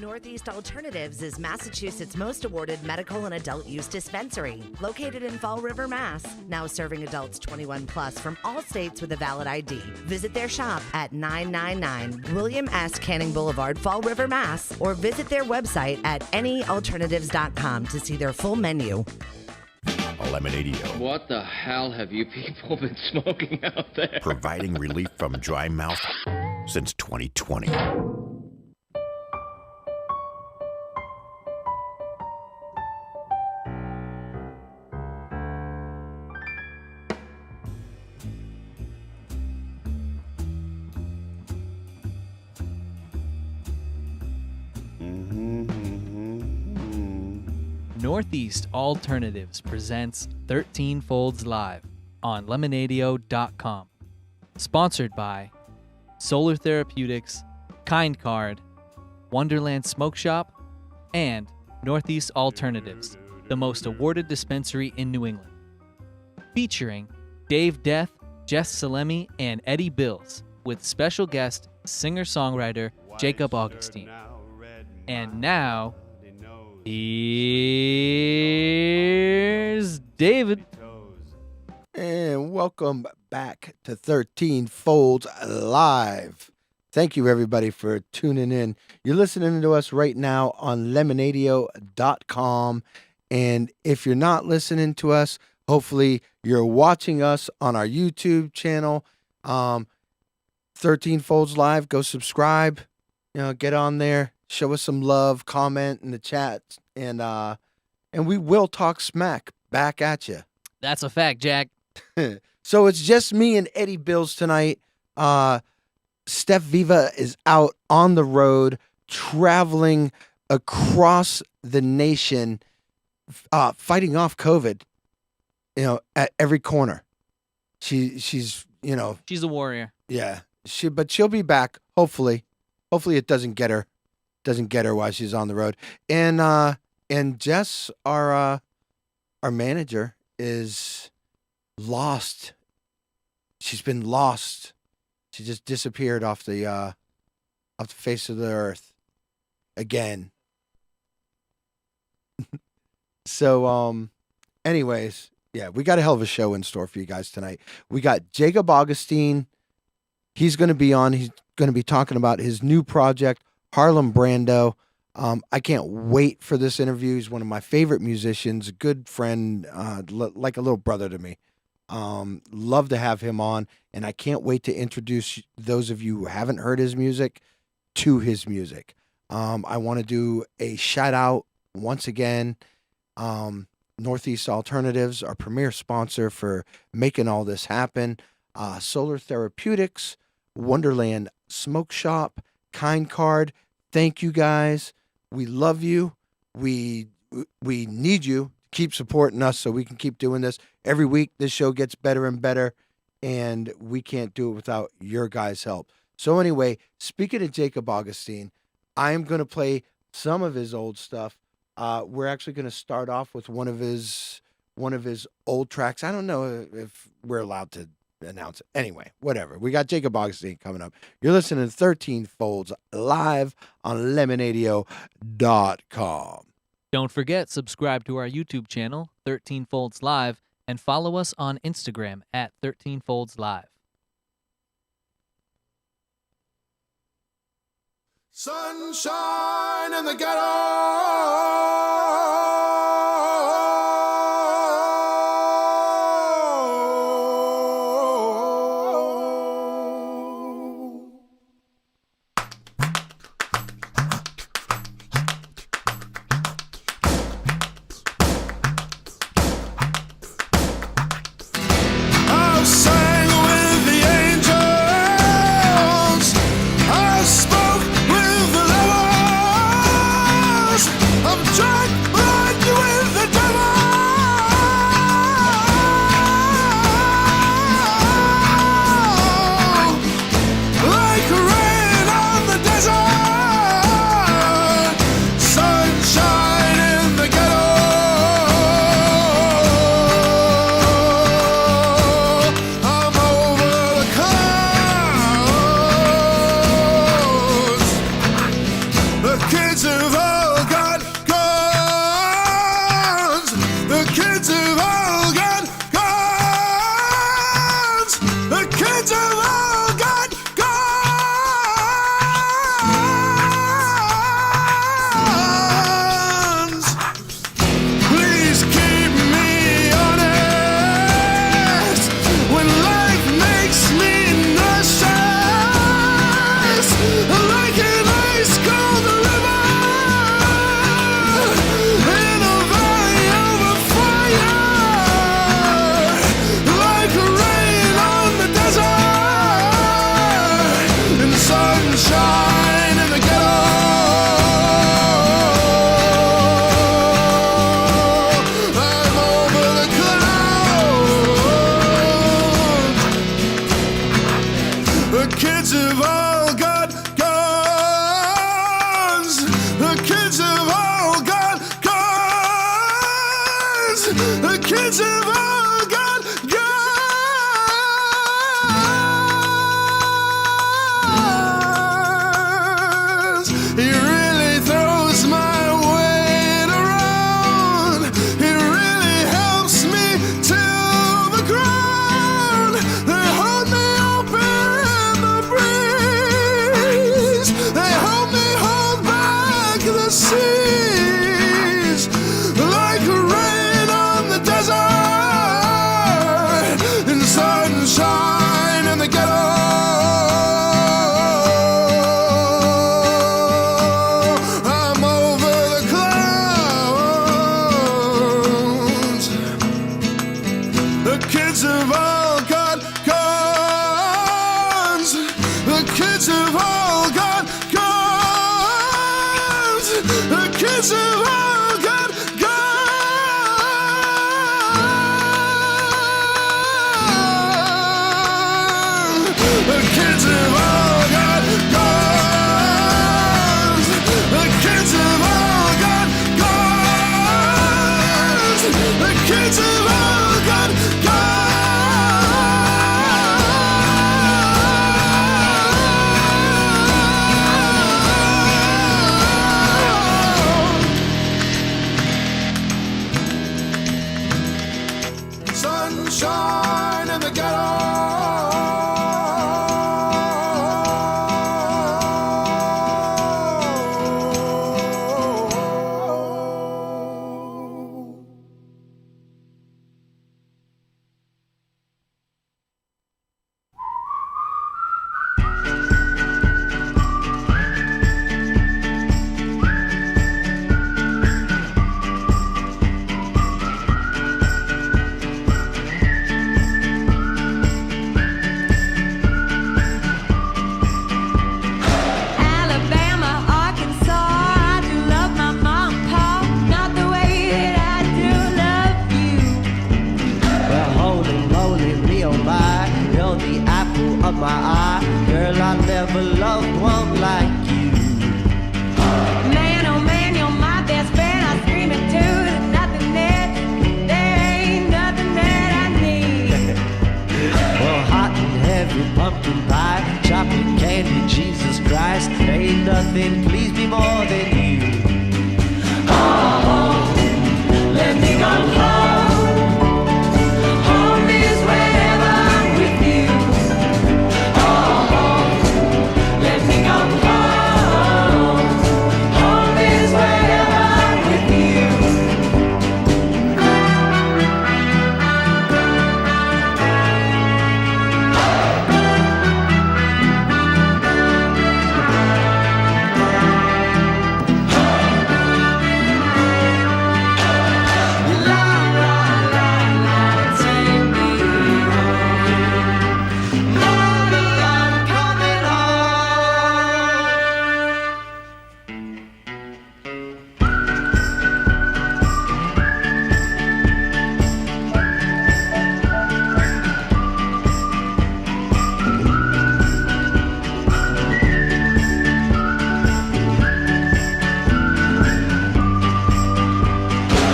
Northeast Alternatives is Massachusetts' most awarded medical and adult use dispensary, located in Fall River, Mass. Now serving adults 21 plus from all states with a valid ID. Visit their shop at 999 William S. Canning Boulevard, Fall River, Mass. Or visit their website at anyalternatives.com to see their full menu. Lemonadio. What the hell have you people been smoking out there? Providing relief from dry mouth since 2020. Northeast Alternatives presents 13 Folds Live on Lemonadio.com. Sponsored by Solar Therapeutics, Kind Card, Wonderland Smoke Shop, and Northeast Alternatives, the most awarded dispensary in New England. Featuring Dave Death, Jess Salemi, and Eddie Bills, with special guest singer-songwriter Jacob Augustine. And now, here's David. And welcome back to 13 Folds Live. Thank you, everybody, for tuning in. You're listening to us right now on lemonadio.com. And if you're not listening to us, hopefully you're watching us on our YouTube channel. 13 Folds Live. Go subscribe. Get on there. Show us some love. Comment in the chat. And we will talk smack back at you. That's a fact, Jack. So it's just me and Eddie Bills tonight. Steph Viva is out on the road, traveling across the nation, fighting off COVID, at every corner. She's She's a warrior. Yeah. But she'll be back, hopefully. Hopefully it doesn't get her while she's on the road. And Jess, our manager, is lost. She's been lost. She just disappeared off the face of the earth again. So, anyways, yeah, we got a hell of a show in store for you guys tonight. We got Jacob Augustine. He's going to be on. He's going to be talking about his new project, Harlem Brando. I can't wait for this interview. He's one of my favorite musicians, a good friend, like a little brother to me. Love to have him on, and I can't wait to introduce those of you who haven't heard his music to his music. I want to do a shout out once again. Northeast Alternatives, our premier sponsor for making all this happen. Solar Therapeutics, Wonderland Smoke Shop, Kind Card. Thank you guys. We love you. We need you. Keep supporting us so we can keep doing this. Every week, this show gets better and better, and we can't do it without your guys' help. So anyway, speaking of Jacob Augustine, I am going to play some of his old stuff. We're actually going to start off with one of his old tracks. I don't know if we're allowed to announce it. Anyway, whatever. We got Jacob Augustine coming up. You're listening to 13 Folds live on lemonadio.com. Don't forget, subscribe to our YouTube channel, 13 Folds Live, and follow us on Instagram at 13 Folds Live. Sunshine in the ghetto. I sang with the angels. I spoke with the lovers. I'm drunk kids have all got guns. He really throws my weight around. He really helps me till the ground. They hold me open in the breeze. They help me hold back the seas. Like rain on the desert and sunshine in the ghetto. I'm over the clouds. The kids have all got guns. The kids have all got guns. The kids have all got guns. The kids have all got guns. The kids have all got guns. The kids have all got guns. Sunshine in the ghetto. Alabama, Arkansas, I do love my mom and pa, not the way that I do love you. Well, holy moly, me oh my, you're the apple of my eye. Girl, I never loved one like you. Man, oh man, you're my best friend. I scream it too. There's nothing there. There ain't nothing that I need. Well, hot and heavy pumpkin pie, chocolate candy, Jesus Christ. Ain't nothing please me more than you. Let me go home. Home is wherever I'm with you. Let me go home. Home is wherever I'm with you. Take me home. Mommy, I'm coming home.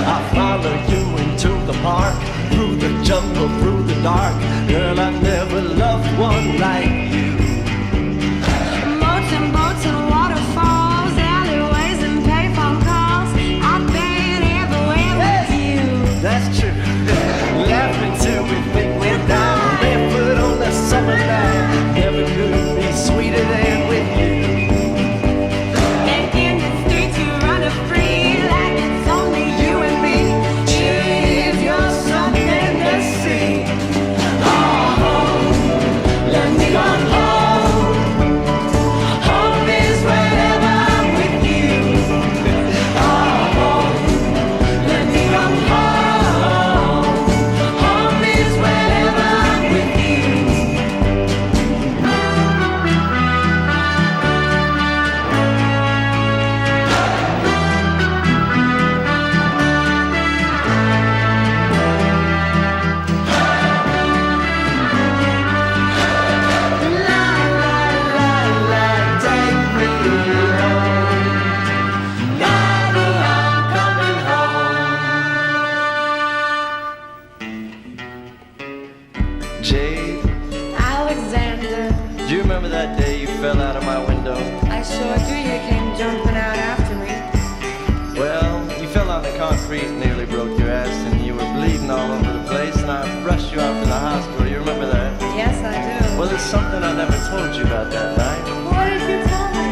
I follow you into the park, through the jungle, through the dark. Girl, I never loved one like you. Boats and boats and waterfalls, alleyways and payphone calls. I've been everywhere with you. That's true. Laughing till we think we're down, barefoot on the summer night. Never could be sweeter than with you. And in the streets you run free like it's only you and me. Cheers, you're something to see. Oh, nearly broke your ass and you were bleeding all over the place and I rushed you off to the hospital. You remember that? Yes, I do. Well, there's something I never told you about that night. What did you tell me?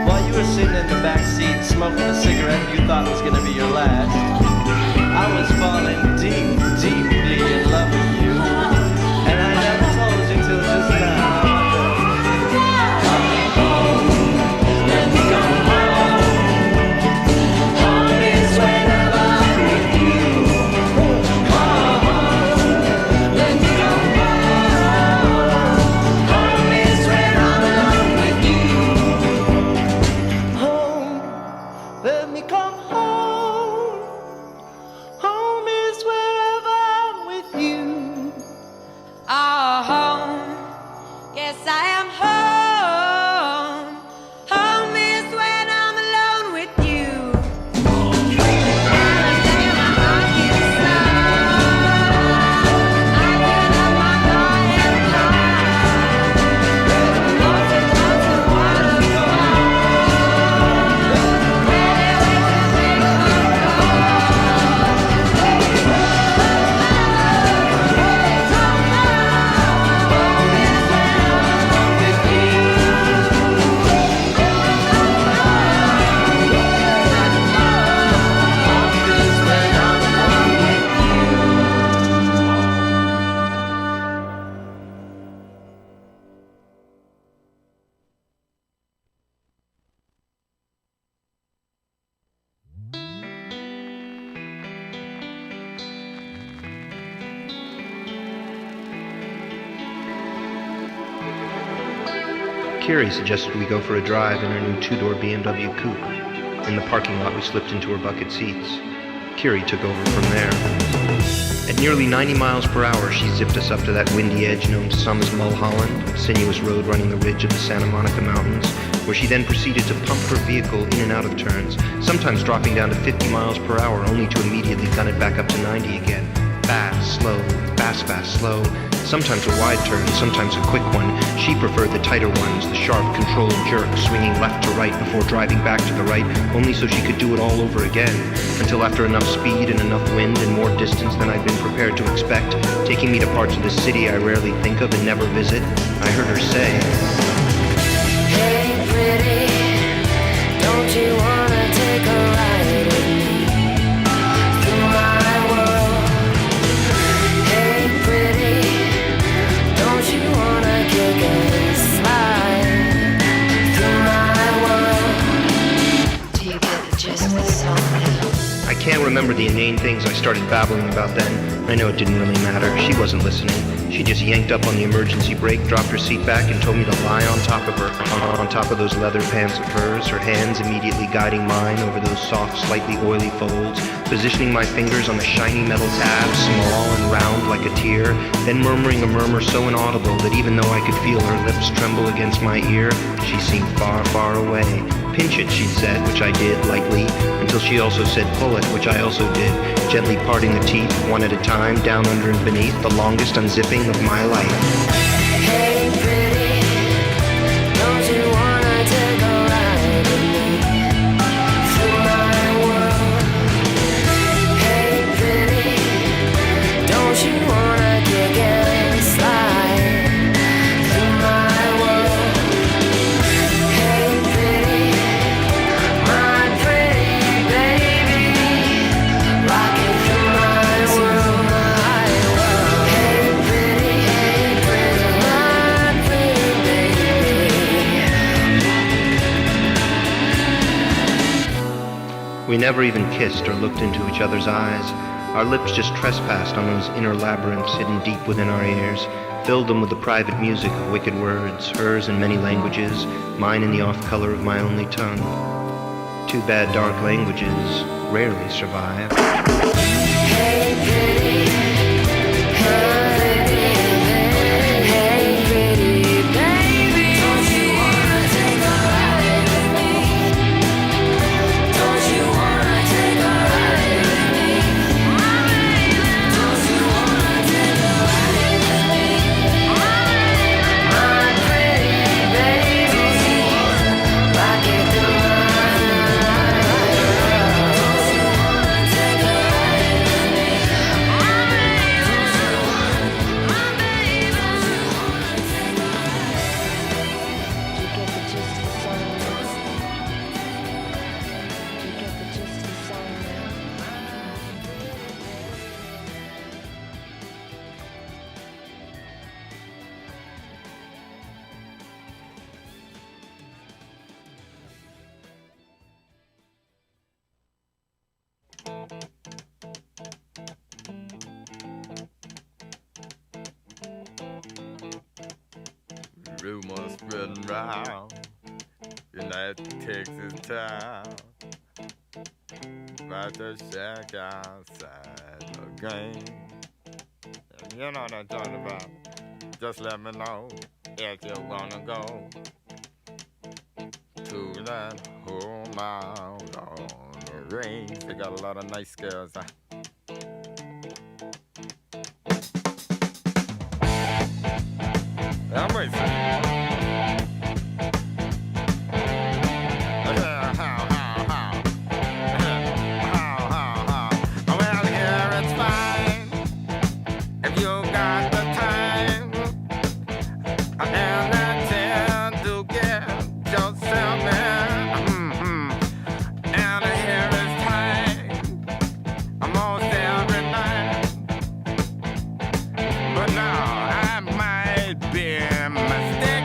While you were sitting in the back seat smoking a cigarette you thought was going to be your last, I was falling deep, deeply in love with you. And I never told you till just now. Carrie suggested we go for a drive in her new two-door BMW coupe. In the parking lot, we slipped into her bucket seats. Carrie took over from there. At nearly 90 miles per hour, she zipped us up to that windy edge known to some as Mulholland, a sinuous road running the ridge of the Santa Monica Mountains, where she then proceeded to pump her vehicle in and out of turns, sometimes dropping down to 50 miles per hour, only to immediately gun it back up to 90 again. Fast, slow, fast, fast, slow. Sometimes a wide turn, sometimes a quick one. She preferred the tighter ones, the sharp, controlled jerk, swinging left to right before driving back to the right, only so she could do it all over again, until after enough speed and enough wind and more distance than I'd been prepared to expect, taking me to parts of the city I rarely think of and never visit, I heard her say, "Hey pretty, don't you wanna take a ride with me through my world? Hey pretty, don't you wanna kick and slide through my world?" Do you get the gist of the song now? I can't remember the inane things I started babbling about then. I know it didn't really matter. She wasn't listening. She just yanked up on the emergency brake, dropped her seat back, and told me to lie on top of her, on top of those leather pants of hers, her hands immediately guiding mine over those soft, slightly oily folds, positioning my fingers on the shiny metal tabs, small and round like a tear, then murmuring a murmur so inaudible that even though I could feel her lips tremble against my ear, she seemed far, far away. Pinch it, she said, which I did lightly, until she also said pull it, which I also did, gently parting the teeth, one at a time, down, under, and beneath, the longest unzipping of my life. Hey pretty, don't you wanna take a ride with me through my world? Hey pretty, don't you wanna kick and slide through my world? Hey pretty, my pretty baby, rocking through my world, my world. Hey pretty, my pretty baby. We never even kissed or looked into each other's eyes. Our lips just trespassed on those inner labyrinths hidden deep within our ears, filled them with the private music of wicked words, hers in many languages, mine in the off-color of my only tongue. Too bad dark languages rarely survive. Hey pretty, hey pretty baby, don't you wanna take a ride with me? Don't you wanna take a ride with me? Don't you wanna take a ride with me? My pretty baby, rock it through my life. Don't you wanna take a ride? rumors spreading round in that Texas town about the shack outside the game. And you know what I'm talking about. Just let me know if you wanna go to that home out on the range. They got a lot of nice girls. I'm racing. Well, here it's fine if you got the time and the chance to get yourself in. And here is time almost every night. But now I might be mistaken.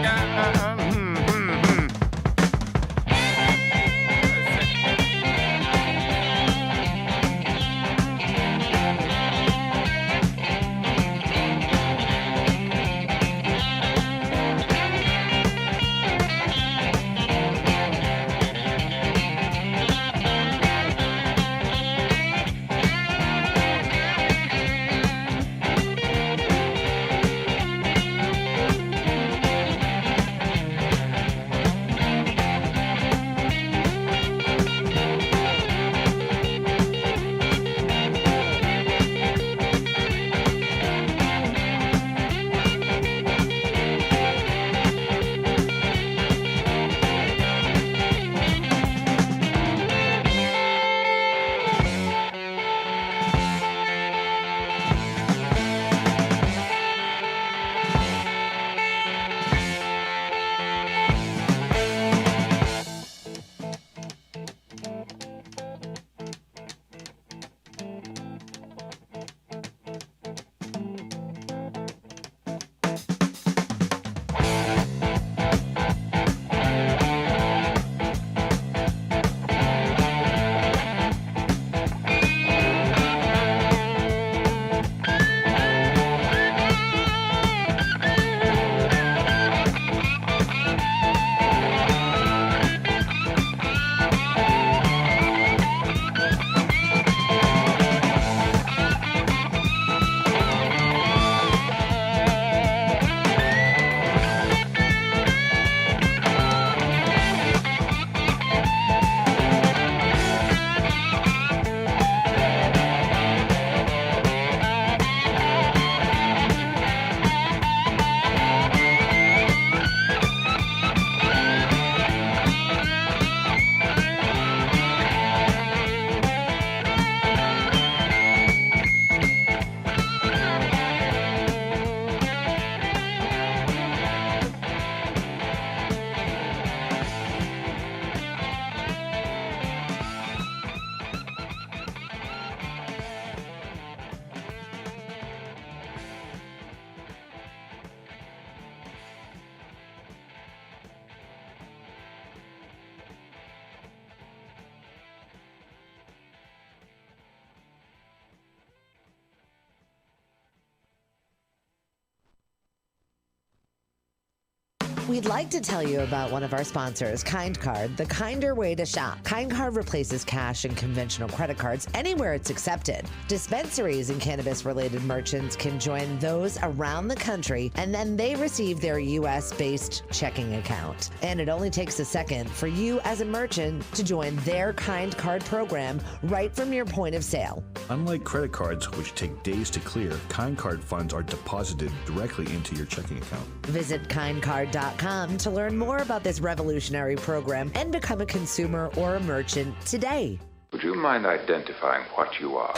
We'd like to tell you about one of our sponsors, Kind Card, the kinder way to shop. Kind Card replaces cash and conventional credit cards anywhere it's accepted. Dispensaries and cannabis-related merchants can join those around the country, and then they receive their U.S.-based checking account. And it only takes a second for you as a merchant to join their Kind Card program right from your point of sale. Unlike credit cards, which take days to clear, Kind Card funds are deposited directly into your checking account. Visit kindcard.com to learn more about this revolutionary program and become a consumer or a merchant today. Would you mind identifying what you are?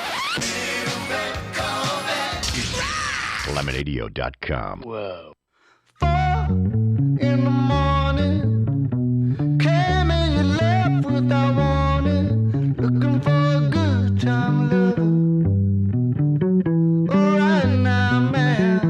Lemonadio.com. Whoa. 4 in the morning, came and you left without warning, looking for a good time, love. All right now, man.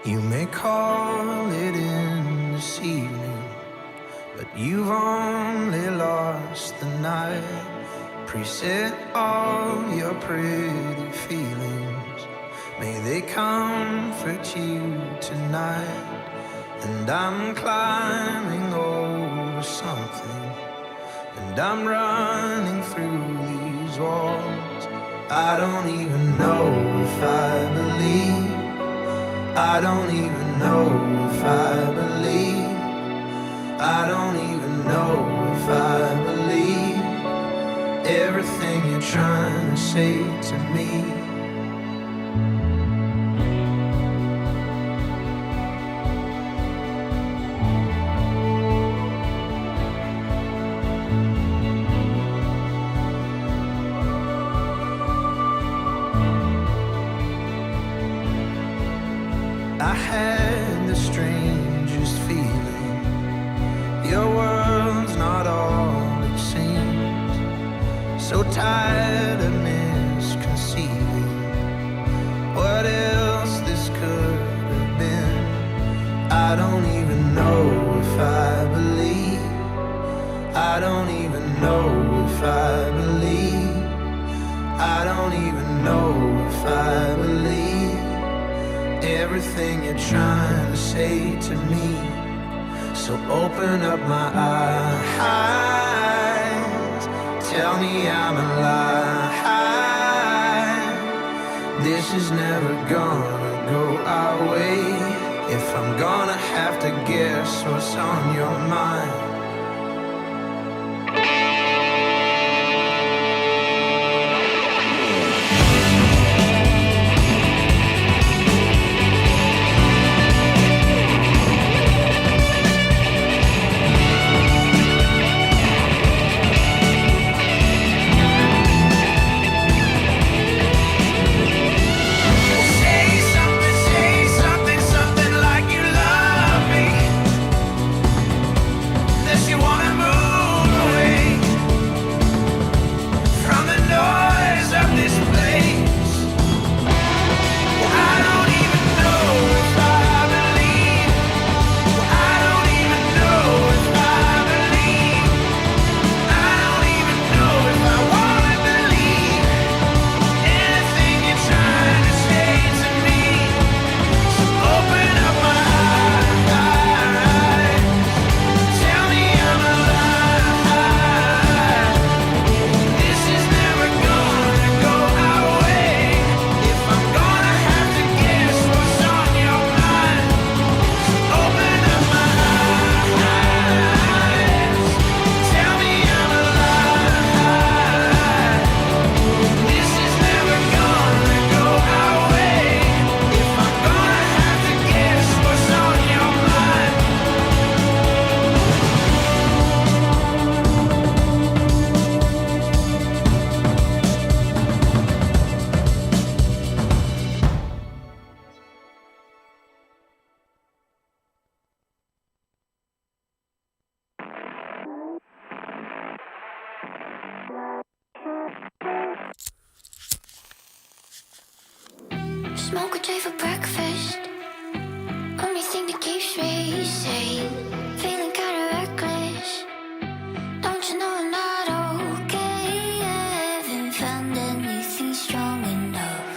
You may call it in this evening, but you've only lost the night. Preset all your pretty feelings, may they comfort you tonight. And I'm climbing over something, and I'm running through these walls. I don't even know if I believe. I don't even know if I believe. I don't even know if I believe everything you're trying to say to me. I had the strangest feeling. Your world's not all it seems. So tired of misconceiving what else this could have been. I don't even know if I believe. I don't even know if I believe. I don't even know if I believe everything you're trying to say to me. So open up my eyes, tell me I'm alive. This is never gonna go our way. If I'm gonna have to guess what's on your mind. Something like you love me. Smoke a J for breakfast. Only thing that keeps me sane. Feeling kinda reckless. Don't you know I'm not okay? I haven't found anything strong enough.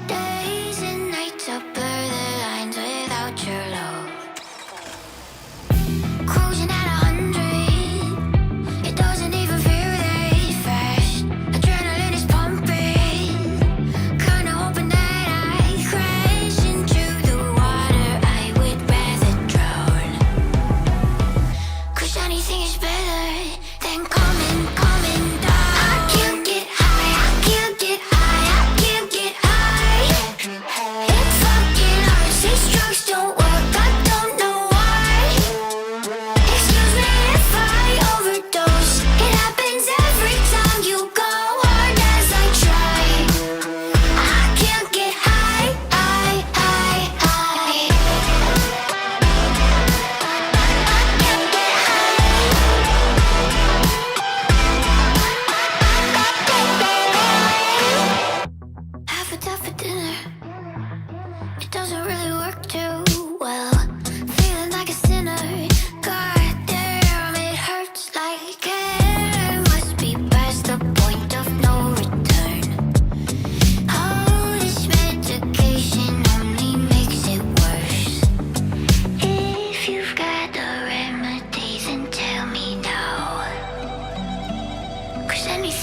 Days and nights I blur the lines without your love. Cruising at 100. It doesn't even feel that fast. Adrenaline is pumping. Kinda hoping that I crash.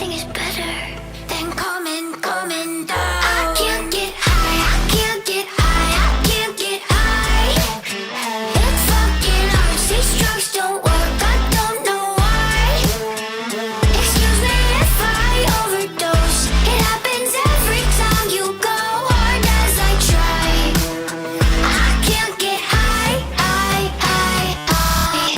Nothing is better than coming down. I can't get high, I can't get high, I can't get high. It's fucking hard, these drugs don't work, I don't know why. Excuse me if I overdose. It happens every time you go, hard as I try. I can't get high, high, high, high.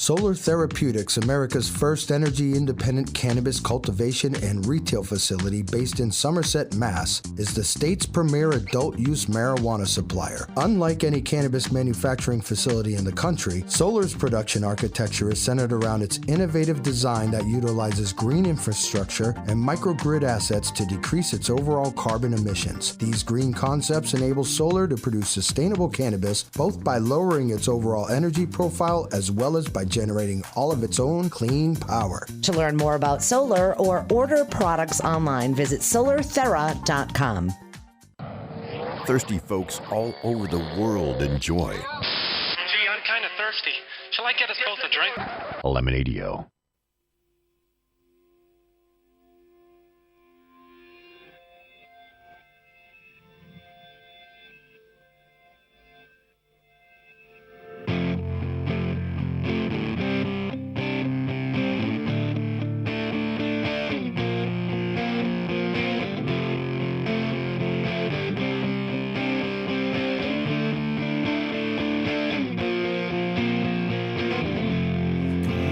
Solar Therapeutics, America's first energy-independent cannabis cultivation and retail facility based in Somerset, Mass., is the state's premier adult-use marijuana supplier. Unlike any cannabis manufacturing facility in the country, Solar's production architecture is centered around its innovative design that utilizes green infrastructure and microgrid assets to decrease its overall carbon emissions. These green concepts enable Solar to produce sustainable cannabis both by lowering its overall energy profile as well as by generating all of its own clean power. To learn more about solar or order products online, visit solarthera.com. Thirsty folks all over the world enjoy Gee, I'm kind of thirsty. Shall I get us both a drink? Lemonadio.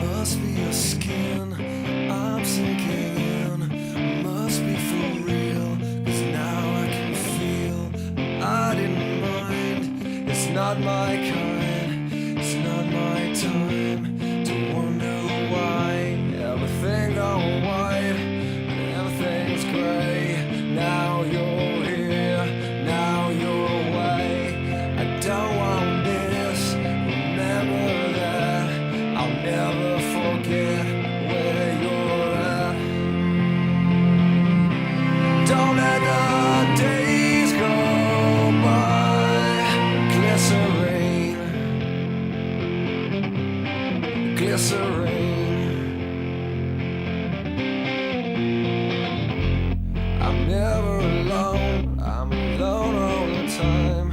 Must be your skin, I'm sinking in. Must be for real, 'cause now I can feel. I didn't mind, it's not my kind, it's not my time to wonder why everything gone white and everything's gray. Now you're here, now you're away. I don't want this, remember that. I'll never forget where you're at. Don't let the days go by. Glycerine, glycerine. I'm never alone, I'm alone all the time.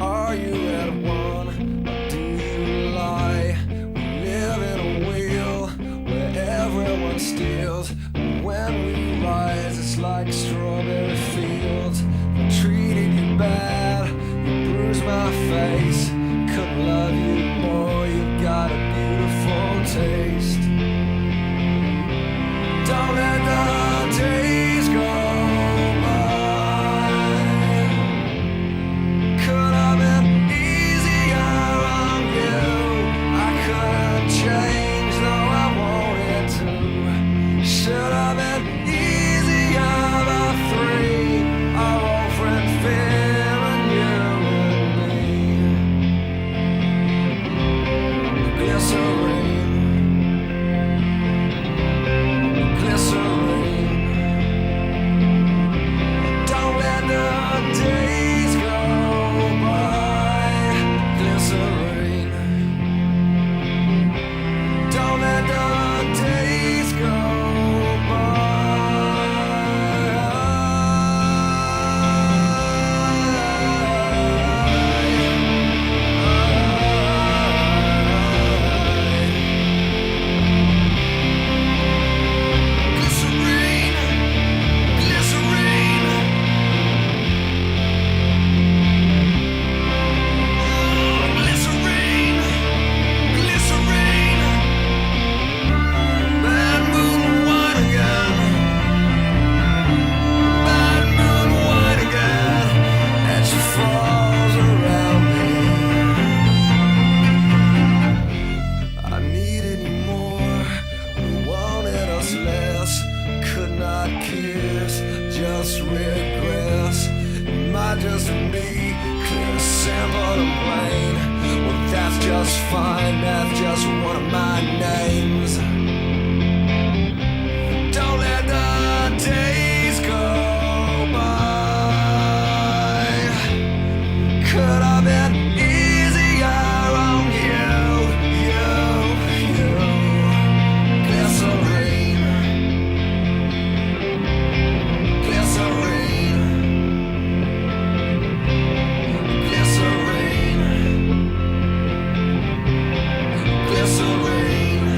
Are you at one, or do you lie? We live in a wheel where everyone steals. But when we rise, it's like strawberry fields. I treated you bad, you bruised my face. Couldn't love you more, you've got a beautiful taste. Don't let the days go by. Could have been easier on you. I couldn't change though I wanted to. Should have been easier by three. Our old friend Phil and you and me. Glycerine, glycerine. Don't let the days go by. Glycerine. Don't let the days go just regress. It might just be clear, simple and plain. Well, that's just fine, that's just one of my names. Don't let the days go by. Could have been easier on you, you. Glycerine, glycerine, glycerine, glycerine.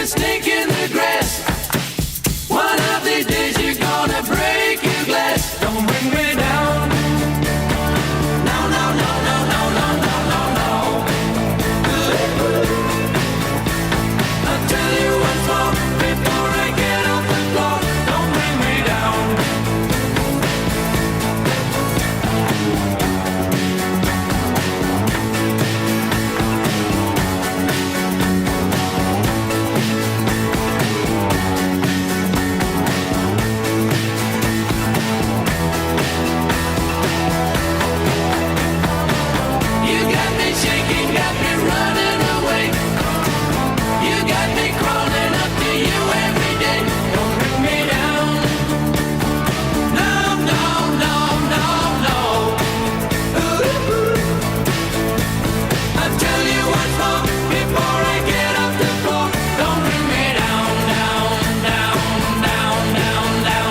a snake in the grass. One of these days you're gonna break your glass. Don't bring me down. No, no, no, no, no, no, no, no, no. I'll tell you once more before I get off the floor. Don't bring me down. You got me shaking, got me running away. You got me crawling up to you every day. Don't bring me down. No, no, no, no, no. I'll tell you once more before I get off the floor. Don't bring me down, down, down, down, down, down.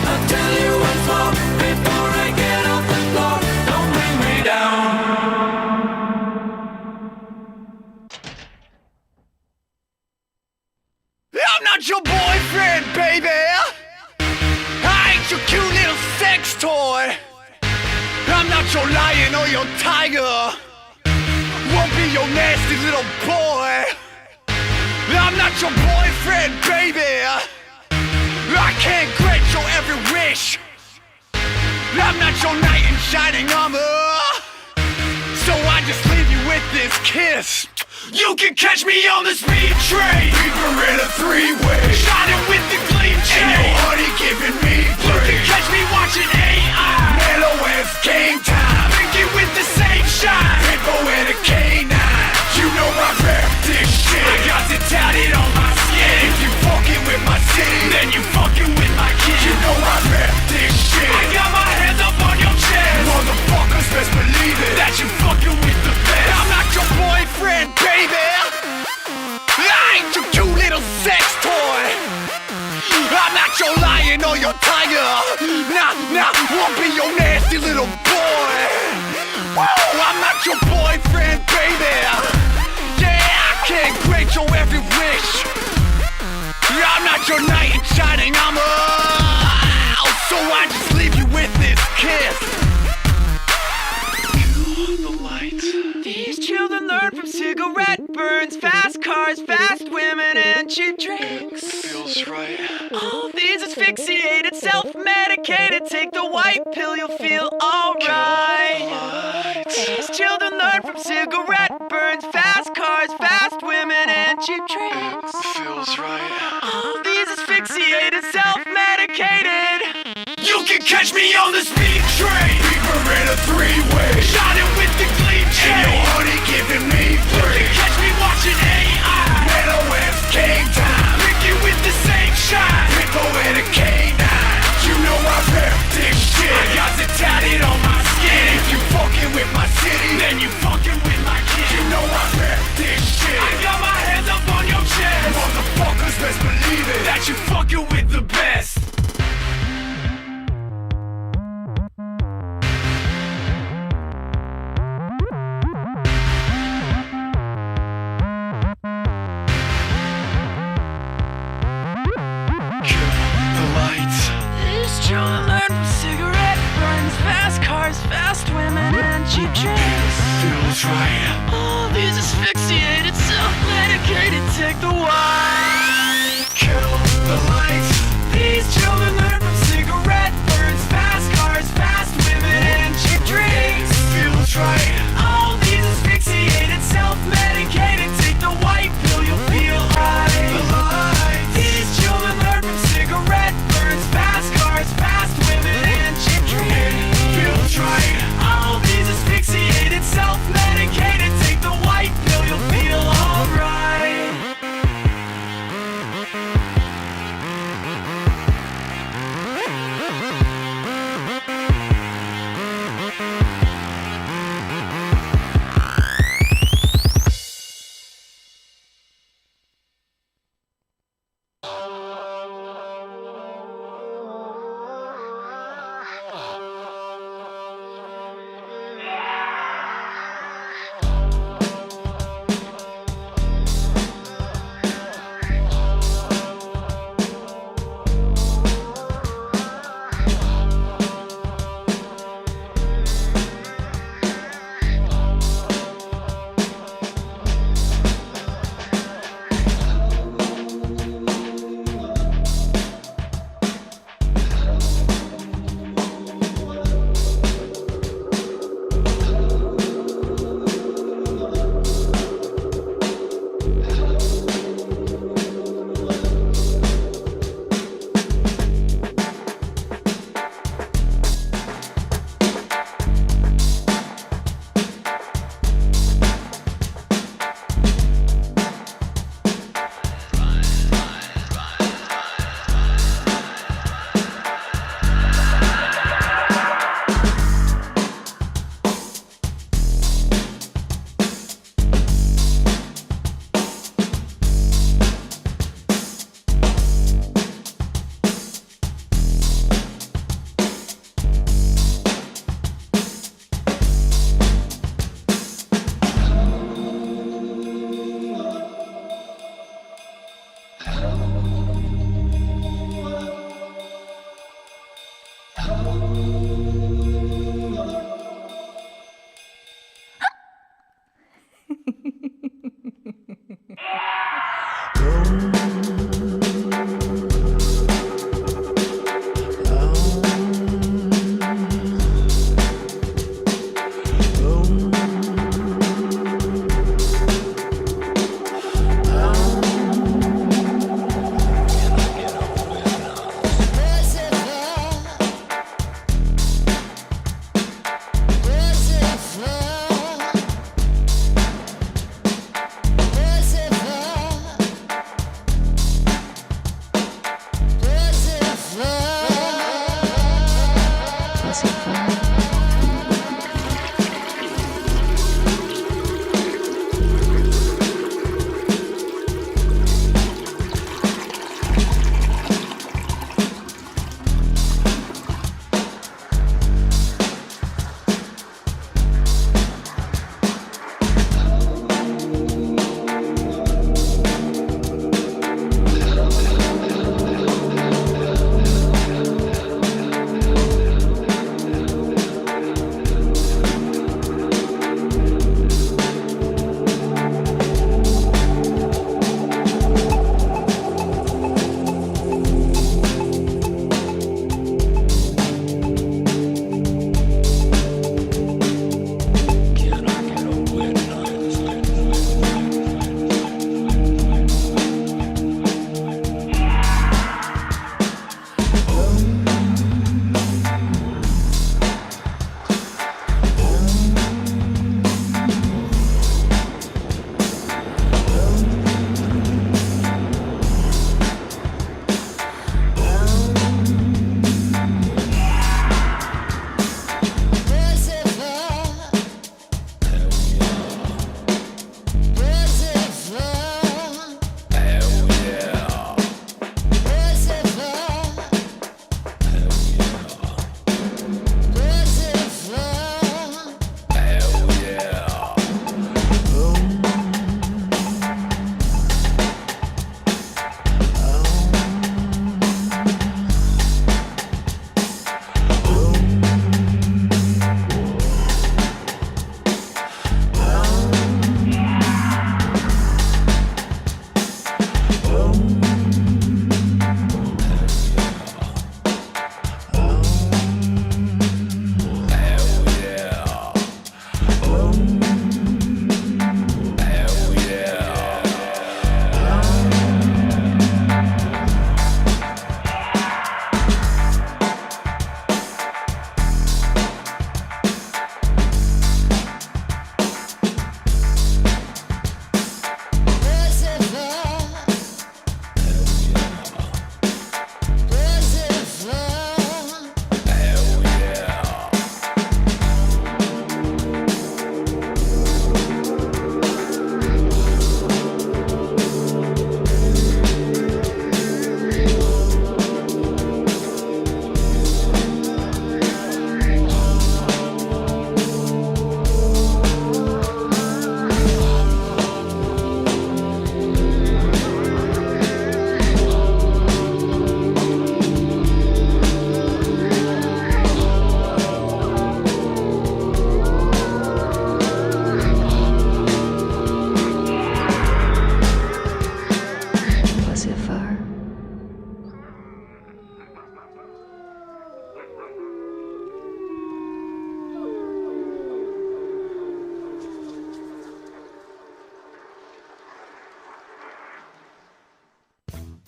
I'll tell you once more before I get off the floor. Don't bring me down. I'm not your boyfriend, baby. I ain't your cute little sex toy. I'm not your lion or your tiger. Won't be your nasty little boy. I'm not your boyfriend, baby. I can't grant your every wish. I'm not your knight in shining armor. So I just leave you with this kiss. You can catch me on the speed train. We were in a three-way. Shining with the gleam chain. And your honey giving me brain. You can catch me watching AI. Mellow as game time. Thinking with the same shine. Hippo and a K9. You know I rap this shit. I got it tatted on my skin. If you fucking with my city, then you fucking with my kid. You know I rap this shit. I got my hands up on your chest. Motherfuckers best believe it. That you fucking with the best. I'm not your boyfriend, baby. I ain't your cute little sex toy. I'm not your lion or your tiger. Nah, won't be your nasty little boy. Whoa, I'm not your boyfriend, baby. Yeah, I can't grant your every wish. I'm not your knight in shining armor. So I just leave you with this kiss. The lights. These children learn from cigarette burns, fast cars, fast women, and cheap drinks. Feels right. All these asphyxiated, self-medicated. Take the white pill, you'll feel alright. These children learn from cigarette burns, fast cars, fast women, and cheap drinks. Feels right. All these asphyxiated, self-medicated. You can catch me on the speed train. We were in a three-way. Shining with the gleam chain. And your honey giving me brain. You can catch me watching AI. Meadow as game time. Thinking with the same shine. Hippo and a K9. You know I rap this shit. I got it tatted on my skin. If you fucking with my city, then you fucking with my kid. You know I rap this shit. I got my hands up on your chest. Motherfuckers best believe it. That you fucking with the best. Children learn from cigarette burns, fast cars, fast women, and cheap drinks. Feels right. All these asphyxiated, self-medicated. Take the white, kill the lights. These children learn from cigarette burns, fast cars, fast women, and cheap drinks. Feels right. All these asphyxiated, self-medicated. Take the white pill, you'll feel right. The lights. These children learn from cigarette burns, fast cars, fast women, and cheap drinks. Feels right. All these asphyxiated, self-medicated. Take the white pill, you'll feel alright.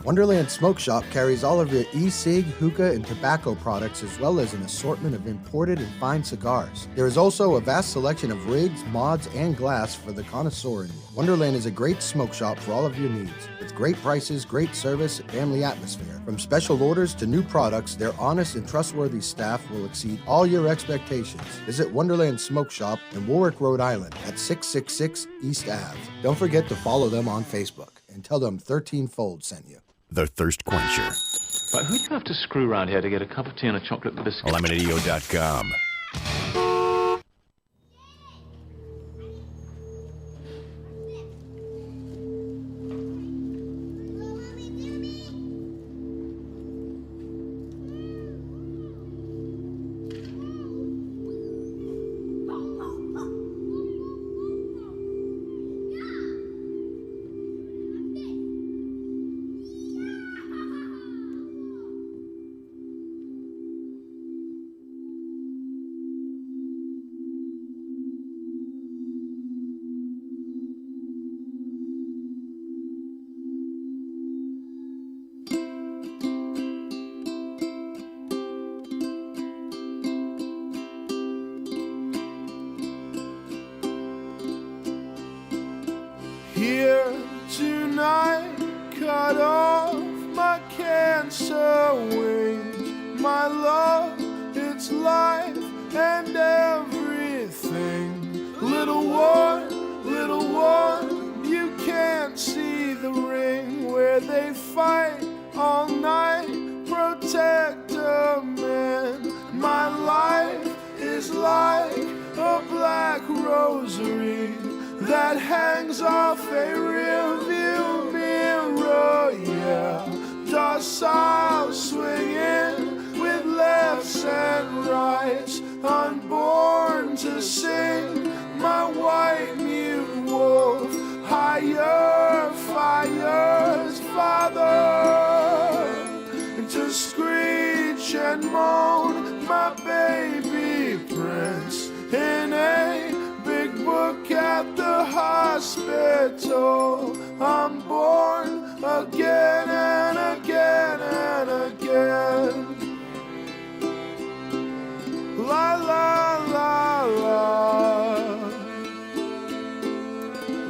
Wonderland Smoke Shop carries all of your e-cig, hookah, and tobacco products, as well as an assortment of imported and fine cigars. There is also a vast selection of rigs, mods, and glass for the connoisseur in you. Wonderland is a great smoke shop for all of your needs. With great prices, great service, and family atmosphere. From special orders to new products, their honest and trustworthy staff will exceed all your expectations. Visit Wonderland Smoke Shop in Warwick, Rhode Island at 666 East Ave. Don't forget to follow them on Facebook and tell them 13 Fold sent you. The Thirst Quencher. Right, who do you have to screw around here to get a cup of tea and a chocolate biscuit? Lemonadio.com. Here tonight, cut off my cancer wings. My love, it's life and everything. Little one, you can't see the ring where they fight all night. Protect a man. My life is like a black rosary that hangs off a rearview mirror, yeah. Docile swinging with lefts and rights, unborn to sing my white mute wolf. Higher fire's father, to screech and moan my baby prince in a big book at the hospital. I'm born again and again and again. La la la la.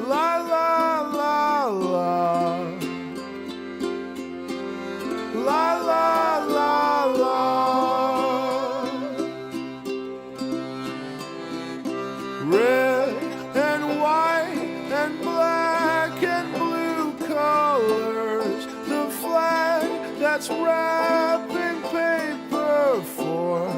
La la la la. La la la la. Red and white and black and blue colors, the flag that's wrapping paper for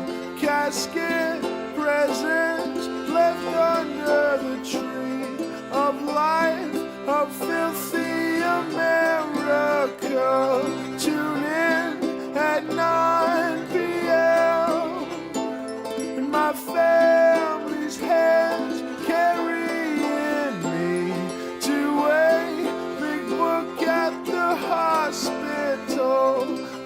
casket presents left under the tree of life of filthy America. Tune in at 9 p.m. and my family's hands carrying me to a big book at the hospital.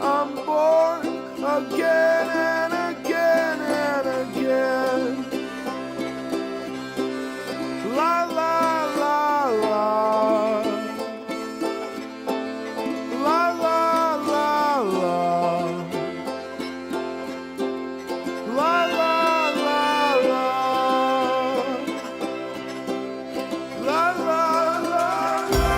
I'm born again and again and again. La la la la. La la la la. La la la la. La la la la.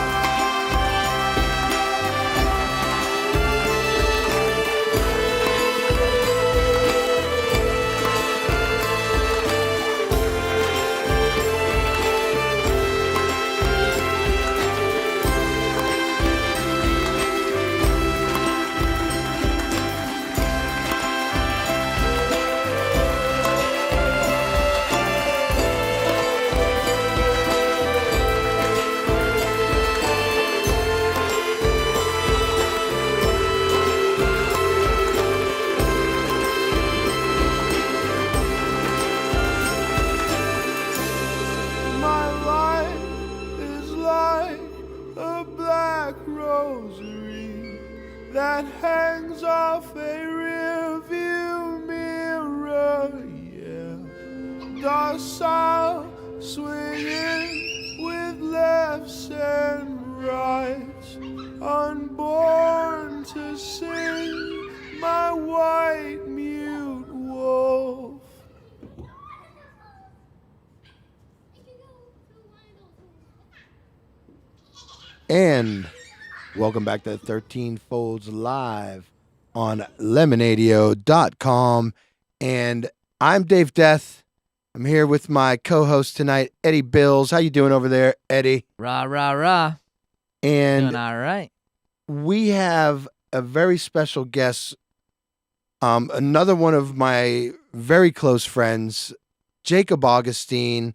My life is like a black rosary that hangs off a rearview mirror, yeah. Docile swinging with lefts and rights, unborn And welcome back to 13 Folds Live on lemonadio.com. And I'm Dave Death. I'm here with my co-host tonight, Eddie Bills. How you doing over there, Eddie? Rah, rah, rah. And Doing all right. we have a very special guest, another one of my very close friends, Jacob Augustine,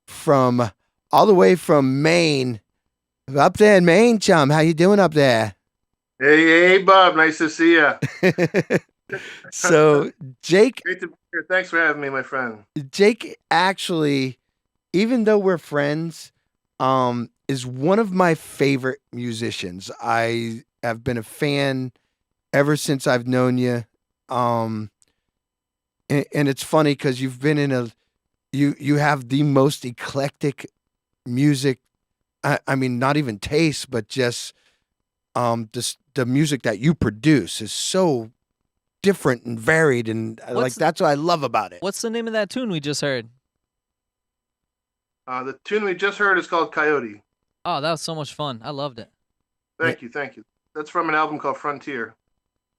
from all the way from Maine. Up there in Maine, chum. How you doing up there? Hey, Bob. Nice to see you. So, Jake, Great to be here. Thanks for having me, my friend. Jake actually, even though we're friends, is one of my favorite musicians. I have been a fan ever since I've known you. And it's funny because you've been in you have the most eclectic music. I mean, not even taste, but just the music that you produce is so different and varied, and that's what I love about it. What's the name of that tune we just heard? The tune we just heard is called Coyote. Oh, that was so much fun. I loved it. Thank you. That's from an album called Frontier.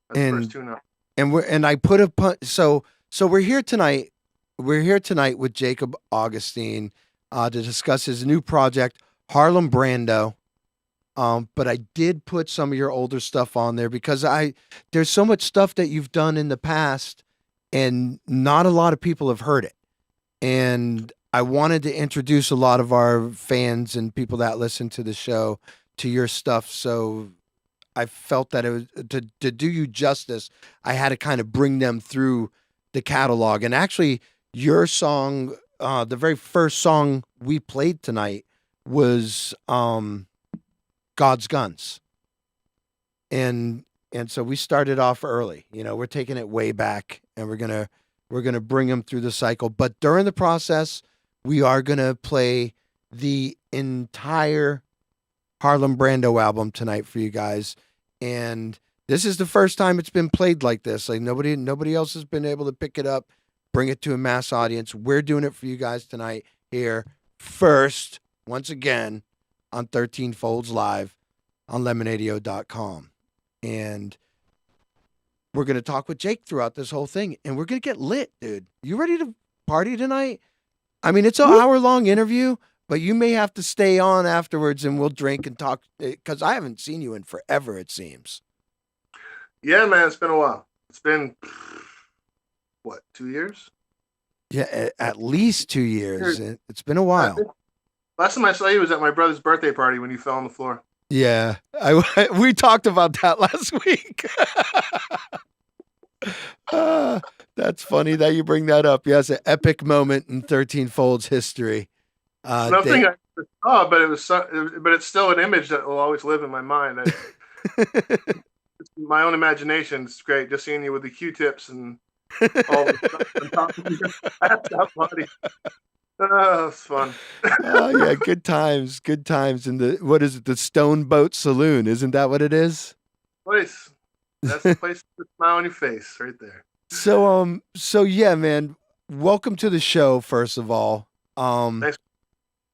That's the first tune out. And I put so we're here tonight. We're here tonight with Jacob Augustine to discuss his new project, Harlem Brando. But I did put some of your older stuff on there because there's so much stuff that you've done in the past and not a lot of people have heard it. And I wanted to introduce a lot of our fans and people that listen to the show to your stuff. So I felt that it was to do you justice, I had to kind of bring them through the catalog. And actually your song, the very first song we played tonight was, God's Guns. And so we started off early. You know, we're taking it way back and we're going to bring them through the cycle, but during the process, we are going to play the entire Harlem Brando album tonight for you guys. And this is the first time it's been played like this. Like nobody else has been able to pick it up, bring it to a mass audience. We're doing it for you guys tonight here first, once again, on 13 Folds Live on lemonadio.com. And we're going to talk with Jake throughout this whole thing, and we're going to get lit, dude. You ready to party tonight? I mean, it's an hour-long interview, but you may have to stay on afterwards, and we'll drink and talk, because I haven't seen you in forever, it seems. Yeah, man, it's been a while. It's been, 2 years? Yeah, at least 2 years. It's been a while. Last time I saw you was at my brother's birthday party when you fell on the floor. Yeah, we talked about that last week. That's funny that you bring that up. Yeah, it's an epic moment in 13 Folds history. Nothing I saw, but it's still an image that will always live in my mind. My own imagination is great. Just seeing you with the Q-tips and all the stuff on top of your passed-out body. Oh, it's fun. Oh yeah, good times in the Stone Boat Saloon? Isn't that what it is? Place. That's the place to smile on your face, right there. So yeah, man. Welcome to the show. First of all, Thanks.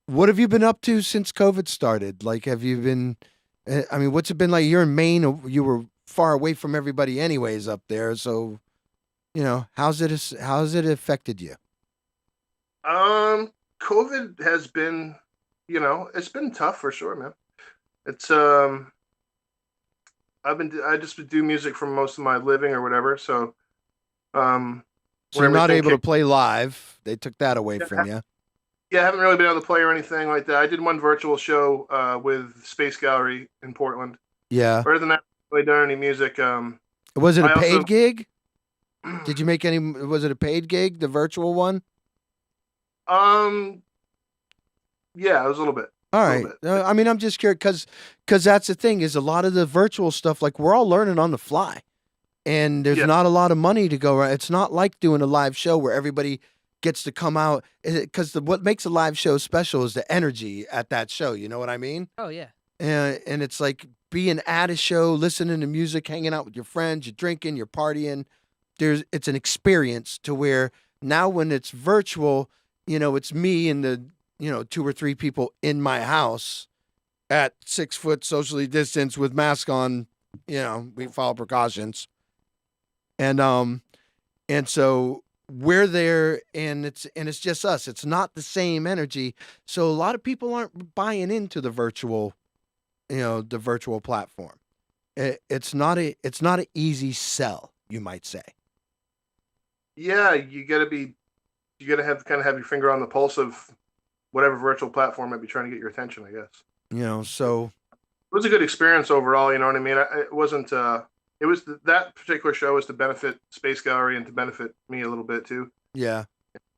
What have you been up to since COVID started? Like, have you been? I mean, what's it been like? You're in Maine. You were far away from everybody, anyways, up there. So, you know, how's it affected you? COVID has been, it's been tough for sure, man. It's I just do music for most of my living or whatever, so so you're not able to play live. They took that away from you. Yeah, I haven't really been able to play or anything like that. I did one virtual show with Space Gallery in Portland. Yeah. Other than that, I haven't really done any music. Was it a paid gig? Did you make any? Was it a paid gig, the virtual one? Yeah, it was a little bit. All right. I mean, I'm just curious because that's the thing is a lot of the virtual stuff, like we're all learning on the fly, and there's not a lot of money to go around. It's not like doing a live show where everybody gets to come out, because what makes a live show special is the energy at that show. You know what I mean? Oh yeah. And it's like being at a show, listening to music, hanging out with your friends, you're drinking, you're partying. It's an experience to where now when it's virtual, it's me and the 2 or 3 people in my house, at 6 foot socially distanced with mask on. You know, we follow precautions. And so we're there, and it's just us. It's not the same energy. So a lot of people aren't buying into the virtual platform. It's not an easy sell, you might say. Yeah, you got to have your finger on the pulse of whatever virtual platform might be trying to get your attention, I guess. So it was a good experience overall. You know what I mean? It wasn't. It was that particular show was to benefit Space Gallery and to benefit me a little bit too. Yeah,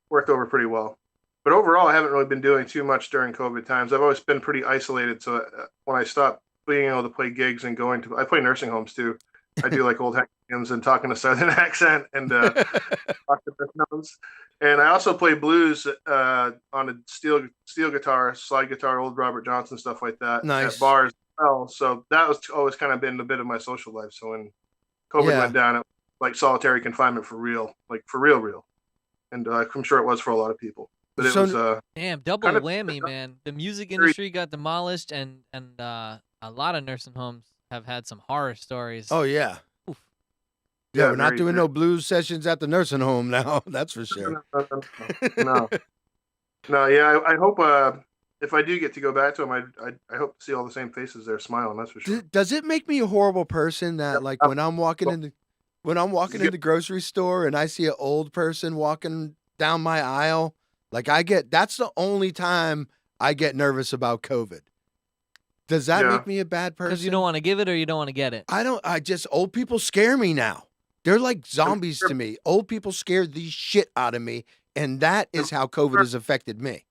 worked over pretty well. But overall, I haven't really been doing too much during COVID times. I've always been pretty isolated. So when I stopped being able to play gigs and I play nursing homes too. I do like old hymns and talk in a Southern accent and talk to nursing homes. And I also play blues on a steel guitar, slide guitar, old Robert Johnson, stuff like that. Nice. At bars as well. So that was always kind of been a bit of my social life. So when COVID went down, it was like solitary confinement for real, like for real. And I'm sure it was for a lot of people. But it was damn, double whammy, man. The music industry got demolished, and a lot of nursing homes have had some horror stories. Oh yeah. Oof. Yeah, we're not doing no blues sessions at the nursing home now. That's for sure. No. Yeah. I hope if I do get to go back to them, I hope to see all the same faces there smiling. That's for sure. Does it make me a horrible person that like when I'm walking in the grocery store and I see an old person walking down my aisle, like that's the only time I get nervous about COVID. Does that make me a bad person? Because you don't want to give it or you don't want to get it? Old people scare me now. They're like zombies to me. Old people scare the shit out of me. And that is how COVID has affected me.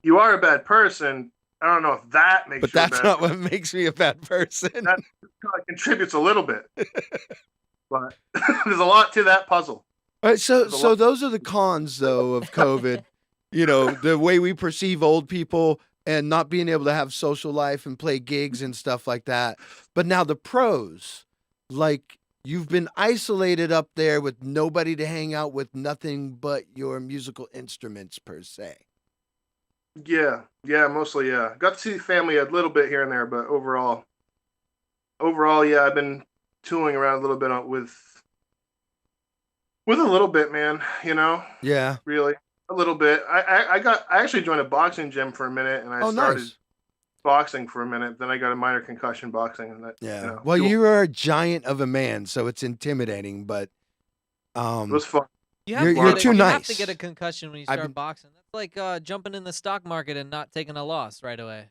You are a bad person. I don't know if that makes you a bad person. But that's not what makes me a bad person. That probably contributes a little bit. But there's a lot to that puzzle. All right, so those are the cons, though, of COVID. The way we perceive old people and not being able to have social life and play gigs and stuff like that. But now the pros, like you've been isolated up there with nobody to hang out with, nothing but your musical instruments per se. Yeah, mostly, yeah. Got to see family a little bit here and there, but overall, yeah, I've been tooling around a little bit with a little bit, man. Yeah, really. A little bit. I actually joined a boxing gym for a minute, and I started boxing for a minute. Then I got a minor concussion boxing, and that. Yeah. Well, you are a giant of a man, so it's intimidating, but it was fun. You're too nice. You have to get a concussion when you start boxing. That's like jumping in the stock market and not taking a loss right away.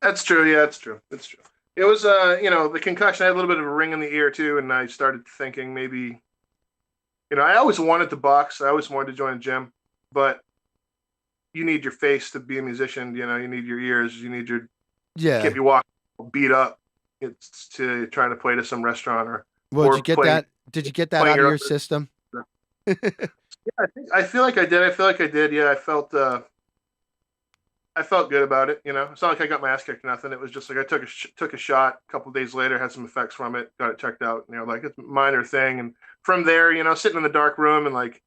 That's true. Yeah, it's true. It was the concussion. I had a little bit of a ring in the ear too, and I started thinking maybe. I always wanted to box. I always wanted to join a gym. But you need your face to be a musician. You need your ears. You need your can't be walking beat up. It's to trying to play to some restaurant or. Well, did you get that? Did you get that out of your system? Yeah, I feel like I did. Yeah, I felt good about it. It's not like I got my ass kicked or nothing. It was just like I took a shot. A couple of days later, had some effects from it. Got it checked out. Like it's a minor thing. And from there, sitting in the dark room and like.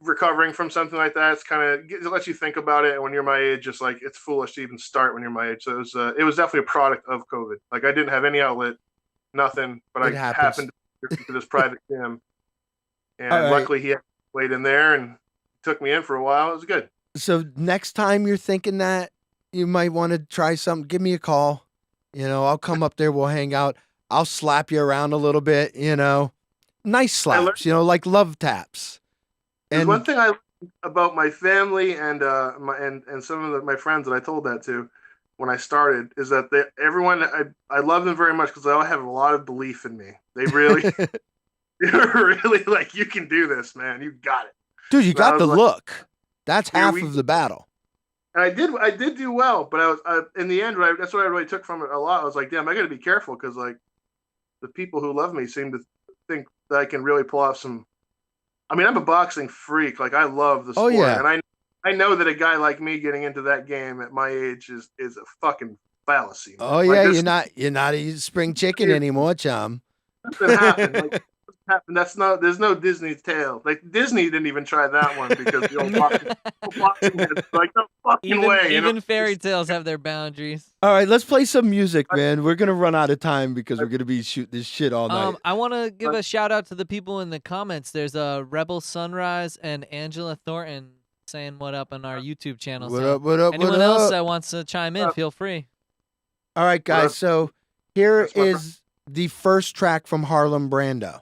Recovering from something like that, it lets you think about it. And when you're my age, just like it's foolish to even start when you're my age. So it was definitely a product of COVID. Like I didn't have any outlet, nothing, but I happened to go to this private gym, and luckily he played in there and took me in for a while. It was good. So next time you're thinking that you might want to try something, give me a call. I'll come up there. We'll hang out. I'll slap you around a little bit. Nice slaps. Like love taps. And one thing I learned about my family and and some of my friends that I told that to when I started is that everyone I love them very much because they all have a lot of belief in me. They really, they're really like, you can do this, man. You got it, dude. You got the look. That's half of the battle. And I did do well, but I was in the end. That's what I really took from it a lot. I was like, damn, I got to be careful because like the people who love me seem to think that I can really pull off some. I mean, I'm a boxing freak. Like I love the sport, and I know that a guy like me getting into that game at my age is a fucking fallacy. Man. Oh yeah, you're not a spring chicken anymore, chum. Nothing happened. Like, happened. There's no Disney's Tale. Like Disney didn't even try that one because the old boxing heads like no fucking way. Even fairy tales have their boundaries. All right, let's play some music, man. We're gonna run out of time because we're gonna be shooting this shit all night. I want to give a shout out to the people in the comments. There's Rebel Sunrise and Angela Thornton saying what up on our YouTube channel. What so up, what up, anyone what else up? that wants to chime in, feel free. All right, guys. So here is the first track from Harlem Brando.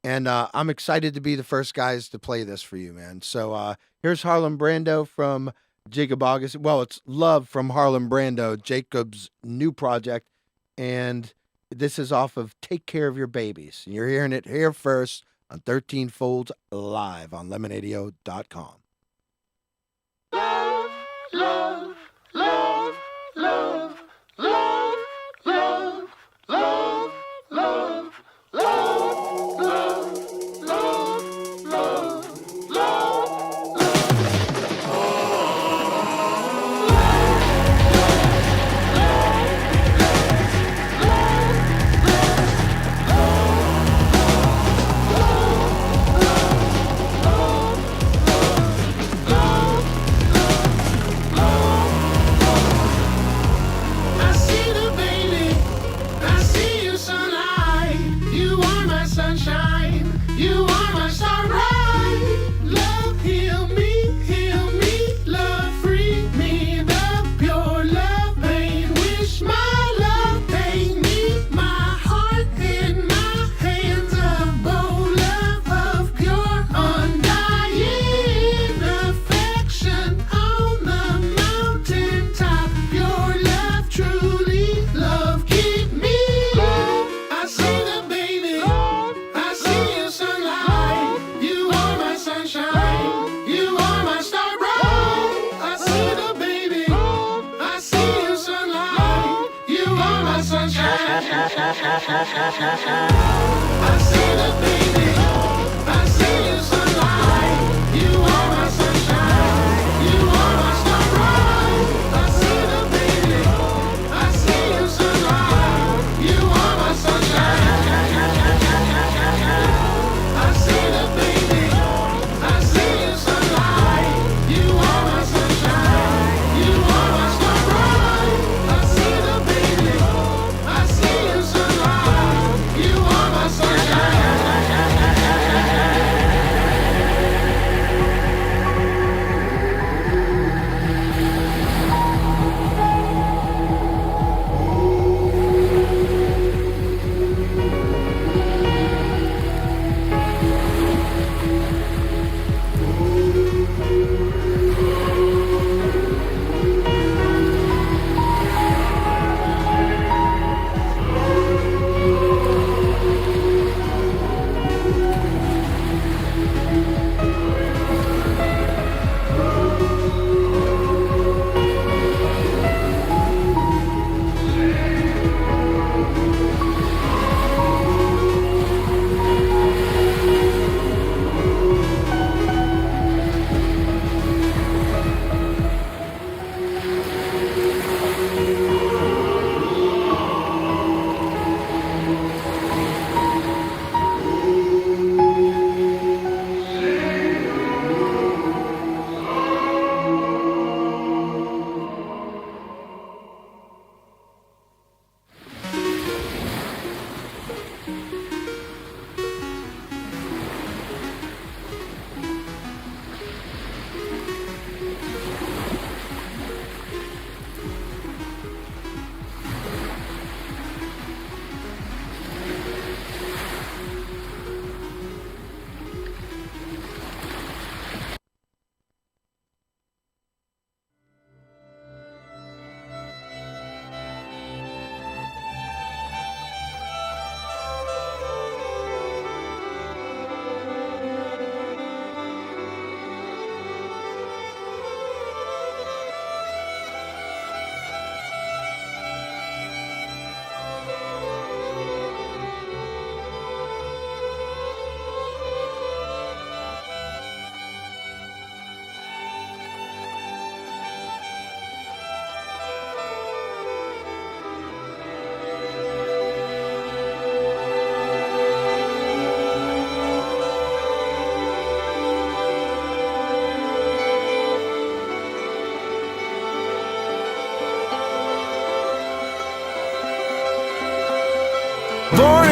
And I'm excited to be the first guys to play this for you, man. So here's Harlem Brando from Jacob August. Well, it's Love from Harlem Brando, Jacob's new project. And this is off of Take Care of Your Babies. And you're hearing it here first on 13 Folds live on lemonadio.com. Love, love, love, love, love, love, love, love, love, love, love, love, I see the baby, I see you sunlight. You are my sunshine, you are my starlight. Love, heal me, love, free me. The pure love, pain, wish my love, pain me. My heart in my hands, a bowl of pure, undying affection on the mountain top. Your love, truly, love, keep me. I see the baby, I see you sunlight. You are my sunshine, you are my star bright. I see the baby, I see you sunlight. You are my sunshine. I see the baby, I see you sunlight. You are my sunshine, you are my star bright. I see the baby, I see you sunlight. You are my sunshine. I see the baby, I see you sunlight. You are my sunshine, you are my star bright. I see the baby, I see you sunlight. You are my sunshine.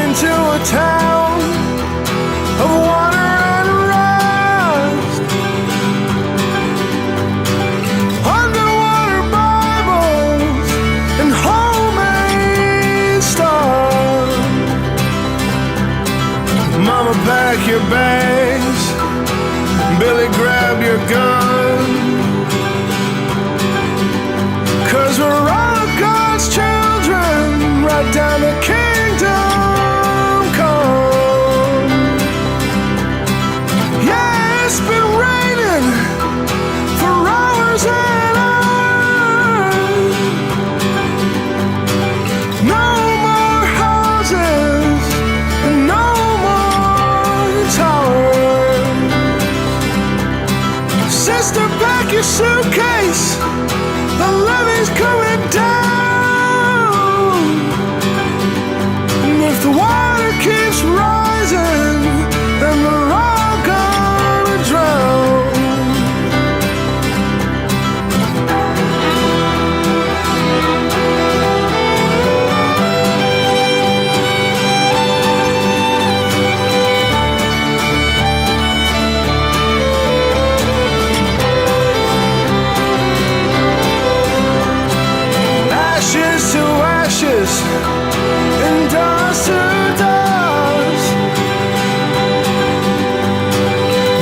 into a town of water and rust. Underwater Bibles and homemade stuff. Mama, pack your bags. Billy, grab your gun. 'Cause we're all God's children, right down to kingdom come. Yeah, it's been raining for hours and hours. No more houses and no more towers. Sister, pack your suitcase. The levee's coming down. And if the water keeps rising, then we're all gonna drown. Ashes to ashes and dust to dust.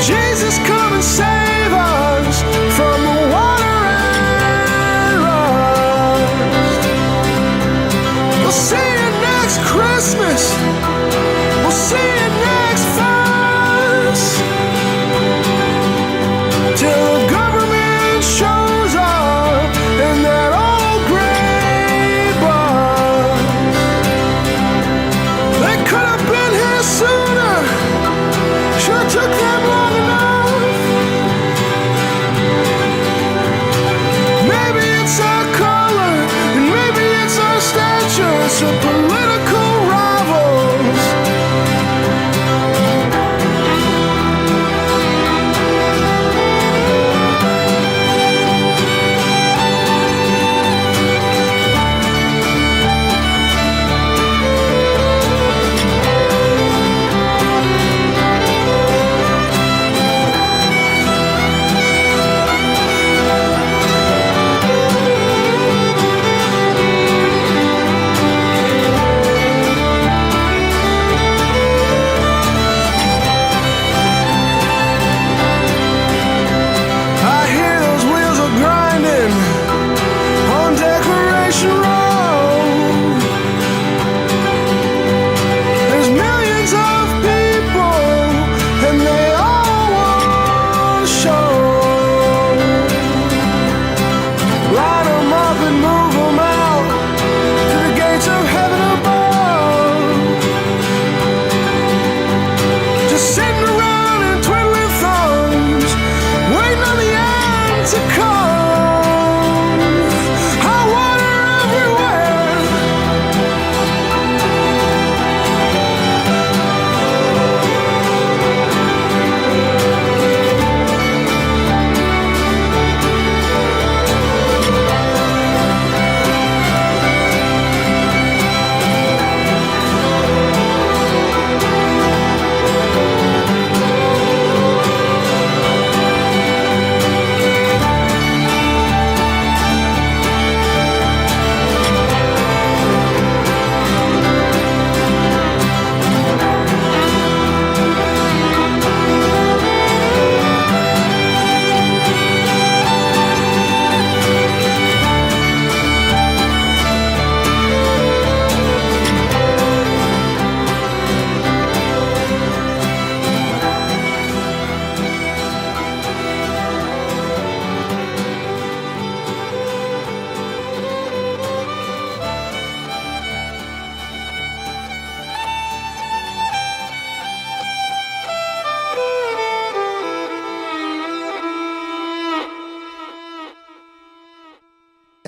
Jesus, come and save us from the water and rust. We'll see you next Christmas. We'll see you next fast. Till the government shows up and that old gray bus. They could have been here sooner. Sure took them long enough. Maybe it's our color and maybe it's our stature. Some political rivals. I hear those wheels are grinding on Declaration Road. There's millions of people and they all want to show. Line 'em up and move 'em out to the gates of heaven above. Just sitting around and twiddling thumbs, waiting on the end to come. Hot water everywhere.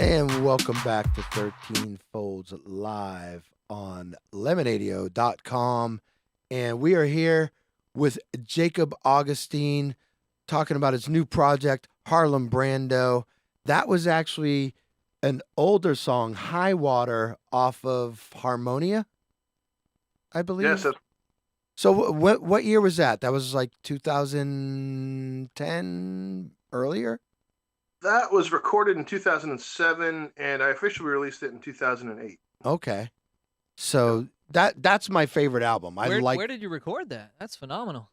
And welcome back to 13 Folds Live on lemonadio.com. And we are here with Jacob Augustine talking about his new project, Harlem Brando. That was actually an older song, High Water, off of Harmonia. I believe. Yes. So what year was that? That was like 2010 earlier? That was recorded in 2007, and I officially released it in 2008. Okay. So that's my favorite album. Where did you record that? That's phenomenal.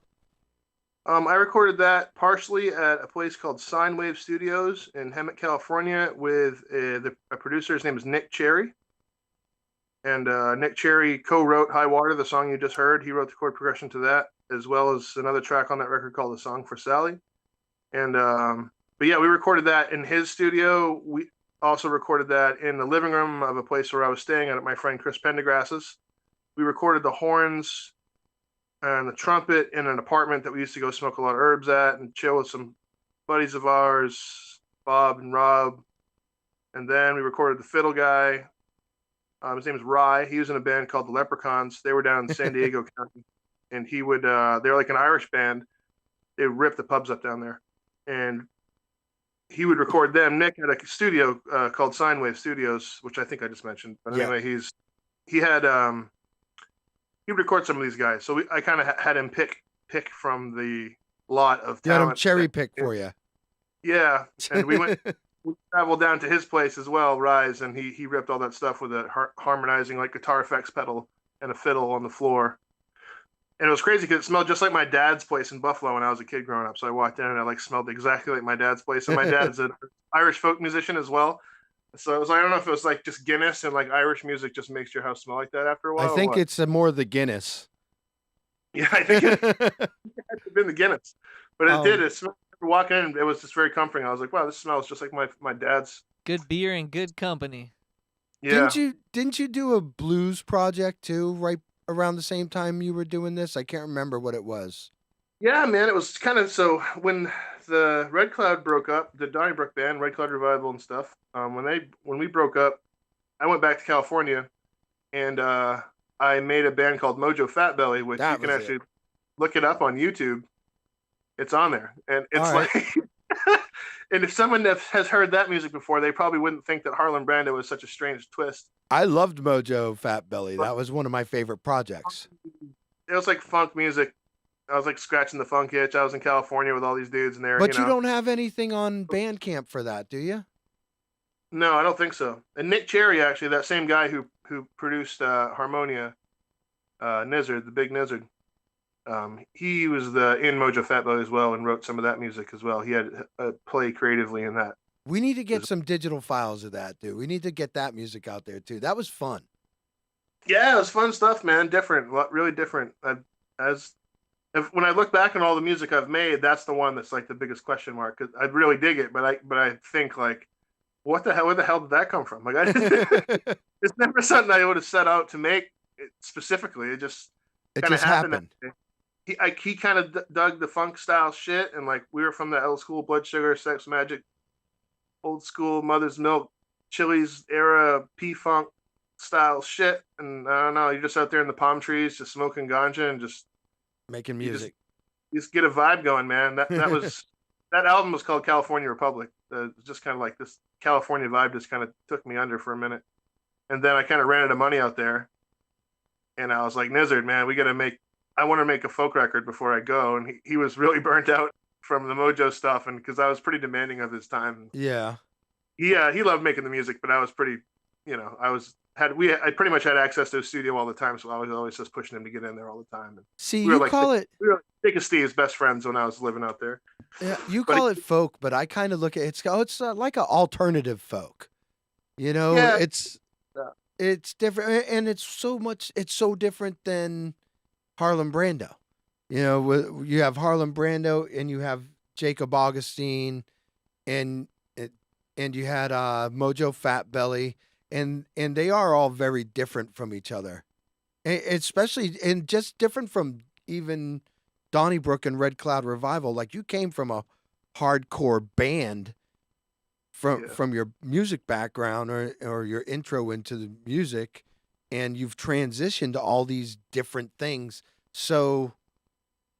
I recorded that partially at a place called Sine Wave Studios in Hemet, California, with a producer. His name is Nick Cherry. And Nick Cherry co-wrote High Water, the song you just heard. He wrote the chord progression to that, as well as another track on that record called The Song for Sally. And but yeah, we recorded that in his studio. We also recorded that in the living room of a place where I was staying at my friend Chris Pendergrass's. We recorded the horns and the trumpet in an apartment that we used to go smoke a lot of herbs at and chill with some buddies of ours, Bob and Rob. And then we recorded the fiddle guy. His name is Rye. He was in a band called the Leprechauns. They were down in San Diego County, and he would they're like an Irish band. They would rip the pubs up down there, and he would record them. Nick had a studio called Sine Wave Studios, which I think I just mentioned. But anyway, he would record some of these guys. So I kind of had him pick from the lot of talent. You had him cherry pick for you. Yeah, and we traveled down to his place as well, Rise, and he ripped all that stuff with a harmonizing like guitar effects pedal and a fiddle on the floor. And it was crazy because it smelled just like my dad's place in Buffalo when I was a kid growing up. So I walked in and I like smelled exactly like my dad's place. And my dad's an Irish folk musician as well. So it was, I don't know if it was like just Guinness and like Irish music just makes your house smell like that after a while. I think it's more the Guinness. Yeah, I think it had been the Guinness, but it did. It smelled. Walking in, it was just very comforting. I was like, wow, this smells just like my dad's. Good beer and good company. Yeah. Didn't you do a blues project too, right around the same time you were doing this? I can't remember what it was. Yeah, man, it was kind of so when the Red Cloud broke up, the Donnybrook band, Red Cloud Revival and stuff. When we broke up, I went back to California, and I made a band called Mojo Fat Belly, which you can actually look it up on YouTube. It's on there, and it's like, and if someone has heard that music before, they probably wouldn't think that Harlan Brando was such a strange twist. I loved Mojo Fat Belly. That was one of my favorite projects. It was like funk music. I was like scratching the funk itch. I was in California with all these dudes, and they're. But you don't have anything on Bandcamp for that, do you? No, I don't think so. And Nick Cherry, actually, that same guy who produced Harmonia, Nizzard, the Big Nizzard. He was in Mojo Fat Belly as well and wrote some of that music as well. He had a play creatively in that. We need to get some digital files of that, dude. We need to get that music out there too. That was fun. Yeah, it was fun stuff, man. Different, really different. When I look back on all the music I've made, that's the one that's like the biggest question mark. Cause I really dig it, but I think like, where the hell did that come from? Like, it's never something I would have set out to make specifically. It just kind of happened. He kind of dug the funk style shit, and like we were from the old school Blood Sugar, Sex Magic, old school Mother's Milk, Chili's era P-funk style shit, and I don't know, you're just out there in the palm trees, just smoking ganja and just making music. You just get a vibe going, man. That was that album was called California Republic. Just kind of like this California vibe just kind of took me under for a minute, and then I kind of ran out of money out there, and I was like, Nizzard, man, I want to make a folk record before I go. And he was really burnt out from the Mojo stuff. And cause I was pretty demanding of his time. Yeah. He loved making the music, but I was pretty, I pretty much had access to his studio all the time. So I was always just pushing him to get in there all the time. And see, we were we were Dick and Steve's best friends when I was living out there. Yeah. You call it folk, but I kind of look at it's like an alternative folk, Yeah. It's different. And it's so different than Harlan Brando. You have Harlan Brando and you have Jacob Augustine and you had Mojo Fat Belly and they are all very different from each other. Especially and just different from even Donnybrook and Red Cloud Revival. Like you came from a hardcore band from your music background or your intro into the music. And you've transitioned to all these different things. So,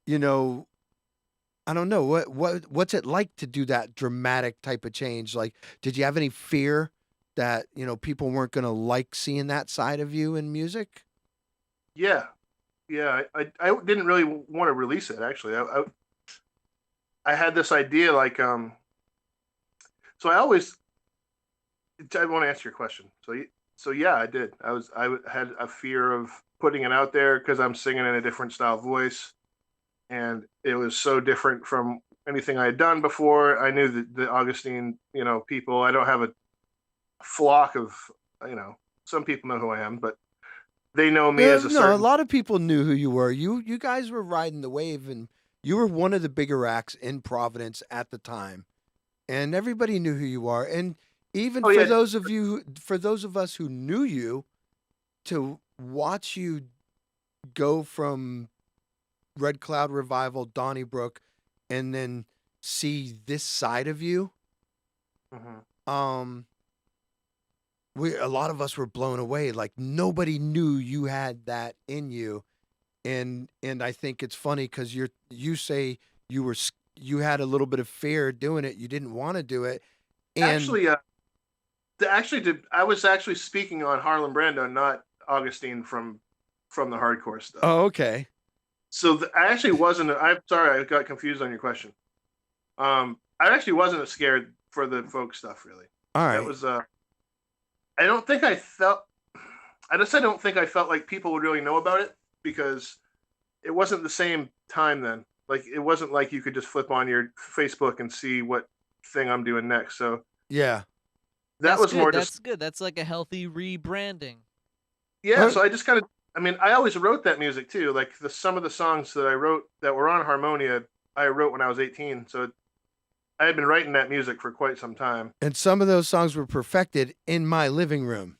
I don't know what's it like to do that dramatic type of change. Like, did you have any fear that, people weren't going to like seeing that side of you in music? Yeah, yeah, I didn't really want to release it actually. I had this idea like so I want to answer your question. So yeah, I did. Had a fear of putting it out there because I'm singing in a different style voice, and it was so different from anything I had done before. I knew that the Augustine, people. I don't have a flock of, some people know who I am, but they know me as a No, a certain. lot of people knew who you were. You guys were riding the wave, and you were one of the bigger acts in Providence at the time, and everybody knew who you are. And even Oh, for yeah. those of us who knew you, to watch you go from Red Cloud Revival, Donnybrook, and then see this side of you, Mhm. a lot of us were blown away. Like nobody knew you had that in you, and I think it's funny because you say you had a little bit of fear doing it. You didn't want to do it, and I was actually speaking on Harlan Brando, not Augustine from the hardcore stuff. oh, okay. So I actually wasn't. I'm sorry, I got confused on your question. I actually wasn't scared for the folk stuff, really. All right. That was. I don't think I felt. I don't think I felt like people would really know about it because it wasn't the same time then. Like it wasn't like you could just flip on your Facebook and see what thing I'm doing next. So Yeah. that was more That's just. good. That's like a healthy rebranding. Yeah, so I just kind of. I mean, I always wrote that music too. Like some of the songs that I wrote that were on Harmonia, I wrote when I was 18. So I had been writing that music for quite some time. And some of those songs were perfected in my living room.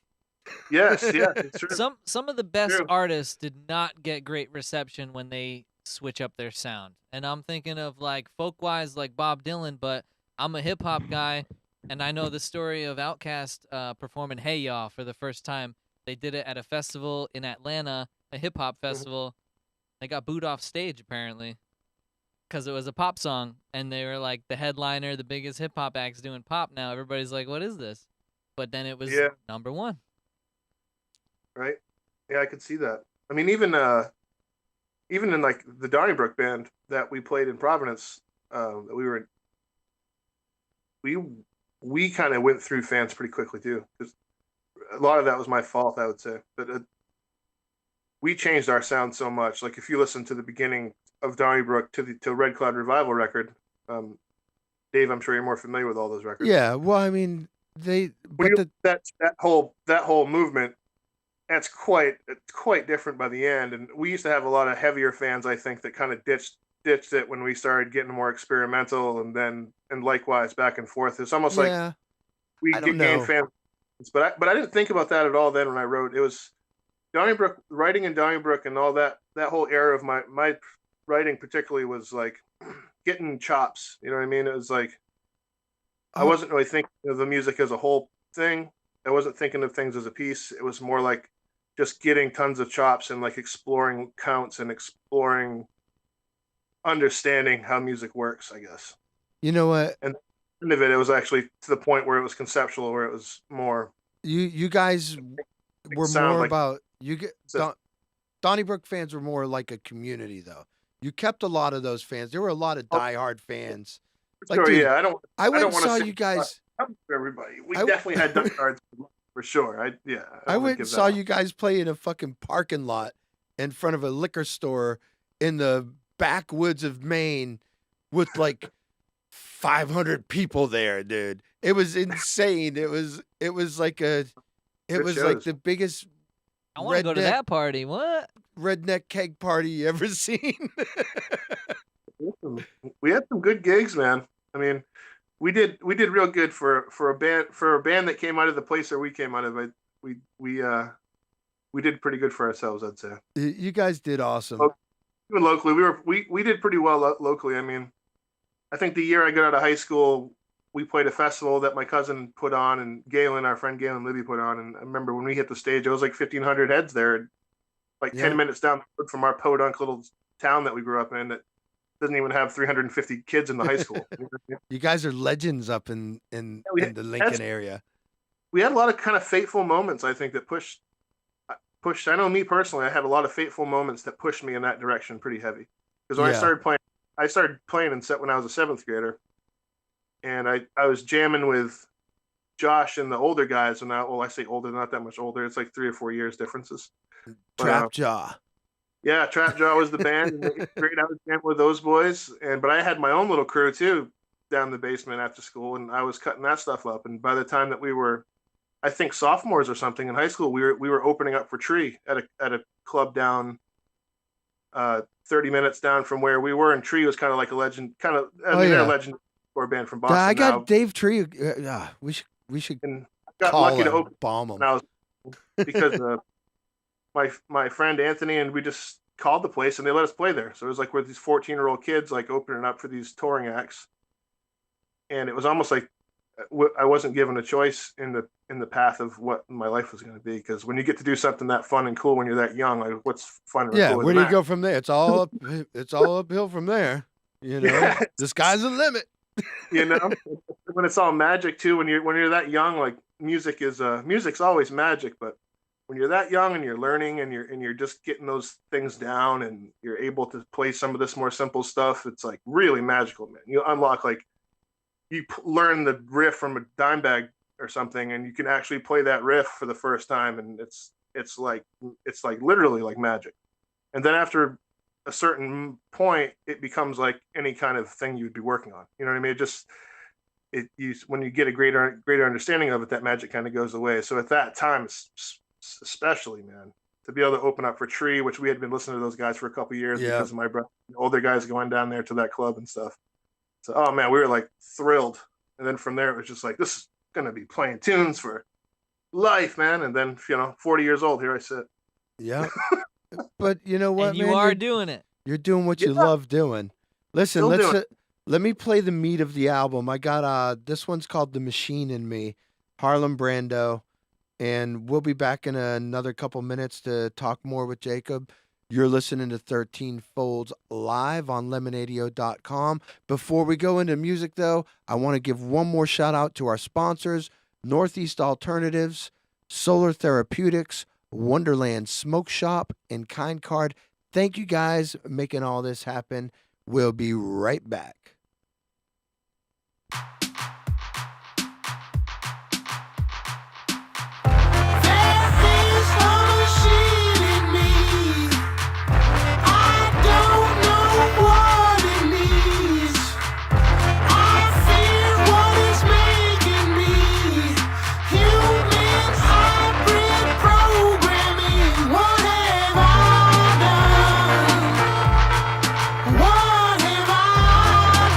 Yes, yeah, it's true. Some of the best True. artists did not get great reception when they switch up their sound. And I'm thinking of like folk wise like Bob Dylan, but I'm a hip hop guy and I know the story of Outkast performing Hey Ya for the first time. They did it at a festival in Atlanta, a hip hop festival. They got booed off stage apparently because it was a pop song, and they were like the headliner, the biggest hip hop acts doing pop now. Everybody's like, "What is this?" But then it was number one. Right? Yeah, I could see that. I mean, even in like the Donnybrook band that we played in Providence, that we were in, we kind of went through fans pretty quickly too. Because a lot of that was my fault, I would say. But we changed our sound so much. Like if you listen to the beginning of Donnybrook to Red Cloud Revival record, Dave, I'm sure you're more familiar with all those records. Yeah, well, I mean, that whole movement, that's quite different by the end. And we used to have a lot of heavier fans, I think, that kind of ditched it when we started getting more experimental, and likewise back and forth. It's almost like we gained fans. But I didn't think about that at all then when I wrote. It was Donnybrook, writing in Donnybrook and all that whole era of my writing particularly was like getting chops. You know what I mean? It was like I wasn't really thinking of the music as a whole thing. I wasn't thinking of things as a piece. It was more like just getting tons of chops and like exploring counts and exploring understanding how music works, I guess. You know what? And end of it was actually to the point where it was conceptual, where it was more. You guys were more like, about Donnybrook fans were more like a community, though. You kept a lot of those fans. There were a lot of diehard fans. Like, sure, dude, yeah. I went and wanna saw say you guys. Everybody, we definitely had diehards for sure. I went and saw you guys play in a fucking parking lot in front of a liquor store in the backwoods of Maine with like 500 people there, dude. It was insane. It was like like the biggest. I want to go to that party. What? Redneck keg party you ever seen? We had some good gigs, man. I mean, we did real good for a band that came out of the place where we came out of. We did pretty good for ourselves, I'd say. You guys did awesome. Even locally, we did pretty well locally. I mean, I think the year I got out of high school, we played a festival that my cousin put on, and our friend Galen Libby put on. And I remember when we hit the stage, it was like 1,500 heads there, like 10 minutes down the road from our podunk little town that we grew up in that doesn't even have 350 kids in the high school. You guys are legends up in the Lincoln area. We had a lot of kind of fateful moments, I think, that pushed pushed. I know me personally, I had a lot of fateful moments that pushed me in that direction pretty heavy. Because when Yeah. I started playing in set when I was a 7th grader, and I was jamming with Josh and the older guys. And now, well, I say older, not that much older. It's like 3 or 4 years differences. But, Trap Jaw. yeah, Trap Jaw was the band. And it was great. I was jamming with those boys, but I had my own little crew too down the basement after school, and I was cutting that stuff up. And by the time that we were, I think, sophomores or something in high school, we were opening up for Tree at a club down 30 minutes down from where we were. And Tree was kind of like a legend, they're a legend or band from Boston. I got now. Dave Tree. We should Got call lucky him, to open bomb him. when I was because my friend Anthony and we just called the place and they let us play there. So it was like with these 14-year-old kids like opening up for these touring acts, and it was almost like I wasn't given a choice in the path of what my life was going to be. Because when you get to do something that fun and cool when you're that young, like what's fun? Yeah, cool where do you go from there? It's all up. It's all uphill from there. You know, Yeah. the sky's the limit. You know, when it's all magic too. When you're that young, like music's always magic. But when you're that young and you're learning and you're just getting those things down and you're able to play some of this more simple stuff, it's like really magical, man. You unlock learn the riff from a dime bag or something, and you can actually play that riff for the first time, and it's like literally like magic. And then after a certain point, it becomes like any kind of thing you'd be working on. You know what I mean? When you get a greater understanding of it, that magic kind of goes away. So at that time, especially, man, to be able to open up for Tree, which we had been listening to those guys for a couple of years because of my brother, older guys going down there to that club and stuff. So, oh man, we were like thrilled. And then from there, it was just like, this is going to be playing tunes for life, man. And then, 40 years old, here I sit. Yeah. But you know what, And you man? are doing it. You're doing what you love doing. Listen, Still doing let me play the meat of the album. I got this one's called The Machine in Me, Harlem Brando, and we'll be back in another couple minutes to talk more with Jacob. You're listening to 13 Folds live on lemonadio.com. Before we go into music, though, I want to give one more shout out to our sponsors, Northeast Alternatives, Solar Therapeutics, Wonderland Smoke Shop, and Kind Card. Thank you guys for making all this happen. We'll be right back. What have I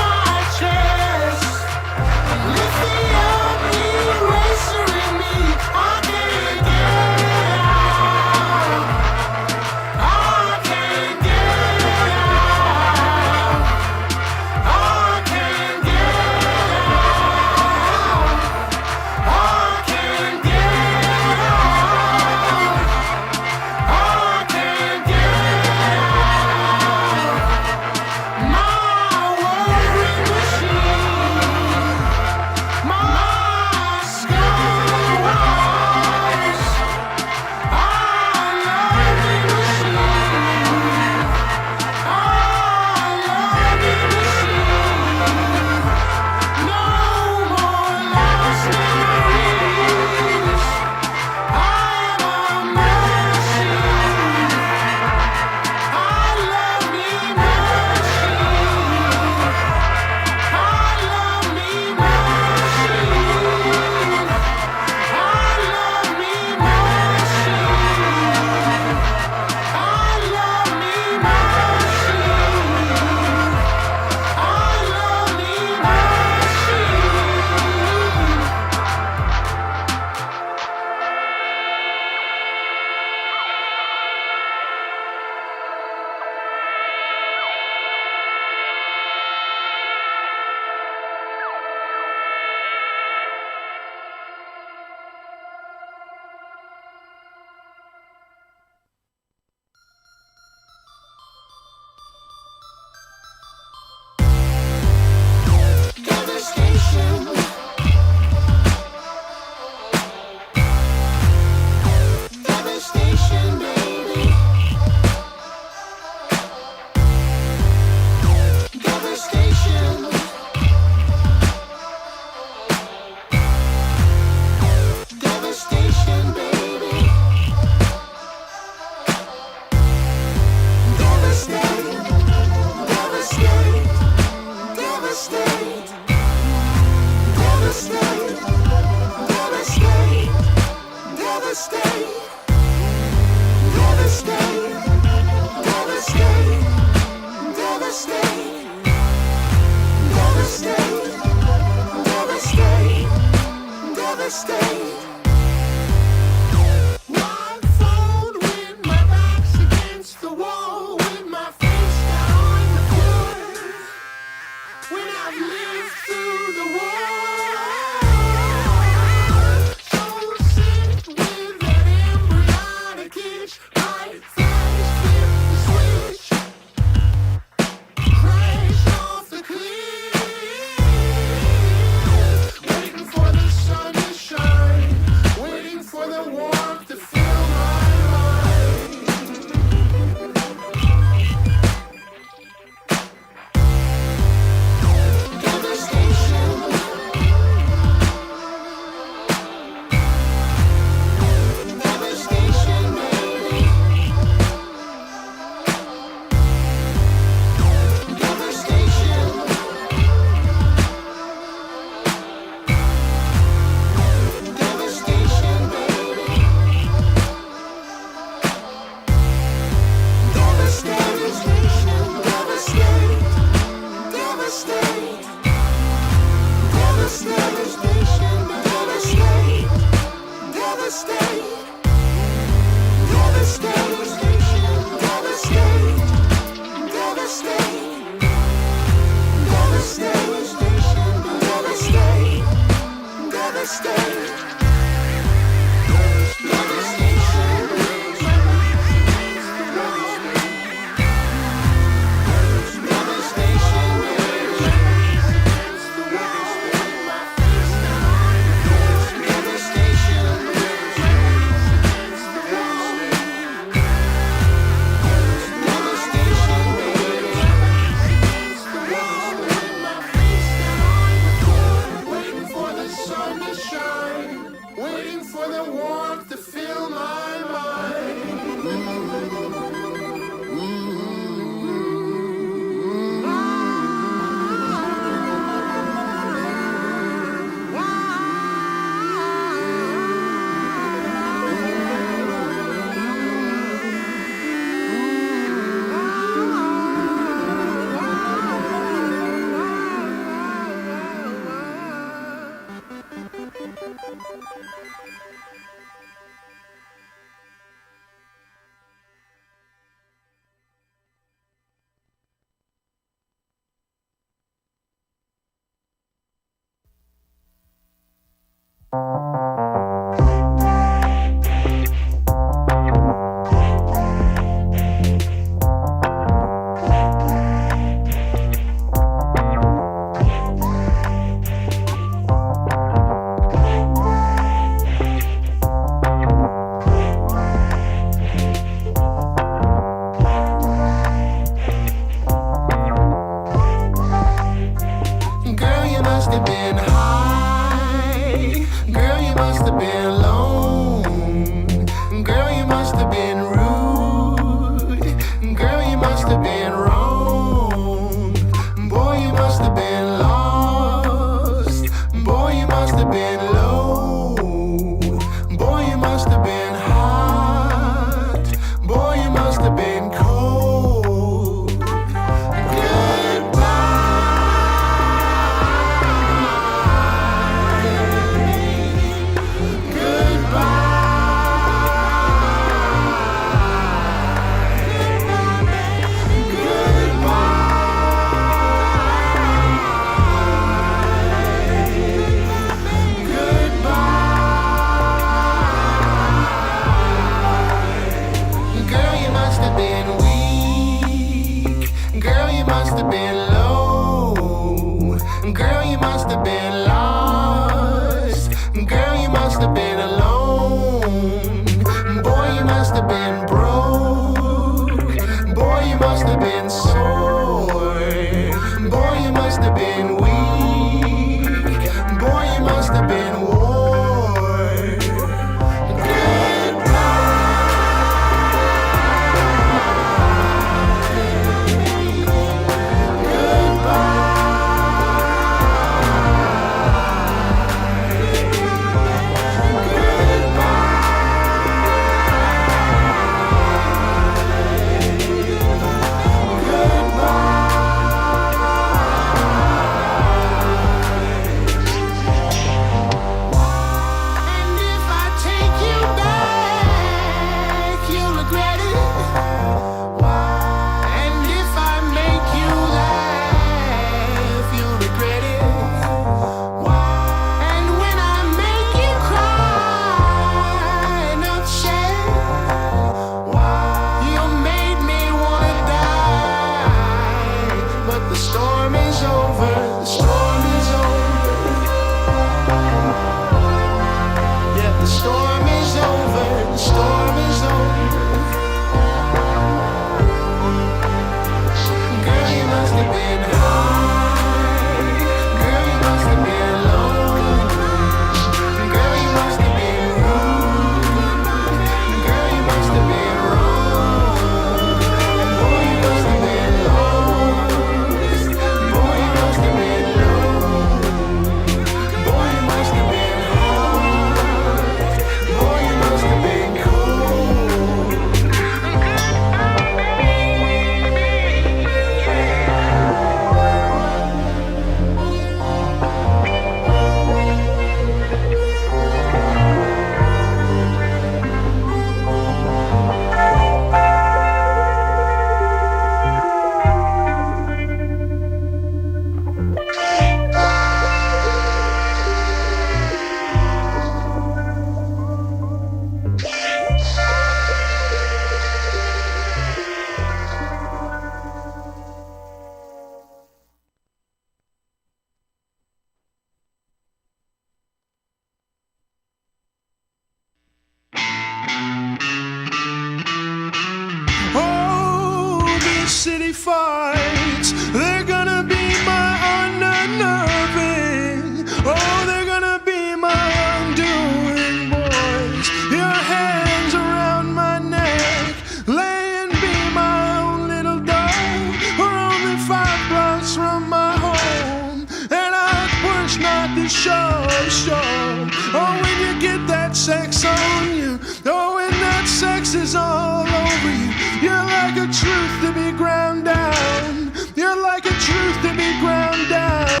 sex on you. Oh, when that sex is all over you. You're like a truth to be ground down. You're like a truth to be ground down.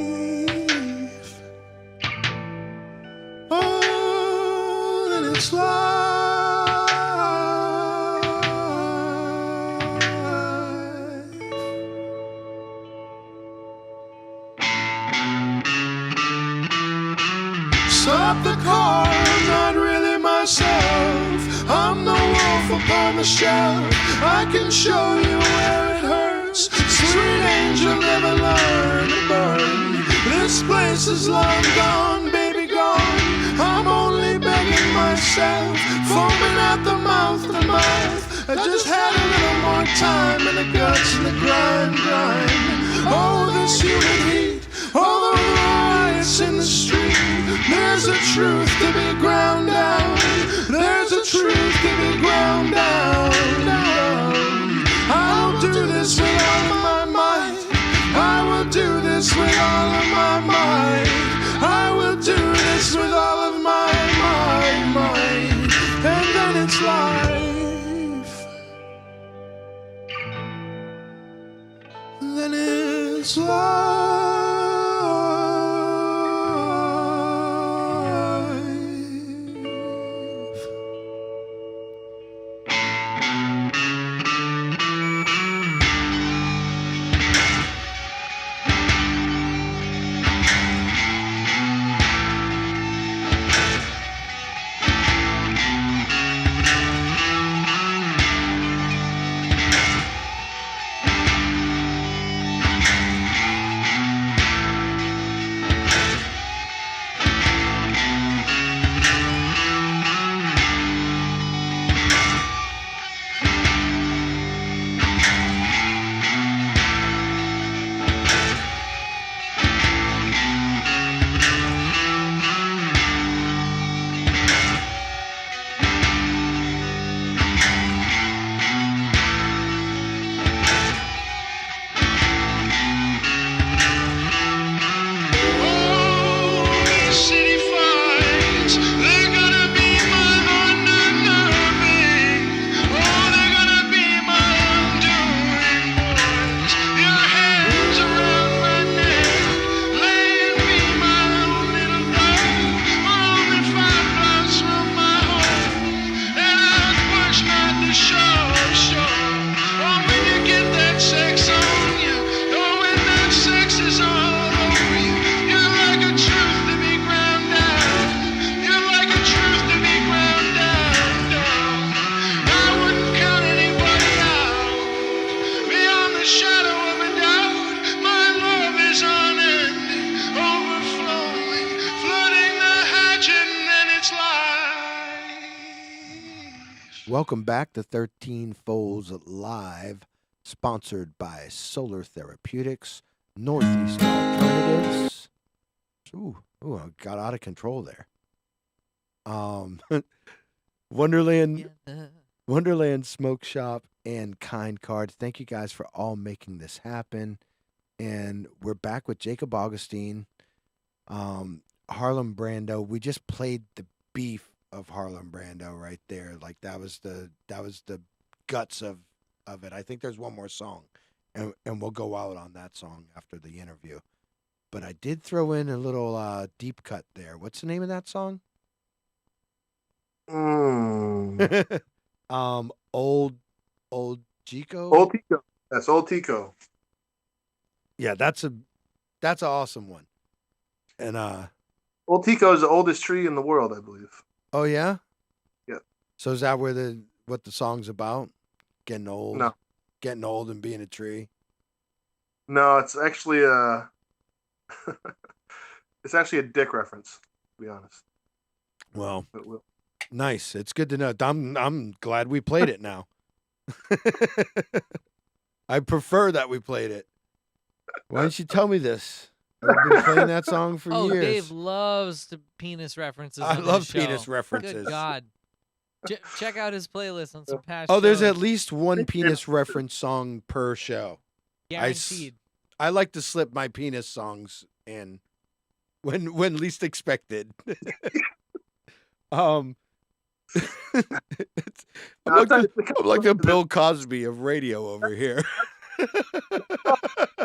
Oh, then it's Stop the car, I'm not really myself. I'm the wolf upon the shelf. I can show you where it hurts. Sweet angel never learned to burn. This place is long gone, baby gone. I'm only begging myself, foaming at the mouth, the mouth. I just had a little more time in the guts and the grind. Oh, this human heat, all the riots in the street. There's a truth to be ground down. There's a truth to be ground down. I'll do this with all of my might. I will do this with all of my might. I will do this with all of my might. And then it's life. Then it's life. Welcome back to 13 Folds Live, sponsored by Solar Therapeutics, Northeast Alternatives. Ooh, I got out of control there. Wonderland Smoke Shop and Kind Card. Thank you guys for all making this happen. And we're back with Jacob Augustine, Harlem Brando. We just played the beef of Harlem Brando right there. Like that was the guts of it. I think there's one more song, and we'll go out on that song after the interview. But I did throw in a little deep cut there. What's the name of that song? Old Chico. Old Tico. That's Old Tico. Yeah, that's an awesome one. And Old Tico is the oldest tree in the world, I believe. Oh yeah? Yep. So is that what the song's about? Getting old? No. Getting old and being a tree? No, it's actually it's actually a dick reference, to be honest. Well, nice. It's good to know. I'm glad we played it now. I prefer that we played it. Why didn't you tell me this? I've been playing that song for years. Dave loves the penis references. I on love his show. penis references. Good God. Check out his playlist on some past there's shows. at least one penis reference song per show. Guaranteed. I like to slip my penis songs in when least expected. I'm like the Bill Cosby of radio over here.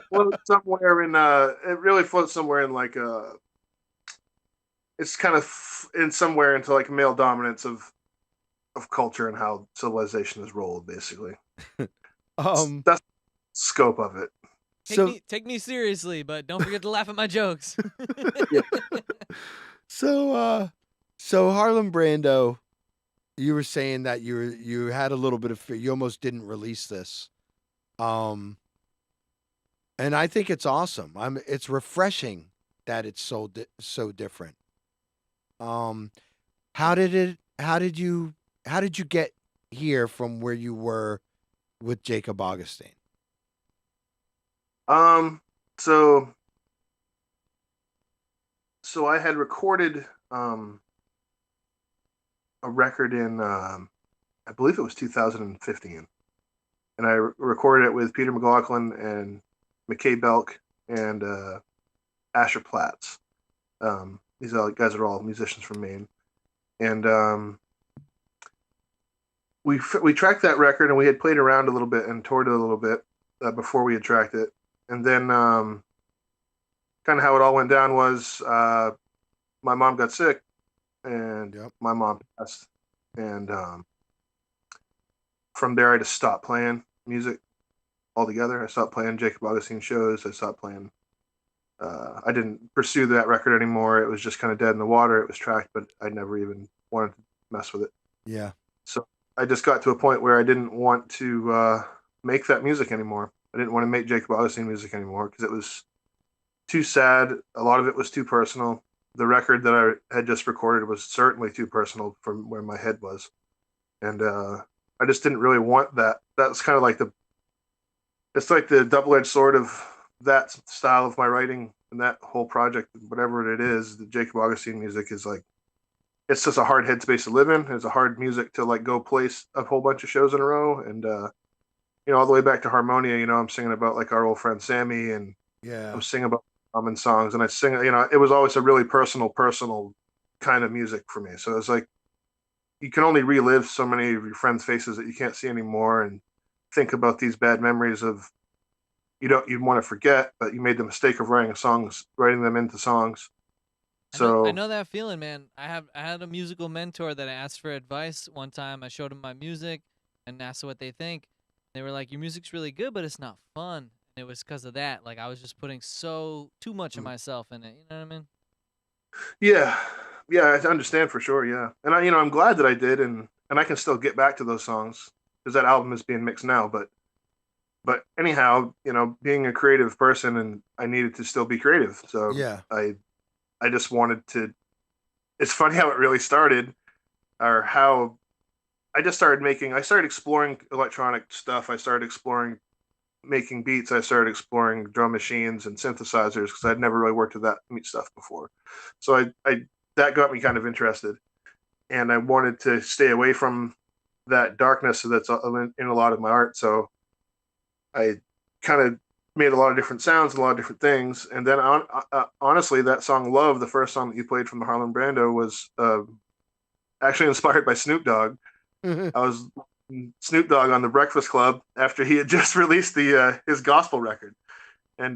Floats somewhere in it really floats somewhere in like it's kind of in somewhere into like male dominance of culture and how civilization is rolled, basically. That's the scope of it. Take me seriously, but don't forget to laugh at my jokes. So Harlem Brando, you were saying that you had a little bit of fear. You almost didn't release this, and I think it's awesome. It's refreshing that it's so different. How did you get here from where you were with Jacob Augustine? So I had recorded a record in I believe it was 2015, and I recorded it with Peter McLaughlin and McKay Belk and Asher Platts. These guys are all musicians from Maine, and we tracked that record, and we had played around a little bit and toured it a little bit before we had tracked it, and then kind of how it all went down was my mom got sick, and my mom passed, and from there I just stopped playing music altogether. I stopped playing Jacob Augustine shows. I stopped playing. I didn't pursue that record anymore. It was just kind of dead in the water. It was tracked, but I never even wanted to mess with it. Yeah. So I just got to a point where I didn't want to make that music anymore. I didn't want to make Jacob Augustine music anymore because it was too sad. A lot of it was too personal. The record that I had just recorded was certainly too personal from where my head was. And I just didn't really want that. That's kind of like it's like the double-edged sword of that style of my writing and that whole project, whatever it is. The Jacob Augustine music is like, it's just a hard headspace to live in. It's a hard music to like go place a whole bunch of shows in a row. And, all the way back to Harmonia, I'm singing about like our old friend Sammy, and I'm singing about common songs, and I sing, it was always a really personal kind of music for me. So it's like, you can only relive so many of your friends' faces that you can't see anymore, and think about these bad memories of you'd want to forget, but you made the mistake of writing them into songs. So I know that feeling, man. I had a musical mentor that I asked for advice one time. I showed him my music and asked what they think. They were like, "Your music's really good, but it's not fun." And it was because of that. Like, I was just putting too much of myself in it. You know what I mean? Yeah, I understand for sure. Yeah, and I'm glad that I did, and I can still get back to those songs because that album is being mixed now. But anyhow, being a creative person, and I needed to still be creative. So yeah, I just wanted to. It's funny how it really started, or how I started exploring electronic stuff. I started exploring making beats. I started exploring drum machines and synthesizers because I'd never really worked with that stuff before. So that got me kind of interested, and I wanted to stay away from that darkness that's in a lot of my art. So I kind of made a lot of different sounds, a lot of different things. And then honestly, that song "Love," the first song that you played from the Harlem Brando, was actually inspired by Snoop Dogg. I was Snoop Dogg on the Breakfast Club after he had just released his gospel record, and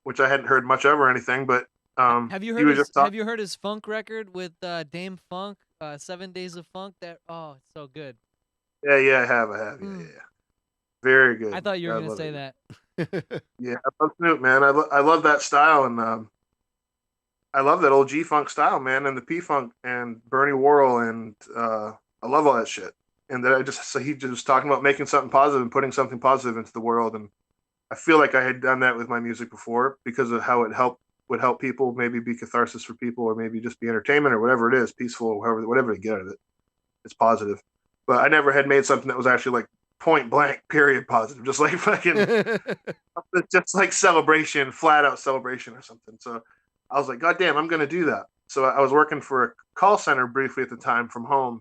which I hadn't heard much of or anything. But have you heard his funk record with Dame Funk, 7 Days of Funk? It's so good. Yeah, I have. Yeah. Very good. I thought you were gonna say that. Yeah, I love Snoop, man. I love that style, and I love that old G-Funk style, man, and the P-Funk and Bernie Worrell, and I love all that shit. And that he just talking about making something positive and putting something positive into the world. And I feel like I had done that with my music before because of how it would help people, maybe be catharsis for people, or maybe just be entertainment or whatever it is, peaceful, or whatever they get out of it. It's positive. But I never had made something that was actually like point blank, period, positive, just like fucking, just like celebration, flat out celebration or something. So I was like, God damn, I'm going to do that. So I was working for a call center briefly at the time from home,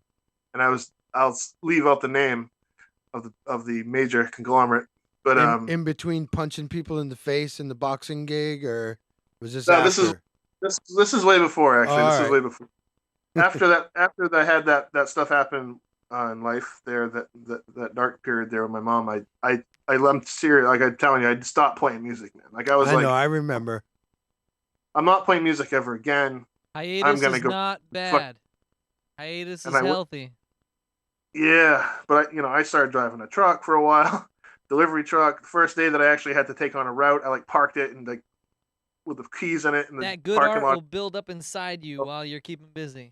and I'll leave out the name of the major conglomerate, but in between punching people in the face in the boxing gig, or was this after? This is way before, actually. This is way before. after I had that stuff happen in life there, that dark period there with my mom, I'm serious. Like I'm telling you, I stopped playing music, man. Like I was I know, like, I remember. I'm not playing music ever again. I'm Hiatus gonna is go not bad. Hiatus And is I went- healthy. Yeah, but I started driving a truck for a while, delivery truck. The first day that I actually had to take on a route, I like parked it and like with the keys in it in the That good parking art lot. will build up inside you while you're keeping busy.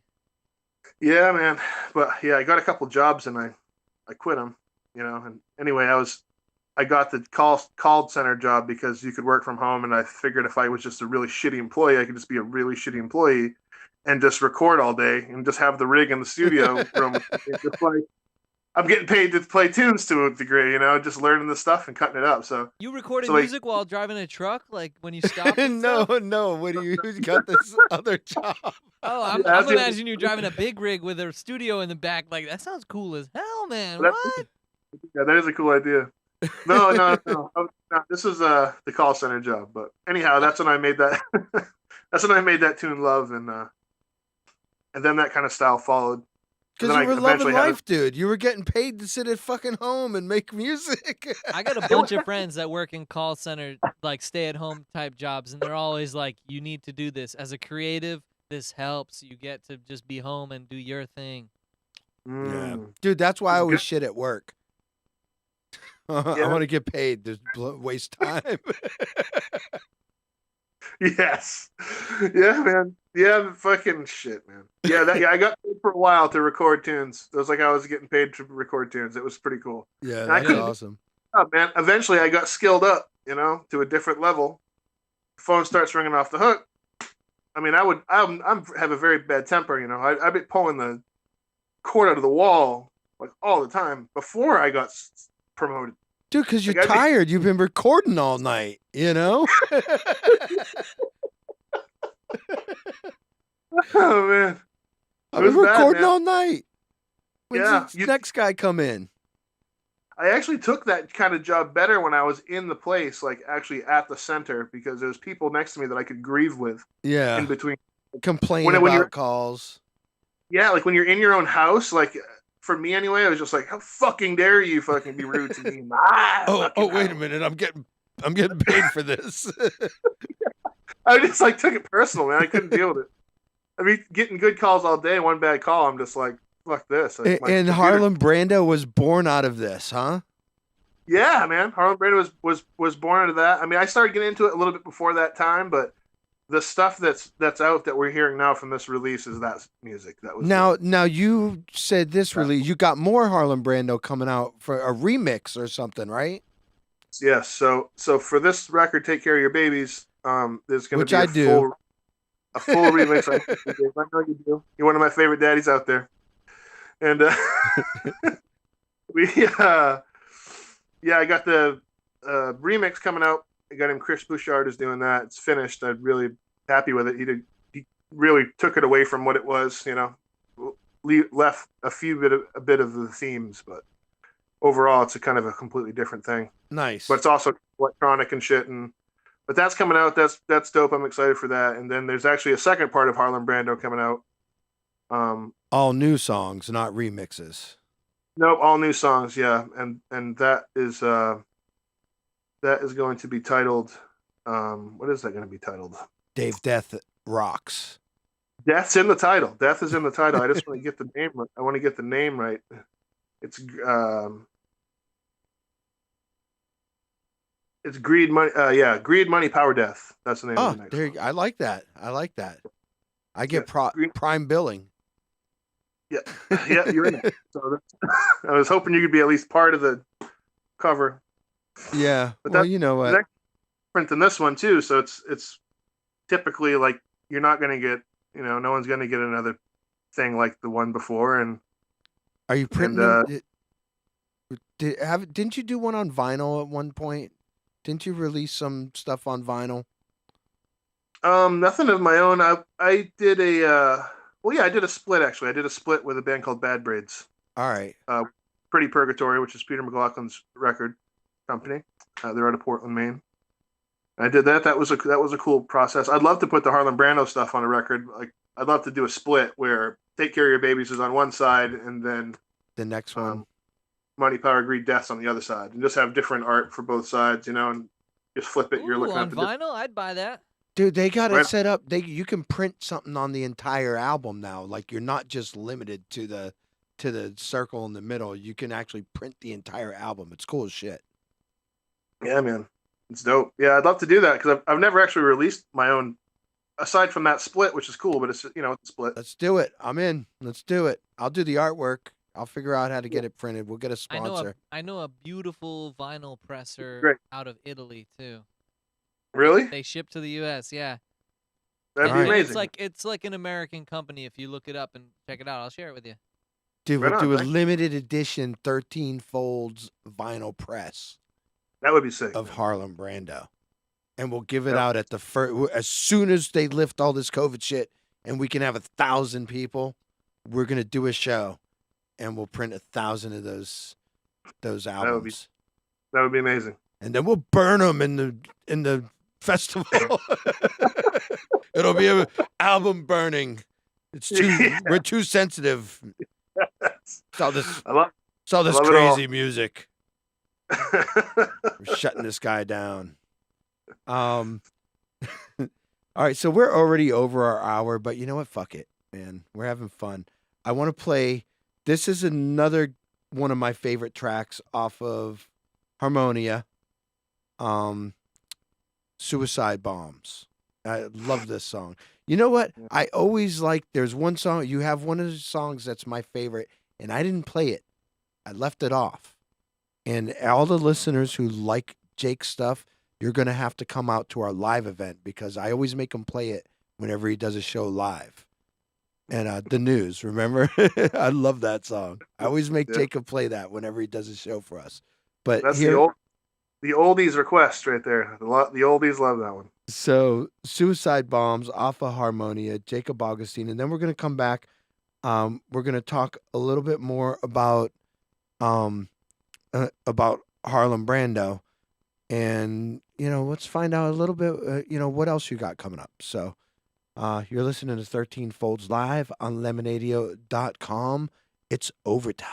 Yeah, man. But yeah, I got a couple jobs and I quit them, And anyway, I got the call center job because you could work from home, and I figured if I was just a really shitty employee, I could just be a really shitty employee and just record all day and just have the rig in the studio room. Just like I'm getting paid to play tunes to a degree, just learning the stuff and cutting it up. So You recorded like, music while driving a truck, like when you stopped? And No, stuff? no. What do you got this other job? Oh, I'm imagining you driving a big rig with a studio in the back. Like that sounds cool as hell, man. What? Yeah, that is a cool idea. No. No, this is the call center job. But anyhow, that's when I made that. That's when I made that tune, "Love," and then that kind of style followed. Because you were loving life, dude. You were getting paid to sit at fucking home and make music. I got a bunch of friends that work in call center, like stay-at-home type jobs, and they're always like, "You need to do this as a creative. This helps. You get to just be home and do your thing." Yeah, dude. That's why I always shit at work. I want to get paid to waste time. Yes. Yeah, man. Yeah, fucking shit, man. Yeah, I got paid for a while to record tunes. It was like I was getting paid to record tunes. It was pretty cool. Yeah, And I that's couldn't awesome. up, man. Eventually, I got skilled up, to a different level. Phone starts ringing off the hook. I mean, I have a very bad temper, I'd be pulling the cord out of the wall like all the time before I got promoted. Dude, because you're Like, I'd be- tired. You've been recording all night, Oh man, I've It was been bad, recording man. all night. When's Yeah, this next guy come in? I actually took that kind of job better when I was in the place, like actually at the center, because there was people next to me that I could grieve with. Yeah. In between. Complain When about you're- calls. Yeah, like when you're in your own house, like for me anyway, I was just like, how fucking dare you fucking be rude to me? Wait a minute. I'm getting paid for this. I just like took it personal, man. I couldn't deal with it. I mean, getting good calls all day, one bad call, I'm just like, fuck this. Like, my And computer- Harlem Brando was born out of this, huh? Yeah, man. Harlem Brando was born into that. I mean, I started getting into it a little bit before that time, but the stuff that's out that we're hearing now from this release is that music. That was Now you said this release. You got more Harlem Brando coming out for a remix or something, right? Yes. So for this record, "Take Care of Your Babies," there's going Which to be I do. a full remix. I know you do. You're one of my favorite daddies out there, and I got the remix coming out. I got him. Chris Bouchard is doing that. It's finished. I'm really happy with it. He really took it away from what it was. Left a bit of the themes, but overall, it's a kind of a completely different thing. Nice. But it's also electronic and shit. But that's coming out. That's dope. I'm excited for that. And then there's actually a second part of Harlem Brando coming out. All new songs, not remixes. Nope, all new songs. Yeah, and that is going to be titled. What is that going to be titled? Dave Death Rocks. Death's in the title. Death is in the title. I just want to get the name right. I want to get the name right. It's Greed Money. Greed Money Power Death. That's the name of the next there. I like that. I get prime billing. Yeah, yeah, you're in it. So I was hoping you could be at least part of the cover. Yeah, But well, you know what? That's different than this one too. So it's typically like you're not going to get, no one's going to get another thing like the one before. And are you printing? Didn't you do one on vinyl at one point? Didn't you release some stuff on vinyl? Nothing of my own. I did I did a split actually. I did a split with a band called Bad Braids. All right. Pretty Purgatory, which is Peter McLaughlin's record company. They're out of Portland, Maine. I did that. That was a cool process. I'd love to put the Harlem Brando stuff on a record. Like I'd love to do a split where Take Care of Your Babies is on one side, and then The next one. Money, Power, Greed, Death's on the other side, and just have different art for both sides, and just flip it. You're Ooh, looking on at the vinyl, I'd buy that. Dude, they got it Right. set up. You can print something on the entire album now. Like you're not just limited to the circle in the middle. You can actually print the entire album. It's cool as shit. Yeah, man, it's dope. Yeah, I'd love to do that because I've never actually released my own, aside from that split, which is cool, but it's it's a split. Let's do it. I'm in. Let's do it. I'll do the artwork. I'll figure out how to get it printed. We'll get a sponsor. I know a beautiful vinyl presser Great. out of Italy too. Really? They ship to the U.S. Yeah. That'd be Alright. amazing. It's like an American company. If you look it up and check it out, I'll share it with you. Dude, Right we'll on, do a thanks. limited edition 13 folds vinyl press That would be sick. of Harlem Brando. And we'll give it Yep. out at the first, as soon as they lift all this COVID shit and we can have 1,000 people, we're going to do a show and we'll print 1,000 of those albums. That would be amazing. And then we'll burn them in the festival. It'll be an album burning. It's too, Yeah. we're too sensitive. It's all this, I love. it's all this love it all. crazy music. We're shutting this guy down. All right, so we're already over our hour, but you know what? Fuck it, man. We're having fun. I want to play. This is another one of my favorite tracks off of Harmonia. Suicide Bombs. I love this song. You know what? I always like. There's one song. You have one of the songs that's my favorite, and I didn't play it. I left it off. And all the listeners who like Jake's stuff, you're going to have to come out to our live event because I always make him play it whenever he does a show live. And The News, remember? I love that song. I always make Yeah. Jacob play that whenever he does a show for us. But That's here, the oldies request right there. The oldies love that one. so Suicide Bombs off of Harmonia, Jacob Augustine, and then we're going to come back. We're going to talk a little bit more about Harlem Brando. And, let's find out a little bit, what else you got coming up. So you're listening to 13 Folds Live on lemonadio.com. It's overtime.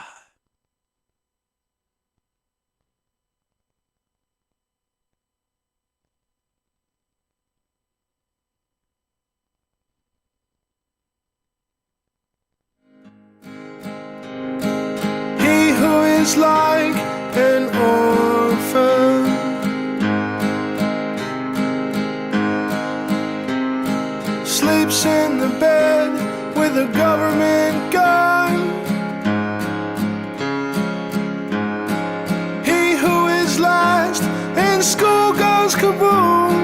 He who is like an orphan, sleeps in the bed with a government gun. He who is last in school goes kaboom.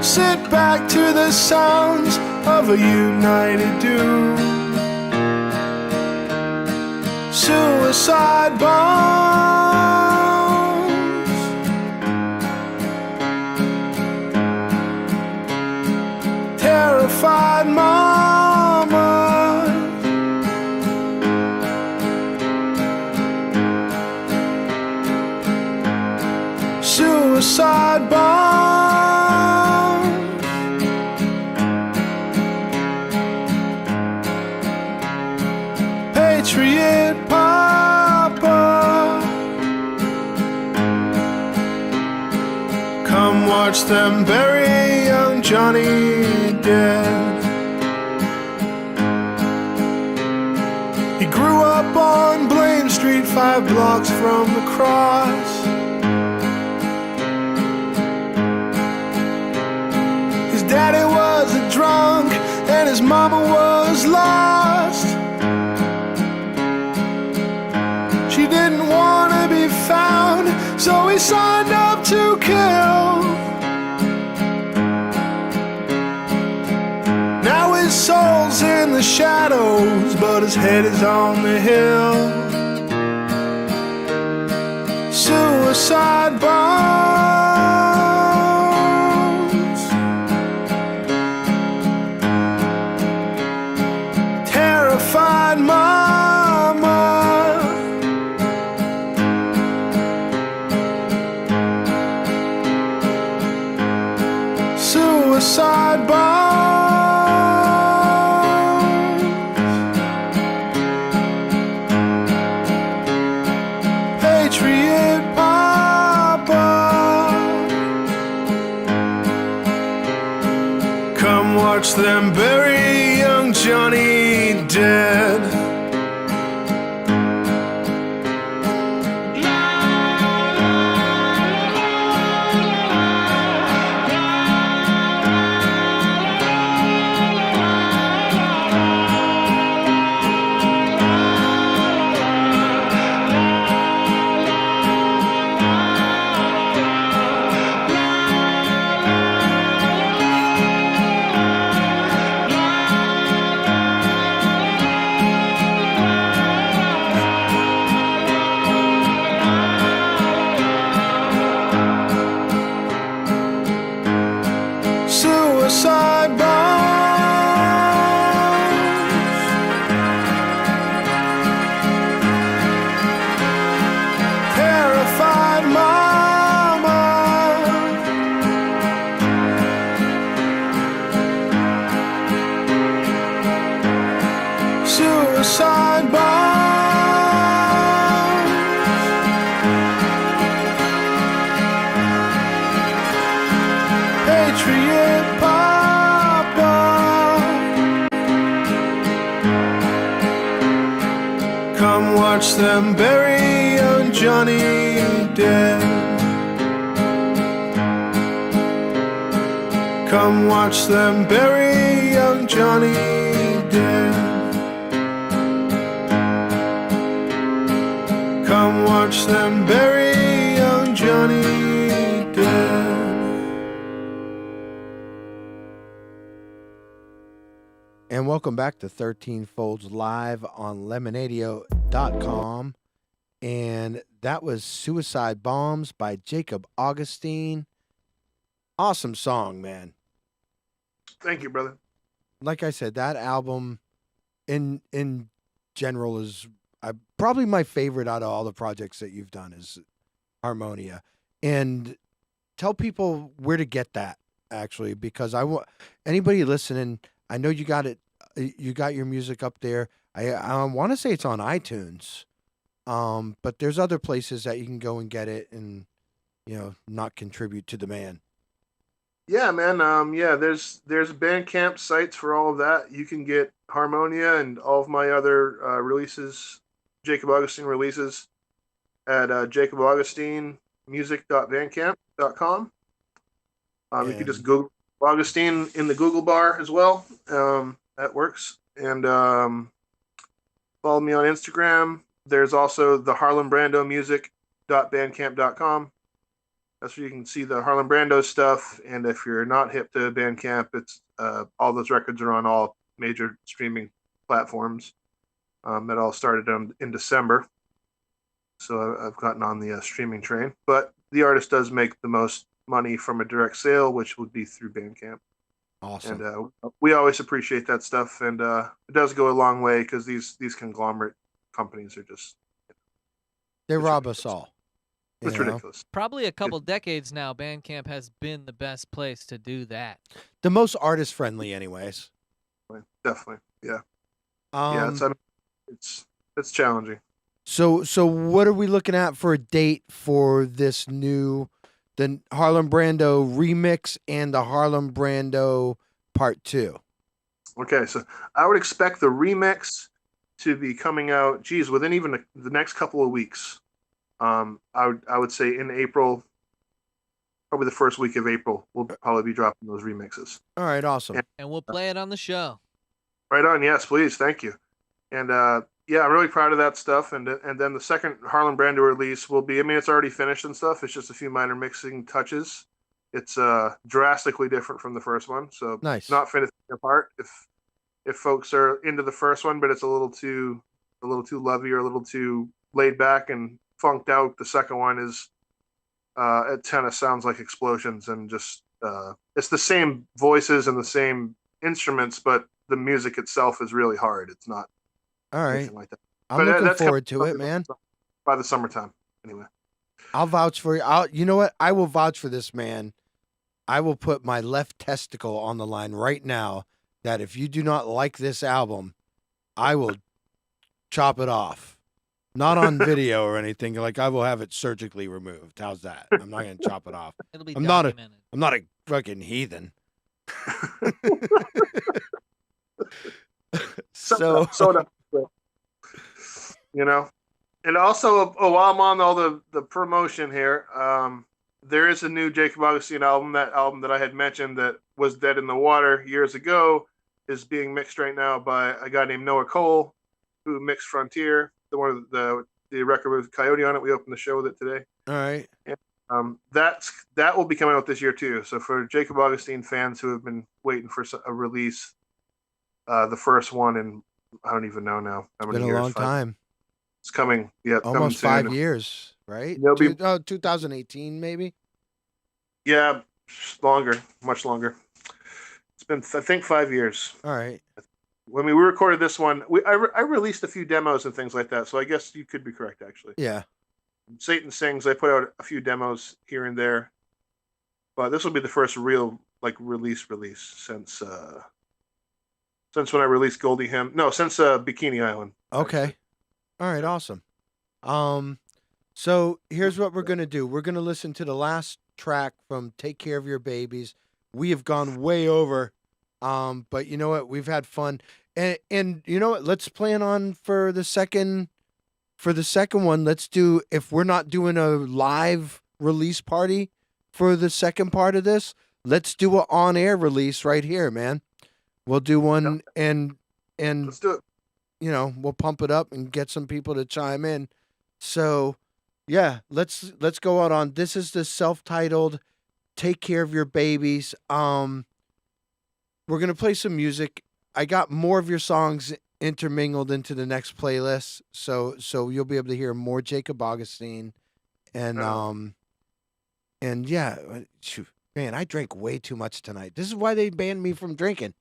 Sit back to the sounds of a united doom. Suicide bombs, terrified mamas, suicide bombs. Patriot Papa, come watch them bury young Johnny dead. He grew up on Blame Street, 5 blocks from the cross. His daddy was a drunk and his mama was lost. She didn't want to be found, so he signed up to kill. Now his soul's in the shadows, but his head is on the hill. Suicide bombs, terrified mama, watch them bury young Johnny dead. Come watch them bury young Johnny dead. Come watch them bury young Johnny dead. And welcome back to 13 Folds Live on lemonadio.com. And that was Suicide Bombs by Jacob Augustine. Awesome song, man. Thank you, brother. Like I said, that album in general is probably my favorite out of all the projects that you've done is Harmonia. And tell people where to get that, actually, because I want anybody listening, I know you got it. You got your music up there. I want to say it's on iTunes, but there's other places that you can go and get it and, not contribute to the man. Yeah, man. There's Bandcamp sites for all of that. You can get Harmonia and all of my other releases, Jacob Augustine releases, at jacobaugustinemusic.bandcamp.com. You can just Google Augustine in the Google bar as well. That works. And follow me on Instagram. There's also the harlembrandomusic.bandcamp.com. That's where you can see the Harlem Brando stuff. And if you're not hip to Bandcamp, it's all those records are on all major streaming platforms. That all started in December. So I've gotten on the streaming train. But the artist does make the most money from a direct sale, which would be through Bandcamp. Awesome. And we always appreciate that stuff. And it does go a long way because these conglomerate companies are just... They rob us all. It's ridiculous. Probably a couple decades now, Bandcamp has been the best place to do that. The most artist friendly, anyways. Definitely, yeah. It's challenging. So what are we looking at for a date for this the Harlem Brando remix and the Harlem Brando Part 2? Okay, so I would expect the remix to be coming out, within even the next couple of weeks. I would say in April, probably the first week of April, we'll probably be dropping those remixes. All right, awesome. And we'll play it on the show. Right on, yes, please, thank you. And I'm really proud of that stuff. And then the second Harlem Brando release will be, it's already finished and stuff. It's just a few minor mixing touches. It's drastically different from the first one, so nice. Not finishing apart. If folks are into the first one, but it's a little too lovey or a little too laid back and funked out, the second one is it kind of sounds like explosions and just it's the same voices and the same instruments, but the music itself is really hard. It's not all right anything like that. I'm looking forward to it, man. By the summertime, anyway. I'll vouch for you. You know what? I will vouch for this man. I will put my left testicle on the line right now that if you do not like this album, I will chop it off. Not on video or anything. Like, I will have it surgically removed. How's that? I'm not going to chop it off. It'll be I'm documented. not a fucking heathen. So and also while I'm on all the promotion here, there is a new Jacob Augustine album. That album that I had mentioned that was dead in the water years ago is being mixed right now by a guy named Noah Cole, who mixed Frontier, the record with Coyote on it. We opened the show with it today. All right. And that will be coming out this year too. So for Jacob Augustine fans who have been waiting for a release, the first one in I don't even know now how many years. Been a long time. It's coming. Yeah, almost coming 5 years, right? 2018 maybe. Yeah, longer, much longer. It's been I think 5 years. All right. When we recorded this one, I released a few demos and things like that. So I guess you could be correct, actually. Yeah. Satan Sings. I put out a few demos here and there, but this will be the first real release since when I released Goldie Hymn. No, since Bikini Island. Okay. Actually. All right. Awesome. So here's what we're gonna do. We're gonna listen to the last track from Take Care of Your Babies. We have gone way over. But you know what? We've had fun. And you know what? Let's plan on for the second for the second one, let's do, if we're not doing a live release party for the second part of this, let's do an on-air release right here, man. We'll do one and Let's do it. you know, we'll pump it up and get some people to chime in. So, yeah, let's go out on, this is the self-titled Take Care of Your Babies. We're going to play some music. I got more of your songs intermingled into the next playlist, so you'll be able to hear more Jacob Augustine. And and yeah, shoot, man, I drank way too much tonight. This is why they banned me from drinking.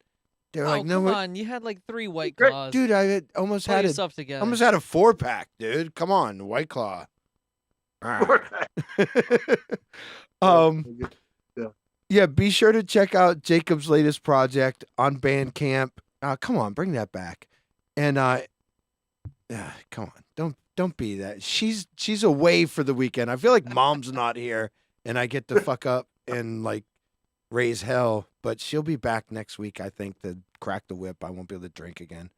They're like, no, come on, you had like 3 White Claws. dude, I had almost Pull had yourself together. almost had a 4-pack, dude. Come on, White Claw. Yeah, be sure to check out Jacob's latest project on Bandcamp. Come on, bring that back. And come on, don't be that. She's away for the weekend. I feel like mom's not here, and I get to fuck up and like raise hell. But she'll be back next week, I think, to crack the whip. I won't be able to drink again.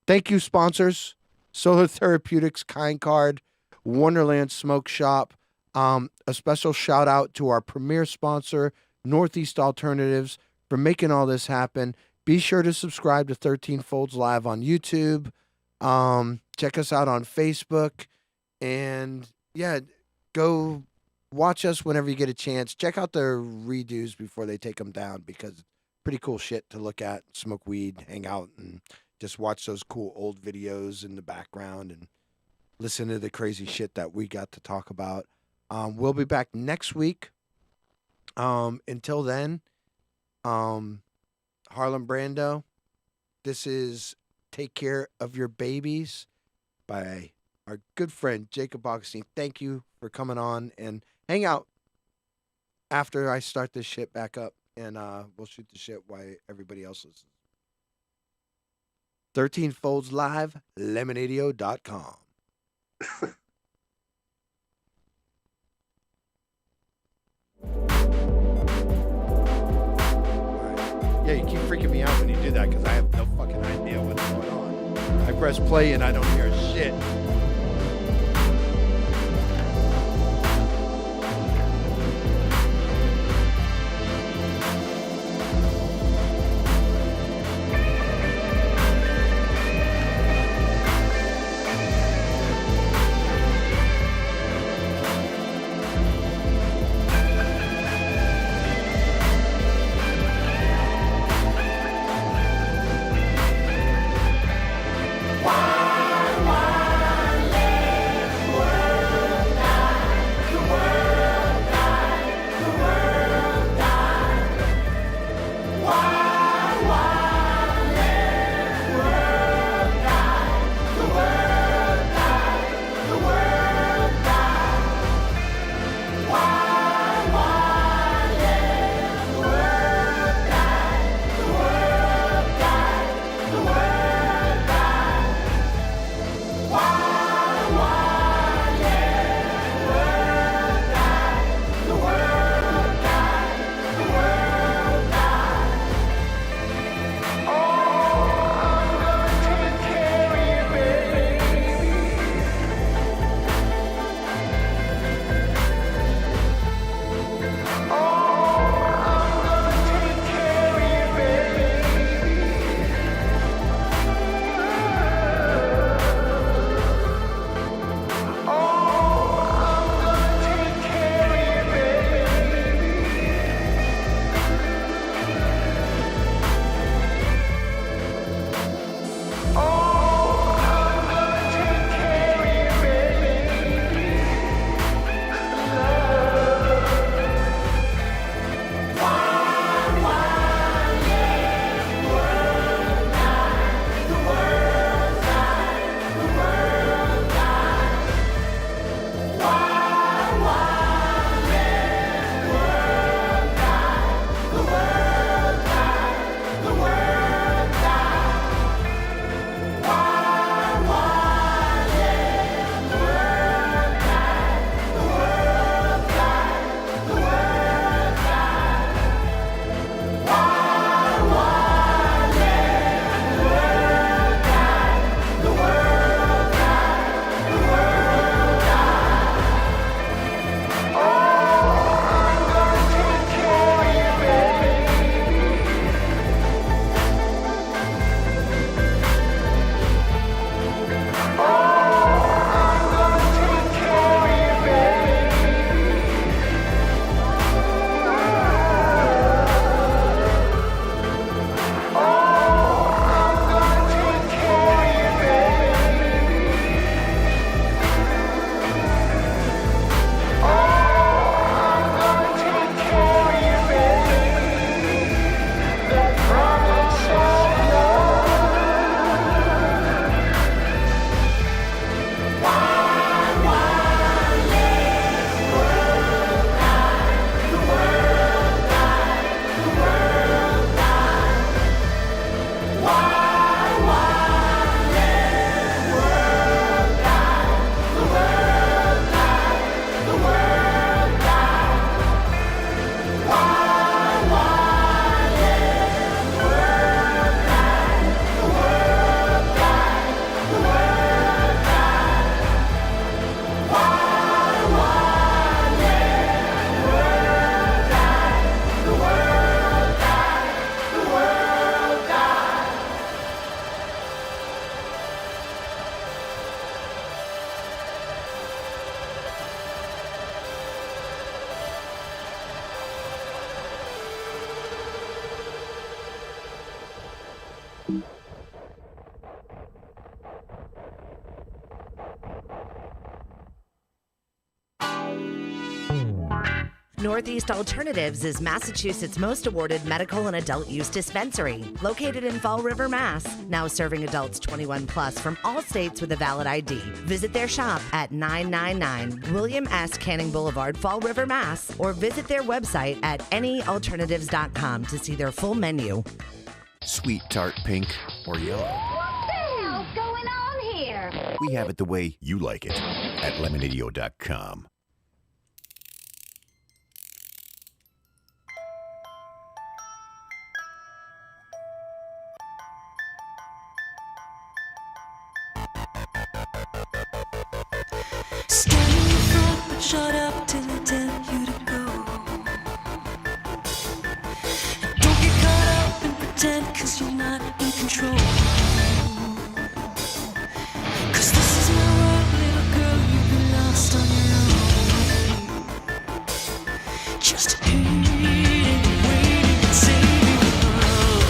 Thank you, sponsors: Solar Therapeutics, Kind Card, Wonderland Smoke Shop. A special shout out to our premier sponsor, Northeast Alternatives, for making all this happen. Be sure to subscribe to 13 Folds Live on YouTube. Check us out on Facebook. And yeah, go watch us whenever you get a chance. Check out the redos before they take them down, because it's pretty cool shit to look at, smoke weed, hang out, and just watch those cool old videos in the background and listen to the crazy shit that we got to talk about. We'll be back next week. Until then, Harlem Brando, this is Take Care of Your Babies by our good friend Jacob Augustine. Thank you for coming on, and hang out after I start this shit back up, and we'll shoot the shit while everybody else listens. 13 Folds Live, lemonadio.com. Yeah, you keep freaking me out when you do that, because I have no fucking idea what's going on. I press play and I don't hear shit. Northeast Alternatives is Massachusetts' most awarded medical and adult use dispensary, located in Fall River, Mass. Now serving adults 21 plus from all states with a valid ID. Visit their shop at 999 William S. Canning Boulevard, Fall River, Mass. Or visit their website at anyalternatives.com to see their full menu. Sweet tart pink or yellow. What the hell's going on here? We have it the way you like it at lemonadio.com. Stand in the front, but shut up till I tell you to go. And don't get caught up and pretend, 'cause you're not in control. 'Cause this is my world, little girl, you've been lost on your own. Just hate and wait and save the world.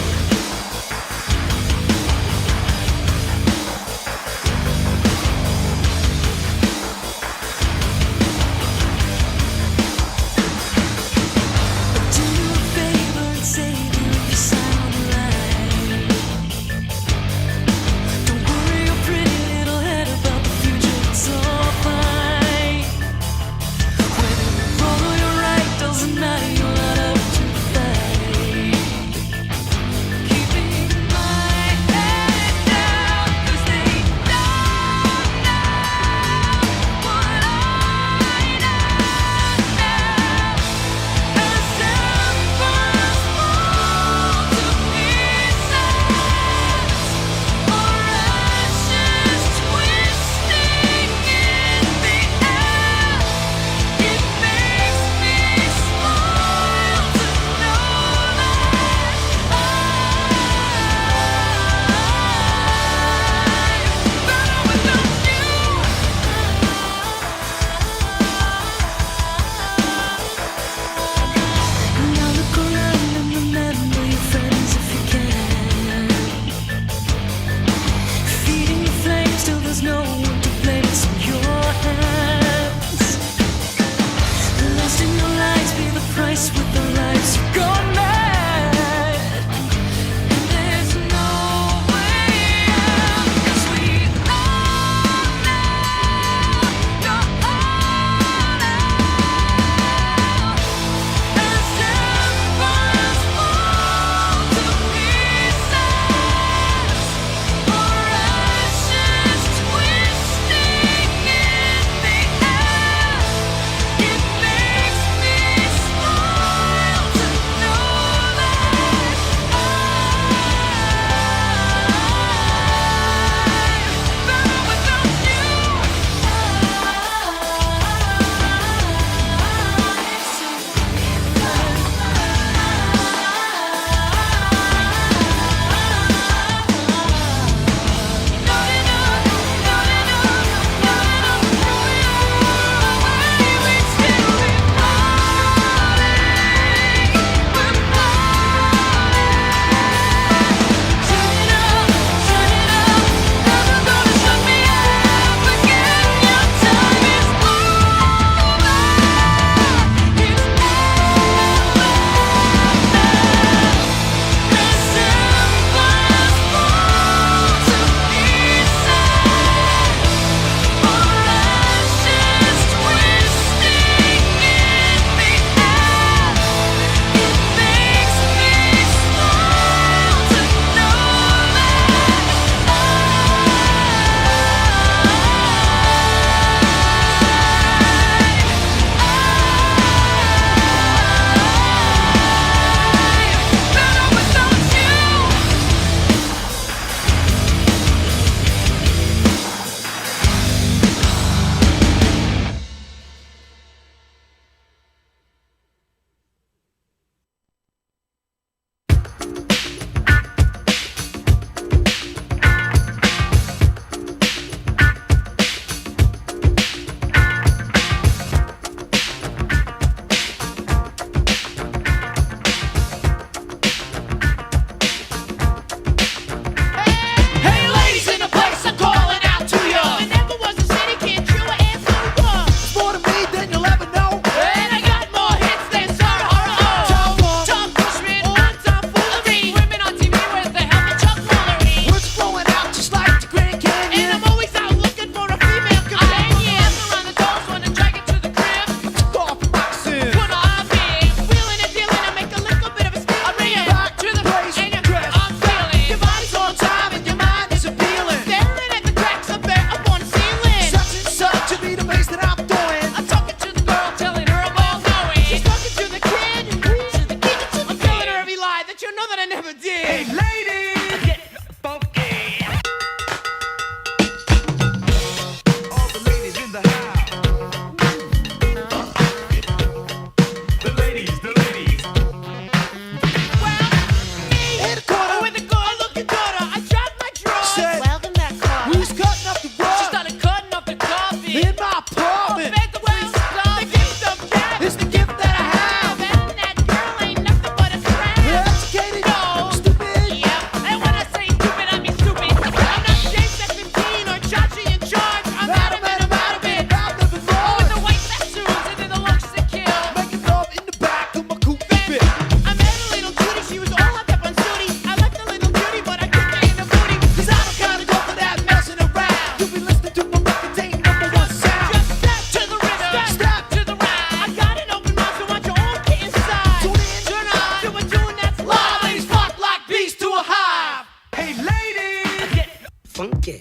funky.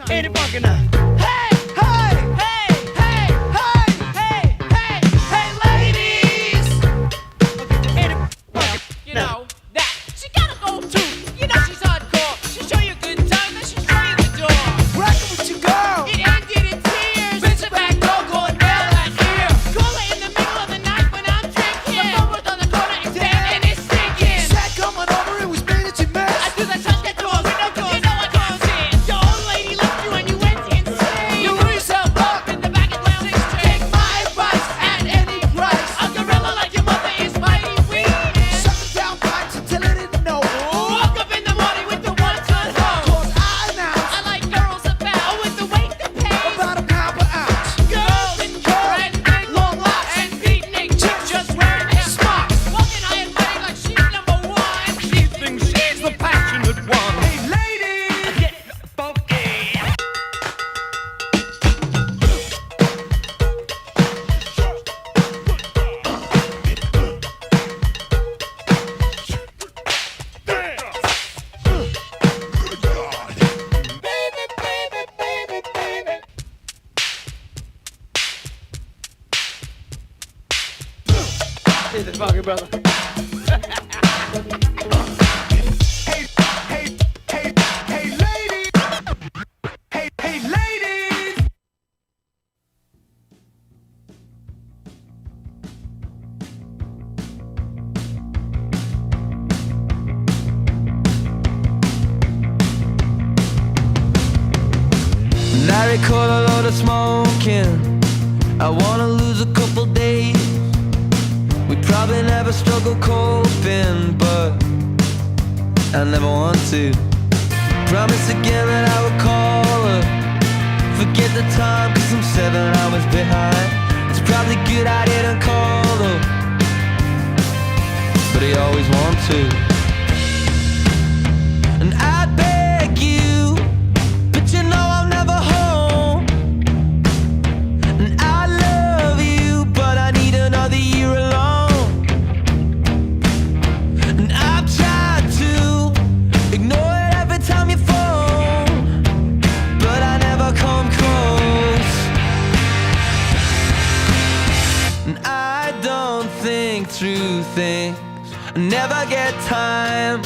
Ain't it funky now? Hey, hey, hey, hey, hey, hey, hey, hey, ladies. Ain't it funky You know that she gotta go too. You know she's hardcore. She'll show you a good time, then she'll show you the door. Rockin' with your girl. It ended in tears. Bitch, the back door going down like here. Call her in the middle of the night when I'm drinking. The phone was on the corner and dead and it's stinking. Said coming over and was made at your mess. I do the touch that door, window door. You know I can't see it. Your old lady left you and you went insane. You blew yourself up in the back of Lounge Street. Take my advice at any price. A gorilla like your mother is mighty weak. Shut down pipes until it didn't know. Woke up in the morning with the one-ton hose. Cause I announced I like girls about with the weight that pays. about a pound per ounce. Girls in red, big, long locks, and beatnik chicks just wearing their smocks. Walking high and mighty like she's number one. She thinks she's the passionate one. Hey, ladies. Get funky. Ain't it funky, brother? Hey, hey, hey, hey, ladies. Hey, hey, ladies. I recall a lot of smoking. I wanna lose a couple days. We probably never struggle coping, but I never want to. Promise again that I would call her. Forget the time, cause I'm 7 hours behind. It's probably good I didn't call though, but I always want to. And I beg you, but you know I'm never home. And I love you, but I need another year alone. And I've tried to ignore it every time you phone, but I never come close. And I don't think through things, I never get time,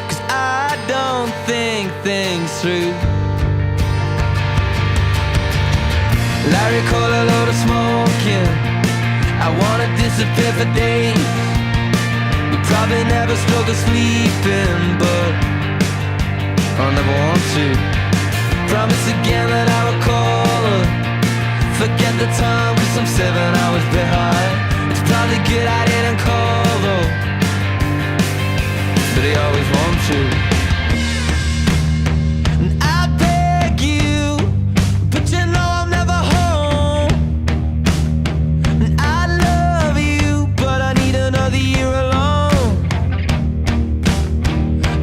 cause I don't think things through. I recall a load of smoking. I wanna disappear for days. We probably never struggle sleeping, but I'll never want to. Promise again that I will call her. Forget the time, cause I'm 7 hours behind. It's probably good I didn't call though, but I always want to. And I beg you, but you know I'm never home. And I love you, but I need another year alone.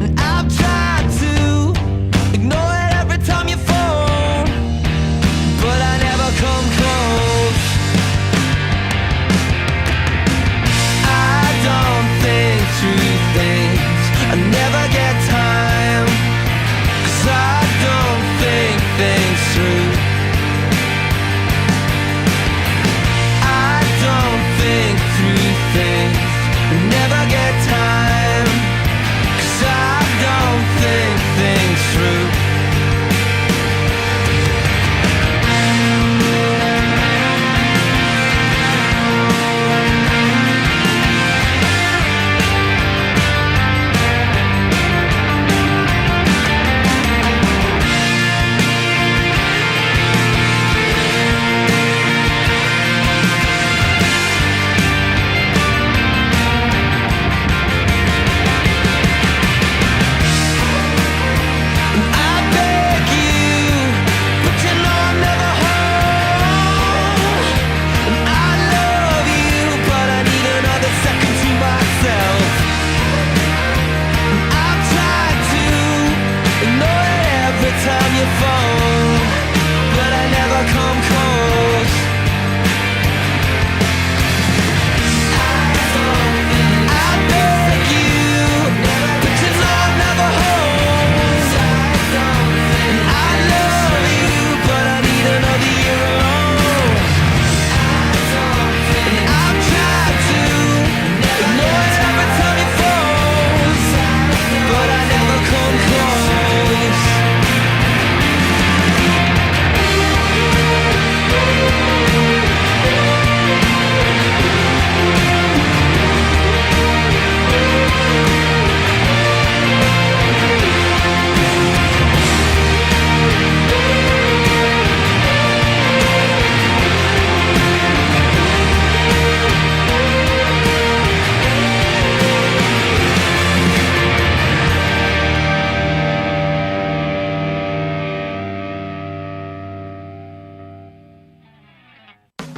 And I've tried to ignore it every time you phone, but I never come close. I don't think through things, I never get time.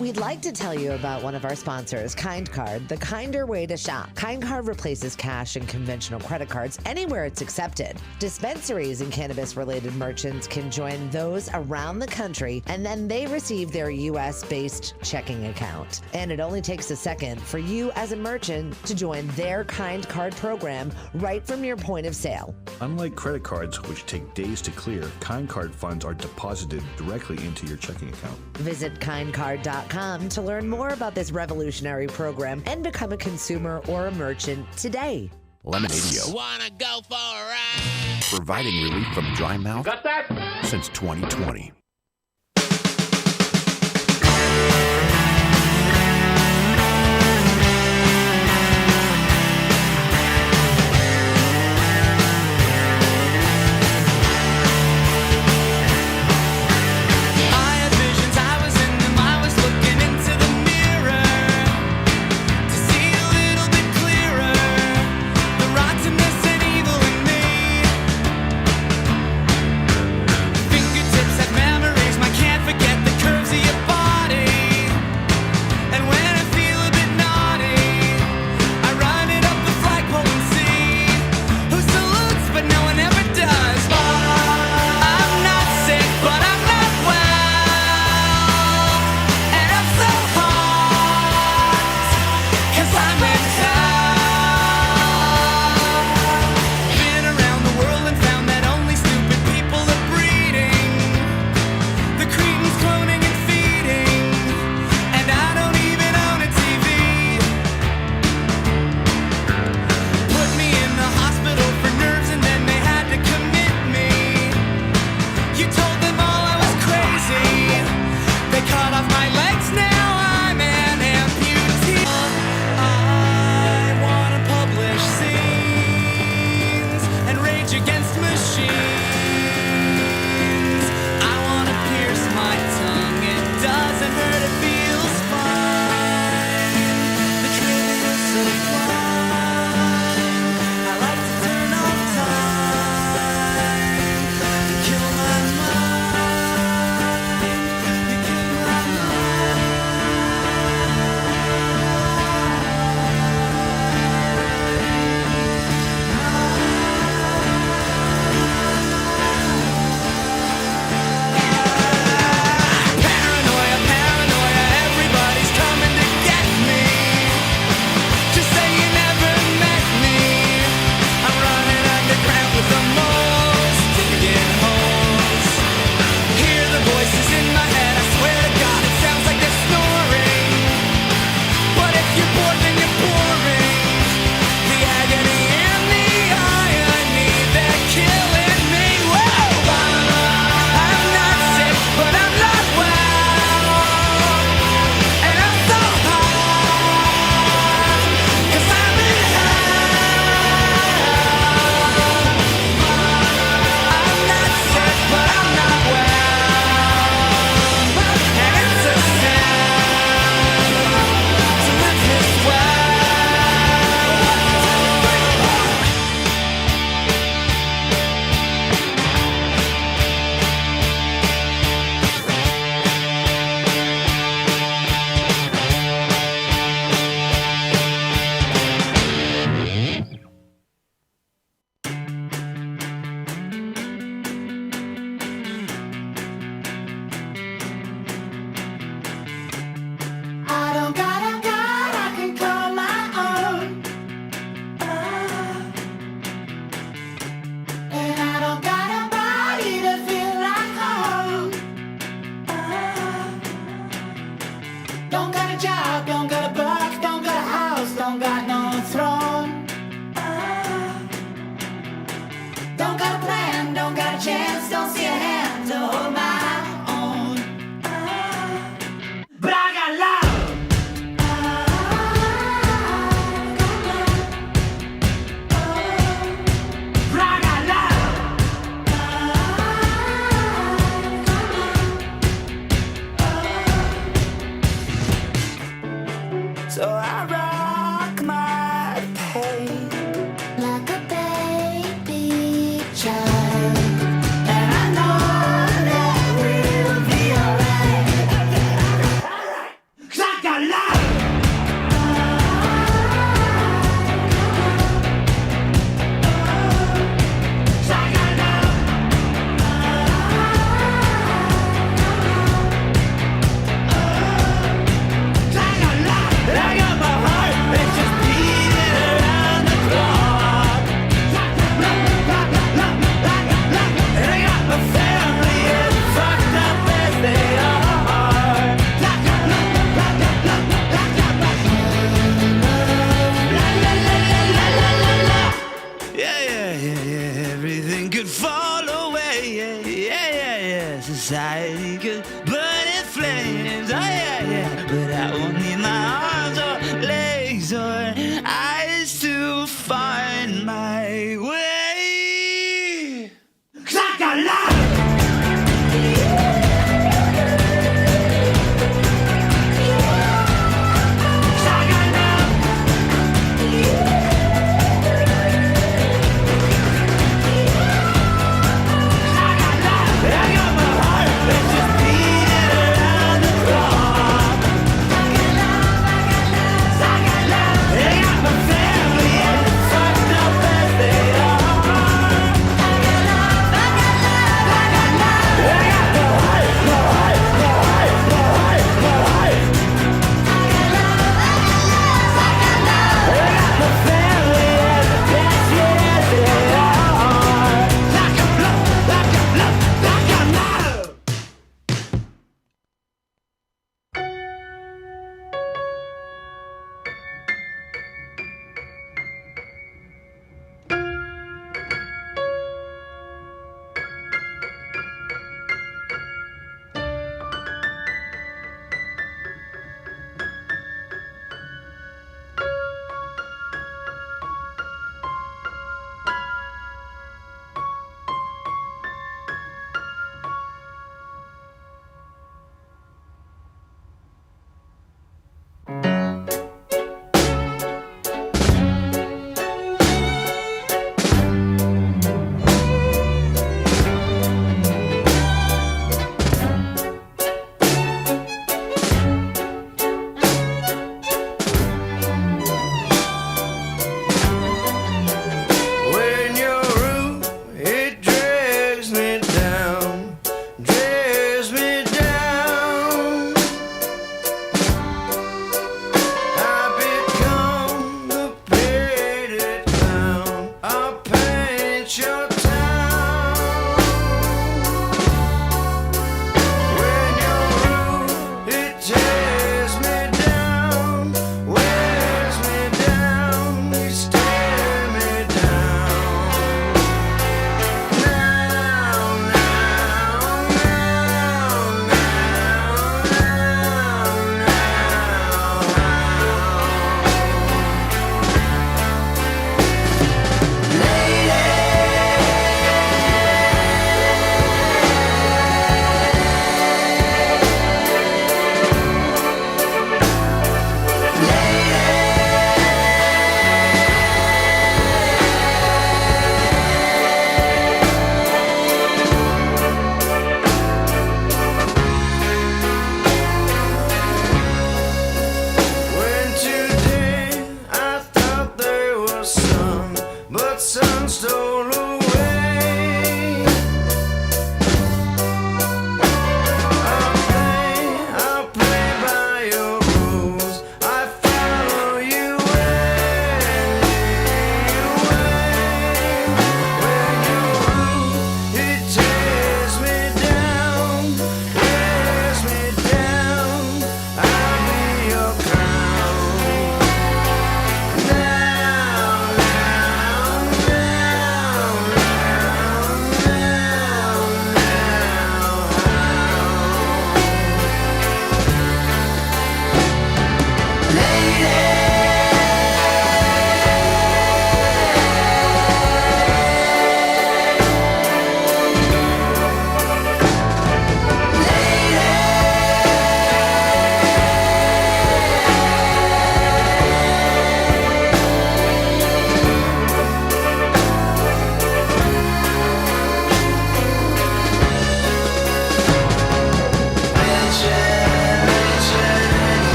We'd like to tell you about one of our sponsors, Kind Card, the kinder way to shop. Kind Card replaces cash and conventional credit cards anywhere it's accepted. Dispensaries and cannabis-related merchants can join those around the country, and then they receive their U.S.-based checking account. And it only takes a second for you as a merchant to join their Kind Card program right from your point of sale. Unlike credit cards, which take days to clear, Kind Card funds are deposited directly into your checking account. Visit kindcard.com to learn more about this revolutionary program and become a consumer or a merchant today. Lemonadio. Wanna go for a ride? Providing relief from dry mouth Got that? since 2020.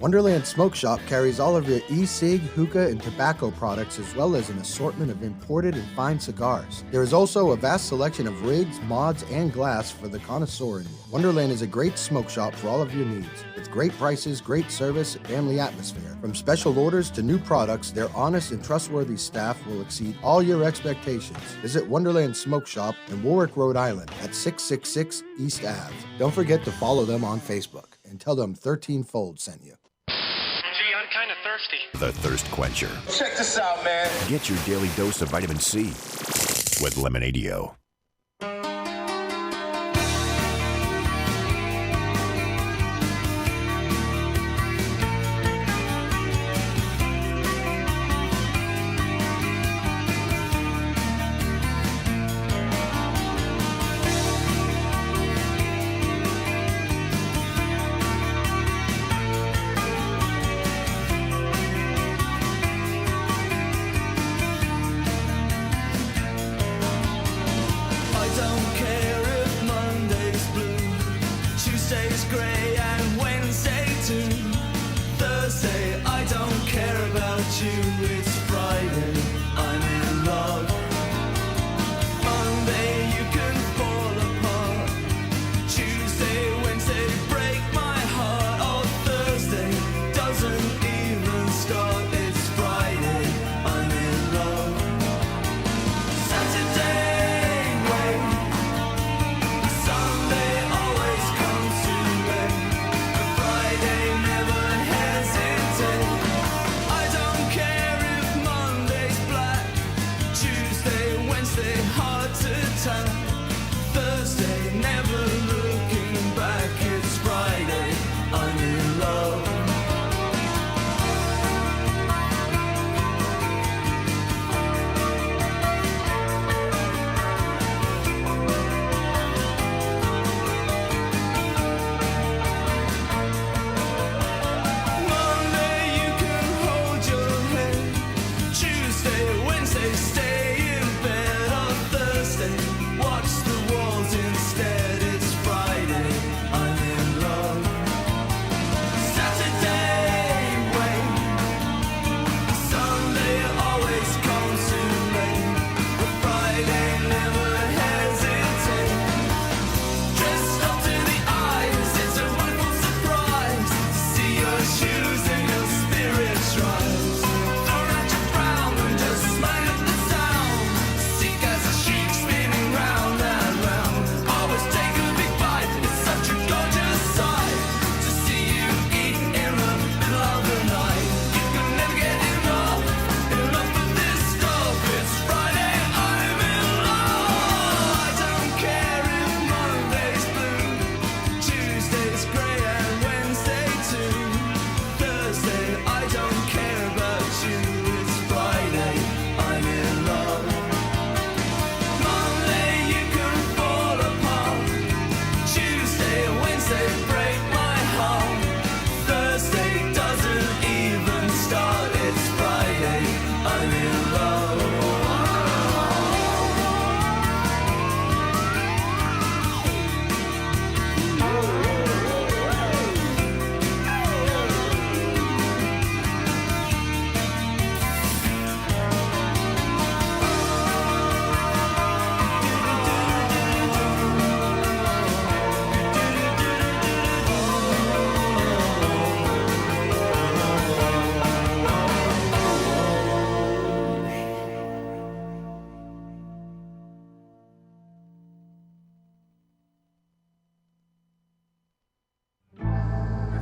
Wonderland Smoke Shop carries all of your e-cig, hookah, and tobacco products, as well as an assortment of imported and fine cigars. There is also a vast selection of rigs, mods, and glass for the connoisseur in you. Wonderland is a great smoke shop for all of your needs. With great prices, great service, and family atmosphere. From special orders to new products, their honest and trustworthy staff will exceed all your expectations. Visit Wonderland Smoke Shop in Warwick, Rhode Island at 666 East Ave. Don't forget to follow them on Facebook and tell them 13 Fold sent you. Gee, I'm kind of thirsty. The Thirst Quencher. Check this out, man. Get your daily dose of vitamin C with Lemonadio.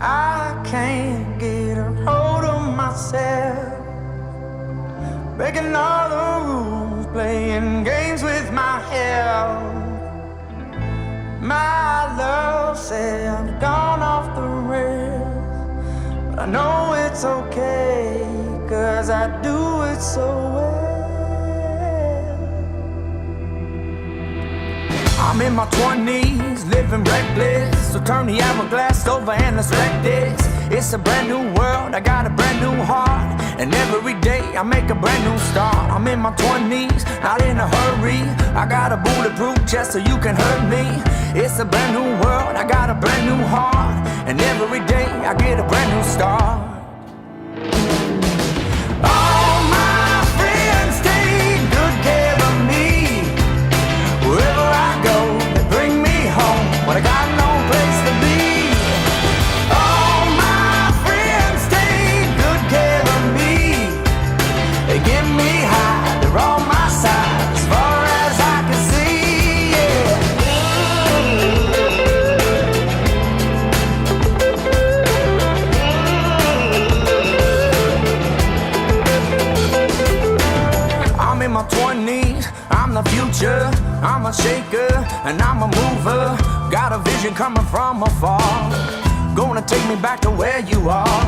I can't get a hold of myself, breaking all the rules, playing games with my health. My love said I've gone off the rails, but I know it's okay, 'cause I do it so well. I'm in my 20s, living reckless, so turn the hourglass over and let's wreck this. It's a brand new world, I got a brand new heart. And every day I make a brand new start. I'm in my 20s, not in a hurry. I got a bulletproof chest so you can hurt me. It's a brand new world, I got a brand new heart. And every day I get a brand new start. All my friends take good care of me. Wherever I go, they bring me home when I got no place to be. All my friends take good care of me. They get me high, they're on my side as far as I can see, I'm in my 20s, I'm the future, I'm a shaker and I'm a mover. Got a vision coming from afar, gonna take me back to where you are.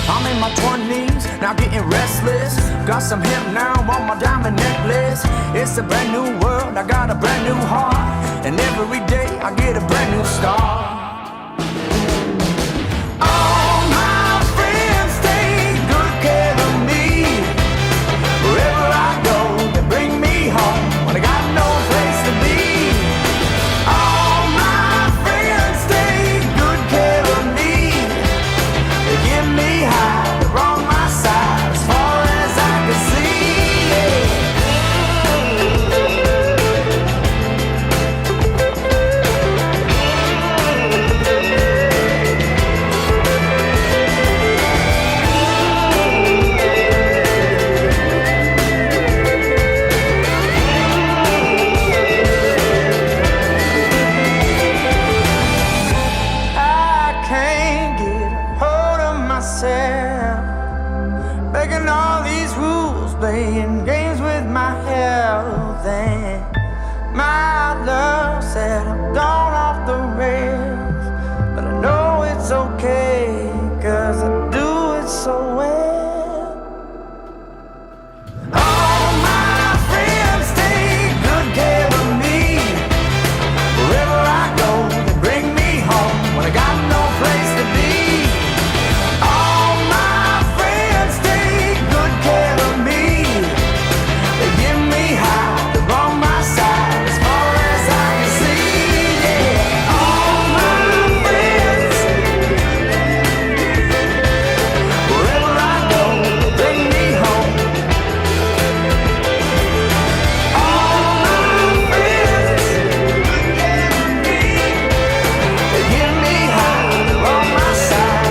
I'm in my 20s, now getting restless. Got some hemp now on my diamond necklace. It's a brand new world, I got a brand new heart. And every day I get a brand new start. All my friends take good care of me. Wherever I go, they bring me home when I got no place to be. All my friends take good care of me. They give me high, they're on my side as far as I can see. I can't get a hold of myself, making all these rules, playing games with my health. And my love said I'm gone off the rails, but I know it's okay, 'cause I do it so well. All my friends take good care of me. Wherever I go, they bring me home when I got no place to be. All my friends take good care of me. They give me high, they're on my side as far as I can see. Yeah. All my friends, wherever I go, they bring me home. All my friends, they give me high, they're on my side.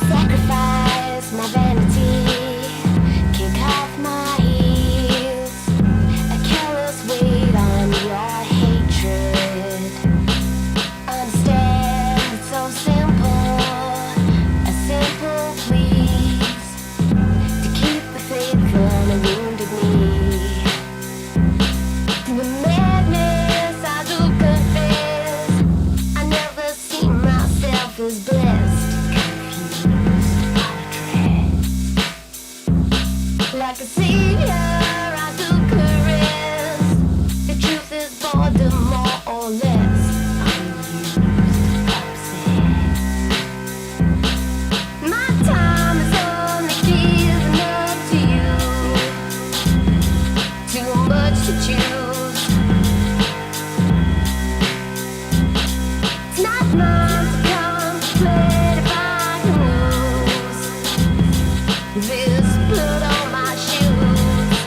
Sacrifice my vanity, kick off my heels, a careless weight on your hatred. Understand it's so simple, a simple please, to keep the faith from a wounded knee. To the madness I do confess, I never see myself as blessed. Like a savior, I do caress. The truth is boredom, more or less. Unused, obsessed. My time is only given up to you. Too much to choose. It's not mine to contemplate if I can lose this blood on my shoes.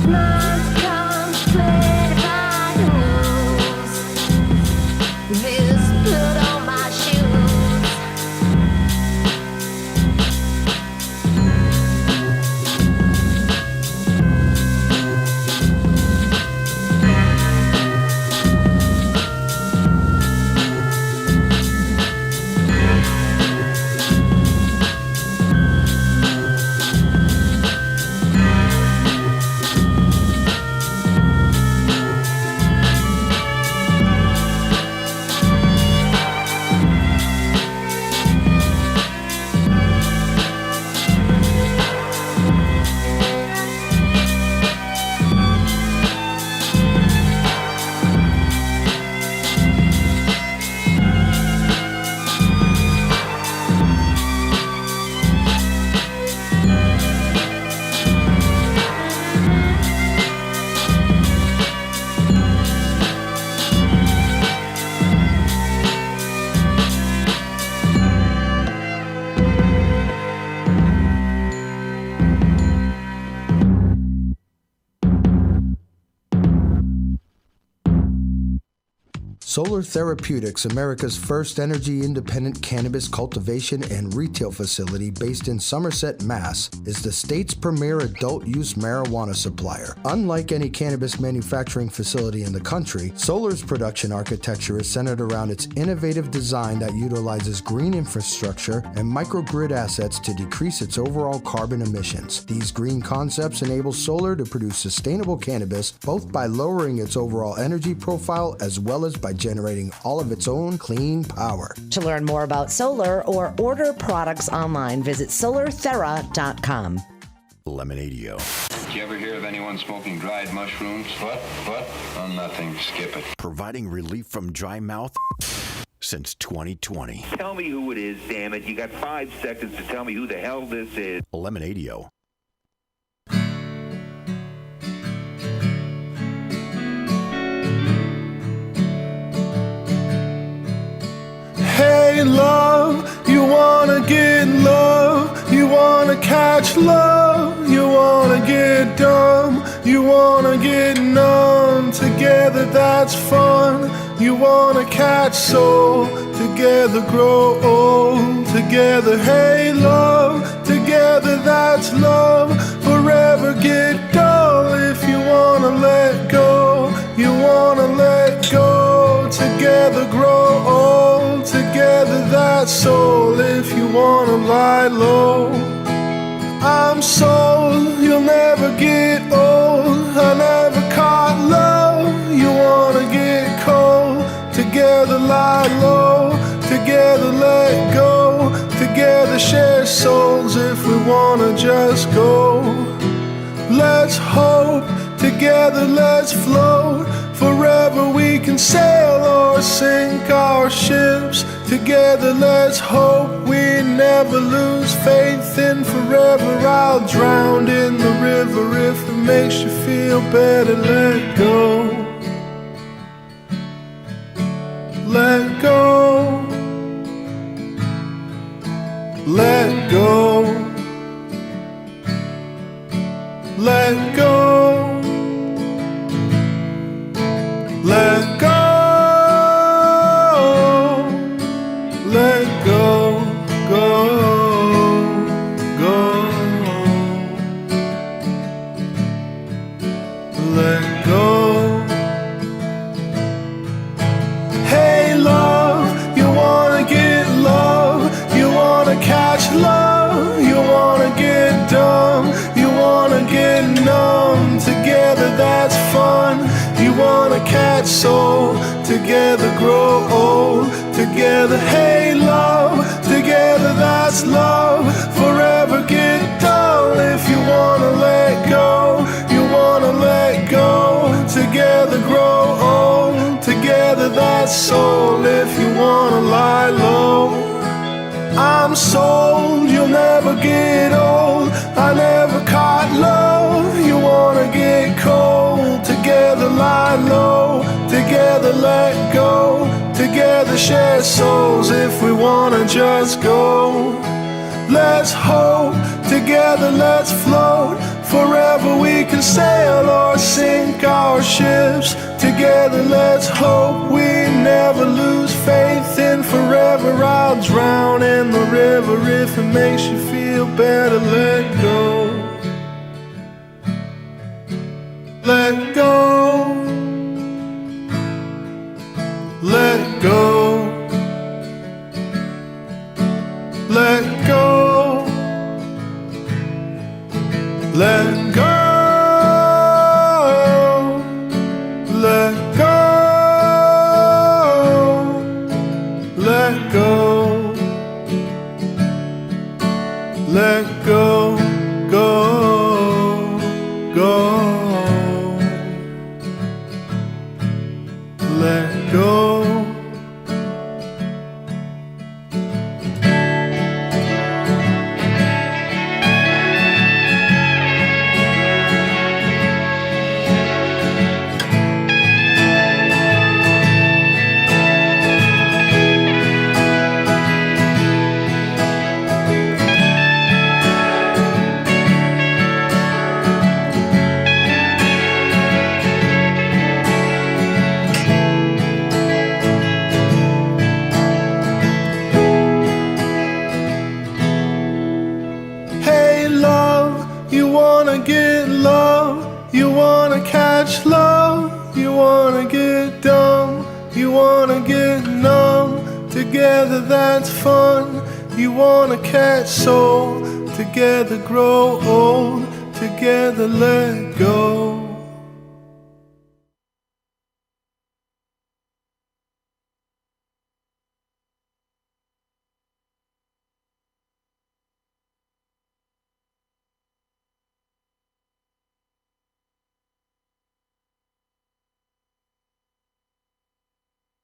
Christmas comes played by rules. This put on my shoes. Solar Therapeutics, America's first energy-independent cannabis cultivation and retail facility based in Somerset, Mass., is the state's premier adult-use marijuana supplier. Unlike any cannabis manufacturing facility in the country, Solar's production architecture is centered around its innovative design that utilizes green infrastructure and microgrid assets to decrease its overall carbon emissions. These green concepts enable Solar to produce sustainable cannabis both by lowering its overall energy profile as well as by generating all of its own clean power. To learn more about solar or order products online, visit solarthera.com. Lemonadio. Did you ever hear of anyone smoking dried mushrooms? What? Oh, nothing. Skip it. Providing relief from dry mouth since 2020. Tell me who it is, damn it. You got 5 seconds to tell me who the hell this is. Lemonadio. Hey love, you wanna get love, you wanna catch love, you wanna get dumb, you wanna get numb, together that's fun, you wanna catch soul, together grow old, together hey love, together that's love, forever get dull if you wanna let go, you wanna let go, together grow old, together that's soul if you wanna lie low. I'm soul, you'll never get old, I never caught love, you wanna get cold, together lie low, together let go, together share souls if we wanna just go. Let's hope, together let's float, forever we can sail or sink our ships, together let's hope we never lose faith in forever. I'll drown in the river if it makes you feel better. Let go, let go, let go, let go, let go, let go, go, let go. Hey love, you wanna get love, you wanna catch love, you wanna get dumb, you wanna get numb, together that's fun, you wanna catch soul, together grow old, together hey love, together that's love, forever get dull if you wanna let go, you wanna let go, together grow old, together that's soul if you wanna lie low. I'm soul, you'll never get old, I never caught love, you wanna get cold, together lie low, together let go, together share souls if we wanna just go. Let's hope, together let's float, forever we can sail ships together. Let's hope we never lose faith in forever. I'll drown in the river if it makes you feel better. Let go. Let go. Let go. Let go. Let go. Let go. Let go. Let go. Go. Go. Let go. Hey love, you wanna get love, you wanna catch love, you wanna get dumb, you wanna get numb. Together that's fun. You wanna catch soul, together grow old, together let go.